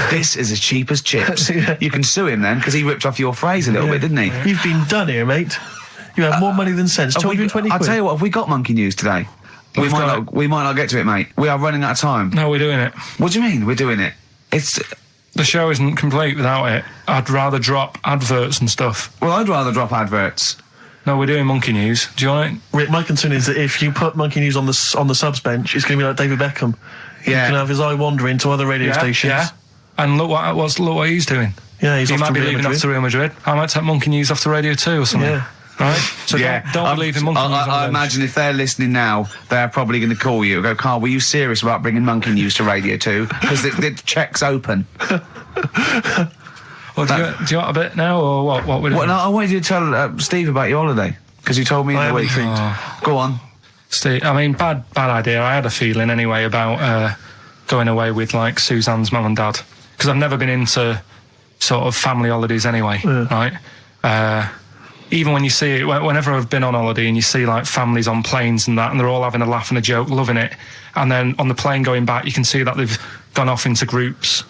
This is as cheap as chips. You can sue him then, because he ripped off your phrase a little bit, didn't he? You've been done here, mate. You have more money than sense. 220 I'll quid. tell you what, have we got monkey news today? We might not get to it, mate. We are running out of time. No, we're doing it. What do you mean, we're doing it? It's... The show isn't complete without it. I'd rather drop adverts and stuff. Well, I'd rather drop adverts. No, we're doing monkey news. Do you want it? Rick, my concern is that if you put monkey news on the subs bench, it's going to be like David Beckham. Yeah. He can have his eye wandering to other radio stations. Yeah. And look what he's doing. Yeah, he might be leaving off to Real Madrid. I might take monkey news off to Radio 2 or something. Yeah. Right? So don't believe in monkey news. I imagine if they're listening now, they're probably going to call you and go, Karl, were you serious about bringing monkey news to Radio 2? Because the check's open. Well, do you want a bit now, or what we're doing? Well, no, I wanted you to tell Steve about your holiday, because you told me in the week. Go on. Steve, I mean, bad idea. I had a feeling anyway about going away with, like, Suzanne's mum and dad, because I've never been into sort of family holidays anyway, right? Even when you see it, whenever I've been on holiday and you see, like, families on planes and that, and they're all having a laugh and a joke, loving it, and then on the plane going back, you can see that they've gone off into groups,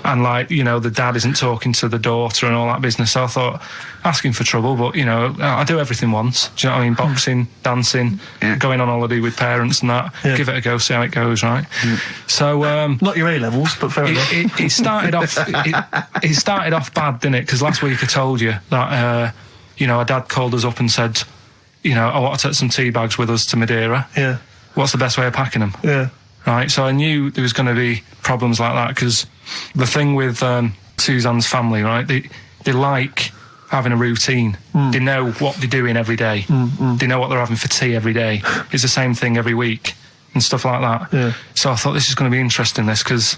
and, like, you know, the dad isn't talking to the daughter and all that business. So I thought, asking for trouble, but, you know, I do everything once. Do you know what I mean? Boxing, dancing, going on holiday with parents and that. Yeah. Give it a go, see how it goes, right? So not your A-levels, but fair enough. It started off. It started off bad, didn't it? Because last week I told you that you know, our dad called us up and said, you know, I want to take some tea bags with us to Madeira. Yeah. What's the best way of packing them? Yeah. Right, so I knew there was going to be problems like that, because the thing with Suzanne's family, right, they like having a routine. They know what they're doing every day. They know what they're having for tea every day. It's the same thing every week and stuff like that. Yeah. So I thought this is going to be interesting, this, because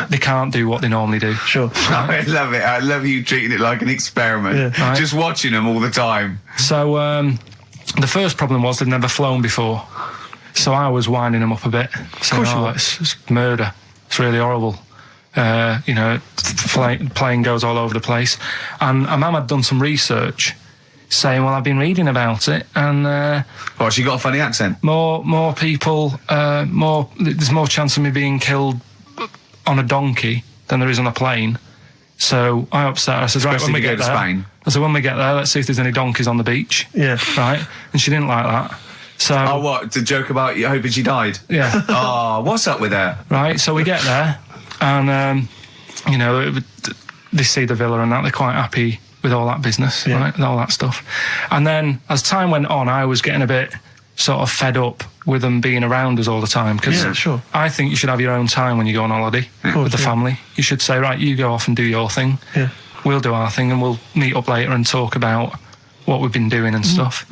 they can't do what they normally do. Sure. Right? I love it. I love you treating it like an experiment. Yeah. Right? Just watching them all the time. So the first problem was they'd never flown before. So I was winding them up a bit. Saying, it's murder. It's really horrible. You know, plane goes all over the place. And my mum had done some research saying, well, I've been reading about it, and she got a funny accent. More people, there's more chance of me being killed on a donkey than there is on a plane. So I upset her. I said, right, when we get there, Spain. I said, when we get there, let's see if there's any donkeys on the beach. Yeah. Right? And she didn't like that. So, oh, what? To joke about you hoping she died? Yeah. Oh, what's up with her? Right, so we get there, and, you know, they see the villa and that, they're quite happy with all that business, right, and all that stuff. And then, as time went on, I was getting a bit sort of fed up with them being around us all the time, because I think you should have your own time when you go on holiday with the family. You should say, right, you go off and do your thing, we'll do our thing, and we'll meet up later and talk about what we've been doing and stuff.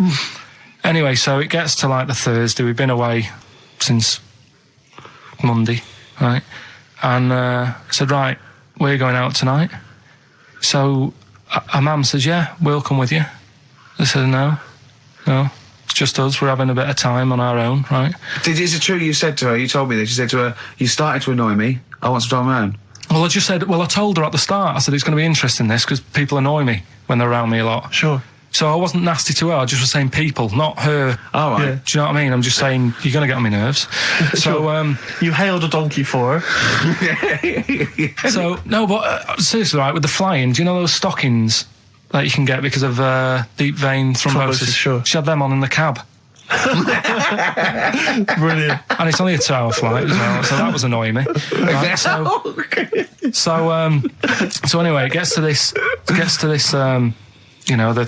Anyway, so it gets to, like, the Thursday. We've been away since Monday, right? And I said, right, we're going out tonight. So our mum says, yeah, we'll come with you. I said, no, it's just us. We're having a bit of time on our own, right? Is it true you said to her, you told me this, you said to her, you started to annoy me, I want some time on my own? Well, I just said, I told her at the start, I said, it's going to be interesting, this, because people annoy me when they're around me a lot. Sure. So I wasn't nasty to her, I just was saying people, not her. All right. Yeah. Do you know what I mean? I'm just saying, you're going to get on my nerves. So, you hailed a donkey for her. So, no, but seriously, right, with the flying, do you know those stockings that you can get because of deep vein thrombosis? Sure. She had them on in the cab. Brilliant. And it's only a 2-hour flight as well, so that was annoying me. Right, so anyway, it gets to this, you know, the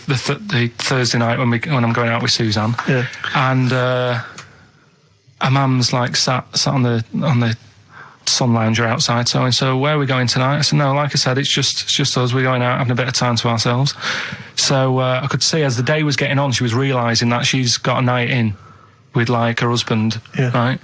Thursday night when I'm going out with Suzanne, and our mum's like sat on the sun lounger outside. So where are we going tonight? I said, no, like I said, it's just us. We're going out having a bit of time to ourselves. So I could see as the day was getting on, she was realising that she's got a night in with, like, her husband, right?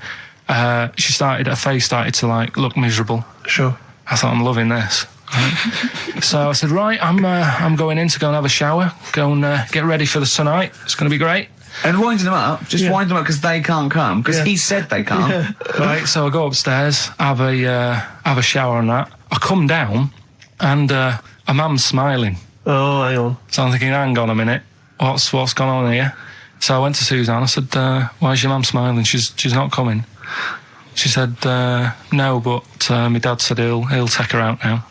Her face started to, like, look miserable. Sure. I thought, I'm loving this. Right. So I said, right, I'm going in to go and have a shower, go and get ready for the tonight. It's going to be great. And winding them up, wind them up because they can't come, because he said they can't. Right, so I go upstairs, have a shower and that. I come down, and a mum's smiling. Oh, hang on. So I'm thinking, hang on a minute, what's gone on here? So I went to Suzanne. I said, "Why is your mum smiling? She's not coming." She said, "No, but my dad said he'll take her out now."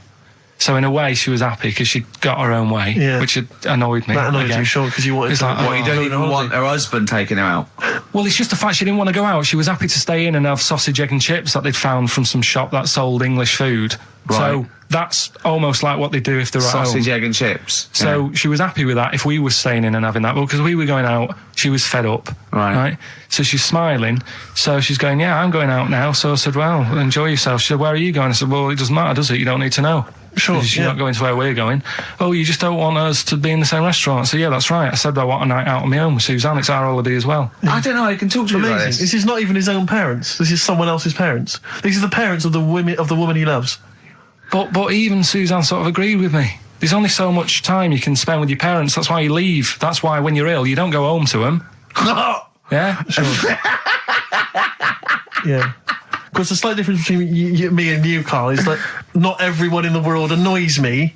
So in a way, she was happy because she got her own way, which had annoyed me. That annoyed you, sure, because you wanted to... What, you don't even want her husband taking her out? Well, it's just the fact she didn't want to go out. She was happy to stay in and have sausage, egg and chips that they'd found from some shop that sold English food. Right. So that's almost like what they do if they're at home. Sausage, egg and chips. So she was happy with that if we were staying in and having that. But because we were going out, she was fed up. Right? So she's smiling. So she's going, "Yeah, I'm going out now." So I said, "Well, enjoy yourself." She said, "Where are you going?" I said, "Well, it doesn't matter, does it? You don't need to know." Sure, You're not going to where we're going. "Oh, you just don't want us to be in the same restaurant." I said, "Yeah, that's right." I said, "I want a night out on my own with Suzanne. It's our holiday as well." I don't know. I can talk to you about this. This is not even his own parents. This is someone else's parents. These are the parents of the woman he loves. But even Suzanne sort of agreed with me. There's only so much time you can spend with your parents. That's why you leave. That's why when you're ill, you don't go home to them. Yeah? Sure. Yeah. Because the slight difference between me and you, Karl, is that not everyone in the world annoys me.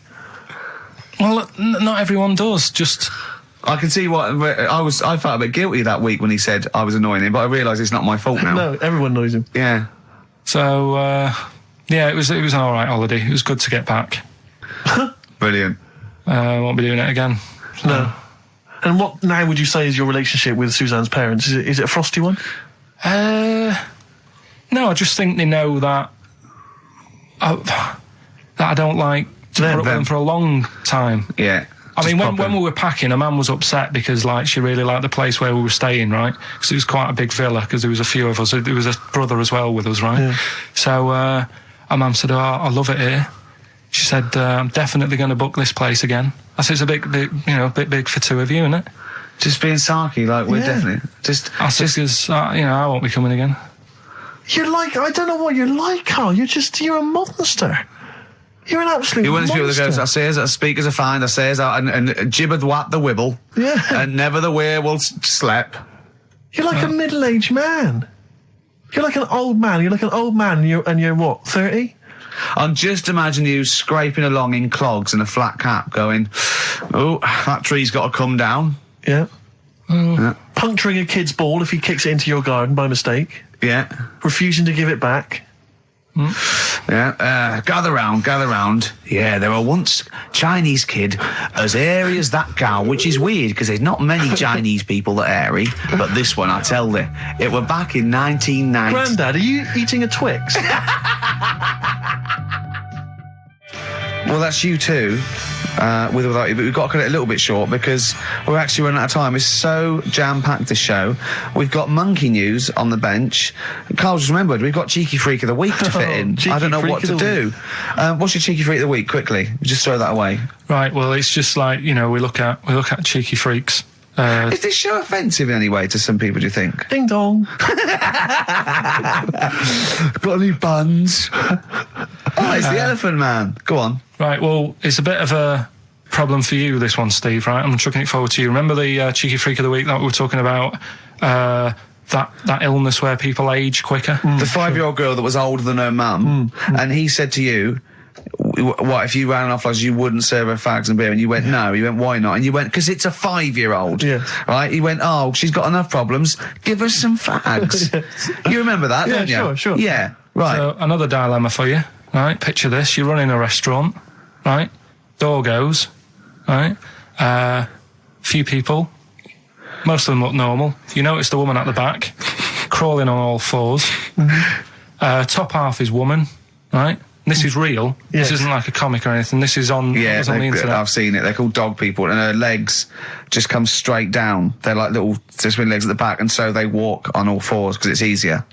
Well, not everyone does. Just... I can see what... I felt a bit guilty that week when he said I was annoying him, but I realise it's not my fault now. No, everyone annoys him. Yeah. So, yeah, it was an alright holiday. It was good to get back. Brilliant. Won't be doing it again. So. No. And what now would you say is your relationship with Suzanne's parents? Is it a frosty one? No, I just think they know that I don't like to put up with them for a long time. Yeah. I mean, when we were packing, a man was upset because, like, she really liked the place where we were staying, right? Because it was quite a big villa, because there was a few of us. There was a brother as well with us, right? Yeah. So, our mum said, "Oh, I love it here." She said, "I'm definitely going to book this place again." I said, "It's a bit big for two of you, isn't it?" Just being sarky, like, we're definitely... I said, because, I won't be coming again. You're like, I don't know what you're like, Karl. You're a monster. You're an absolute monster. You wouldn't speak with the girls. I says, I speak as a find. I says, and jibbered what the wibble. Yeah. And never the weir will slep. You're like a middle-aged man. You're like an old man. You're like an old man and you're what, 30? I'm just imagining you scraping along in clogs and a flat cap going, "Oh, that tree's got to come down." Yeah. Puncturing a kid's ball if he kicks it into your garden by mistake. Yeah. Refusing to give it back. Yeah. Gather round. Yeah, there were once Chinese kid as hairy as that cow, which is weird because there's not many Chinese people that are hairy, but this one, I tell you, it were back in 1990. Grandad, are you eating a Twix? Well, that's you too, with or without you, but we've got to cut it a little bit short because we're actually running out of time. It's so jam-packed, this show. We've got monkey news on the bench. Karl just remembered, we've got Cheeky Freak of the Week to fit in. I don't know what to do. What's your Cheeky Freak of the Week, quickly? Just throw that away. Right, well, it's just like, we look at Cheeky Freaks. Is this show offensive in any way to some people, do you think? Ding dong. Got any buns? Oh, it's the Elephant Man. Go on. Right, well, it's a bit of a problem for you, this one, Steve, right? I'm chucking it forward to you. Remember the Cheeky Freak of the Week that we were talking about? That illness where people age quicker? The 5-year-old girl that was older than her mum, and he said to you, what, if you ran off like you wouldn't serve her fags and beer? And you went, no. He went, why not? And you went, because it's a 5-year-old. Yeah. Right? He went, oh, she's got enough problems. Give her some fags. You remember that, don't you? Sure. Yeah, right. So, another dilemma for you, right? Picture this. You're running a restaurant, right? Door goes, right? Few people. Most of them look normal. You notice the woman at the back, crawling on all fours. Top half is woman, right? This is real. Yes. This isn't like a comic or anything. This is on, yeah, on the internet. I've seen it. They're called dog people, and her legs just come straight down. They're like little twin legs at the back, and so they walk on all fours because it's easier.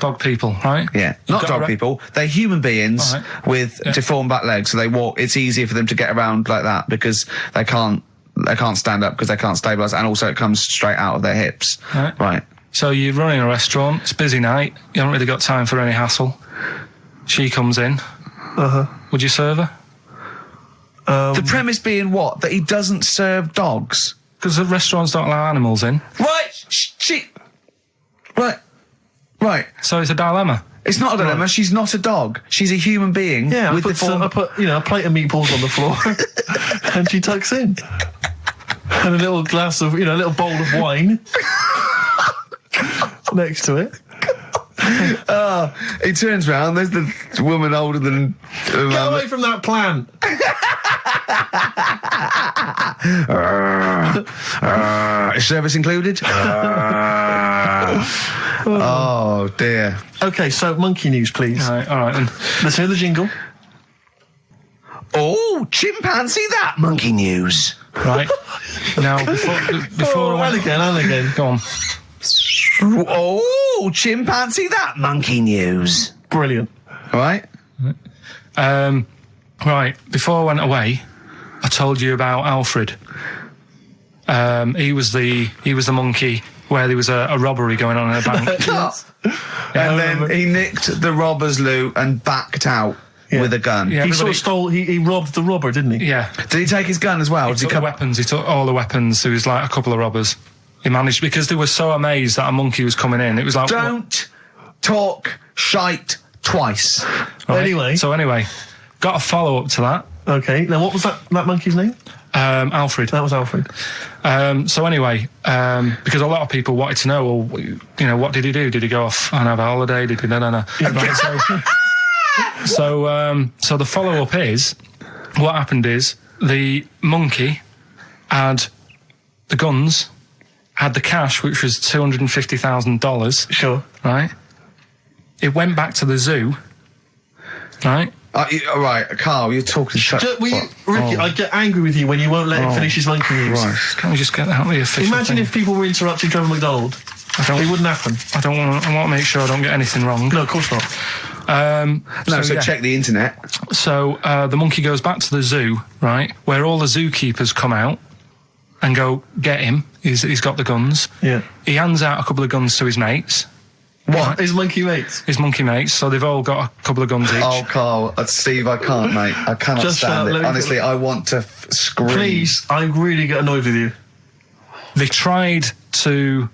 Dog people, right? Yeah, not dog people. They're human beings with deformed back legs, so they walk. It's easier for them to get around like that because they can't stand up because they can't stabilise, and also it comes straight out of their hips. Right. So you're running a restaurant. It's a busy night. You haven't really got time for any hassle. She comes in. Would you serve her? The premise being what? That he doesn't serve dogs? Because the restaurants don't allow animals in. Right. So it's a dilemma. It's not a dilemma. Right. She's not a dog. She's a human being. Yeah, I put a plate of meatballs on the floor, and she tucks in. And a little glass of, a little bowl of wine next to it. He turns round, there's the woman older than... Get away from that plant! Is service included? Oh, dear. Okay, so monkey news, please. All right then. Let's hear the jingle. Oh, chimpanzee that monkey news. Right. Now, before and again. Go on. Oh, chimpanzee that monkey news. Brilliant. All right. Right. Before I went away, I told you about Alfred. He was the monkey where there was a robbery going on in a bank. And then he nicked the robber's loot and backed out with a gun. Yeah, He sort of stole. He robbed the robber, didn't he? Yeah. Did he take his gun as well? He took the weapons. He took all the weapons. There was like a couple of robbers. He managed, because they were so amazed that a monkey was coming in. It was like... Don't talk shite twice. Right? Anyway, got a follow-up to that. Okay, now what was that monkey's name? Alfred. That was Alfred. Because a lot of people wanted to know, well, what did he do? Did he go off and have a holiday? Did he... No. Right, so the follow-up is, what happened is, the monkey had the guns, had the cash, which was $250,000. Sure. Right? It went back to the zoo. Right? Right, Carl, you're talking shit. Ricky, I get angry with you when you won't let him finish his monkey news. Right. Can't we just get out the official Imagine thing? if people were interrupting Trevor McDonald. It wouldn't happen. I want to make sure I don't get anything wrong. No, of course not. Check the internet. So the monkey goes back to the zoo, right, where all the zookeepers come out and go, get him. He's got the guns. Yeah. He hands out a couple of guns to his mates. What? His monkey mates? His monkey mates, so they've all got a couple of guns each. Oh, Carl, Steve, I can't, mate. I cannot stand it. Honestly, I want to scream. Please, I really get annoyed with you. They tried to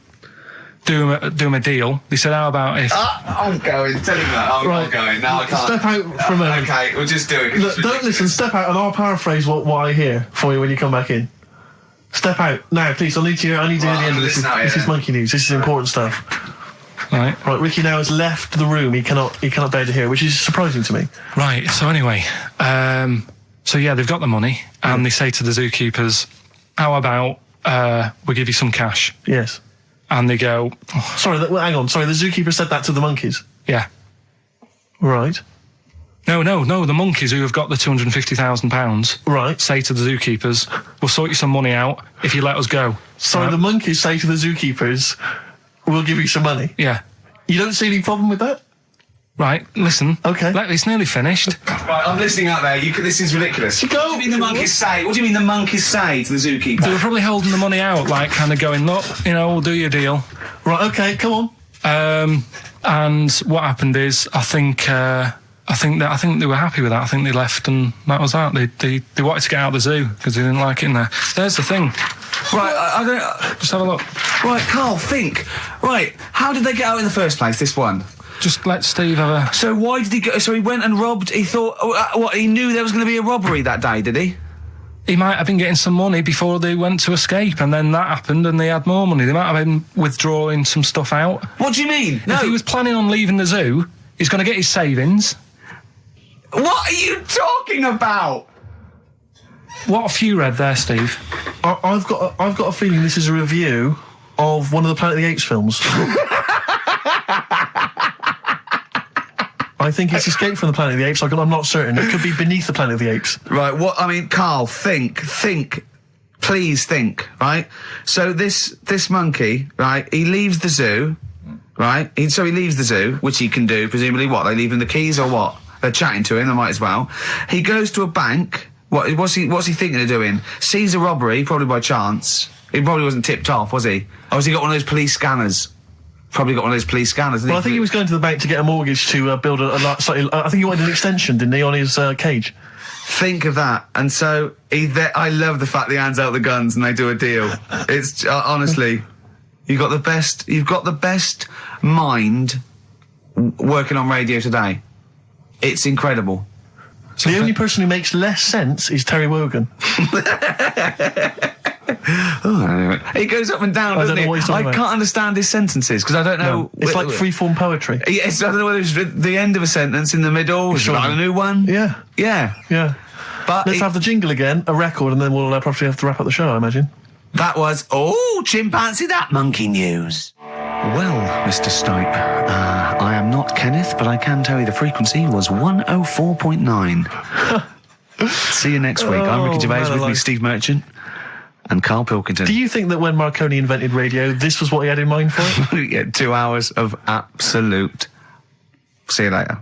do him a deal. They said, how about if... I'm going. Tell him that. I'm not going. No, I can't. Step out for a moment. Okay, we'll just do it. Look, don't listen. Step out and I'll paraphrase what I hear for you when you come back in. Step out. Now, please, I need to hear the end of this. This is monkey news. This is important stuff. Right, Ricky now has left the room. He cannot bear to hear, which is surprising to me. Right, so anyway, they've got the money, and they say to the zookeepers, how about we give you some cash? Yes. And they go... Oh. Sorry, hang on. Sorry, the zookeeper said that to the monkeys? Yeah. Right. No, the monkeys who have got the £250,000 right. say to the zookeepers, we'll sort you some money out if you let us go. Sorry, the monkeys say to the zookeepers... We'll give you some money. Yeah. You don't see any problem with that? Right, listen. Okay. It's nearly finished. Right, I'm listening out there. This is ridiculous. What do you mean the monkeys say? What do you mean the monkeys say to the zookeeper? They were probably holding the money out, like kind of going, look, we'll do your deal. Right, okay, come on. And what happened is, I think they were happy with that. I think they left, and that was that. They wanted to get out of the zoo because they didn't like it in there. There's the thing. Right, I don't... Just have a look. Right, Carl, think. Right, how did they get out in the first place, this one? Just let Steve have a... So why did he go... So he went and robbed... He thought... he knew there was going to be a robbery that day, did he? He might have been getting some money before they went to escape, and then that happened, and they had more money. They might have been withdrawing some stuff out. What do you mean? No. If he was planning on leaving the zoo, he's going to get his savings. What are you talking about? What have you read there, Steve? I've got a feeling this is a review of one of the Planet of the Apes films. I think it's Escape from the Planet of the Apes. I'm not certain. It could be Beneath the Planet of the Apes. Right, Carl, think. Please think, right? So this monkey, right, he leaves the zoo, right? So he leaves the zoo, which he can do, presumably what? They leave him the keys or what? They're chatting to him, they might as well. He goes to a bank. What's he thinking of doing? Sees a robbery, probably by chance. He probably wasn't tipped off, was he? Or has he got one of those police scanners? Probably got one of those police scanners. Well, I think he was going to the bank to get a mortgage to build I think he wanted an extension, didn't he, on his cage? Think of that. And so I love the fact that he hands out the guns and they do a deal. It's honestly, you've got the best mind working on radio today. It's incredible. The only person who makes less sense is Terry Wogan. Anyway. He goes up and down, doesn't he? I can't understand his sentences, because I don't know... No, it's like free-form poetry. Yes, I don't know whether it's the end of a sentence, in the middle, or a new one. Yeah. Yeah. Yeah. But let's have the jingle again, a record, and then we'll probably have to wrap up the show, I imagine. That was, chimpanzee that monkey news. Well, Mr. Stipe, I am not Kenneth, but I can tell you the frequency was 104.9. See you next week. I'm Ricky Gervais, with me Steve Merchant and Karl Pilkington. Do you think that when Marconi invented radio, this was what he had in mind for it? Yeah, 2 hours of absolute... See you later.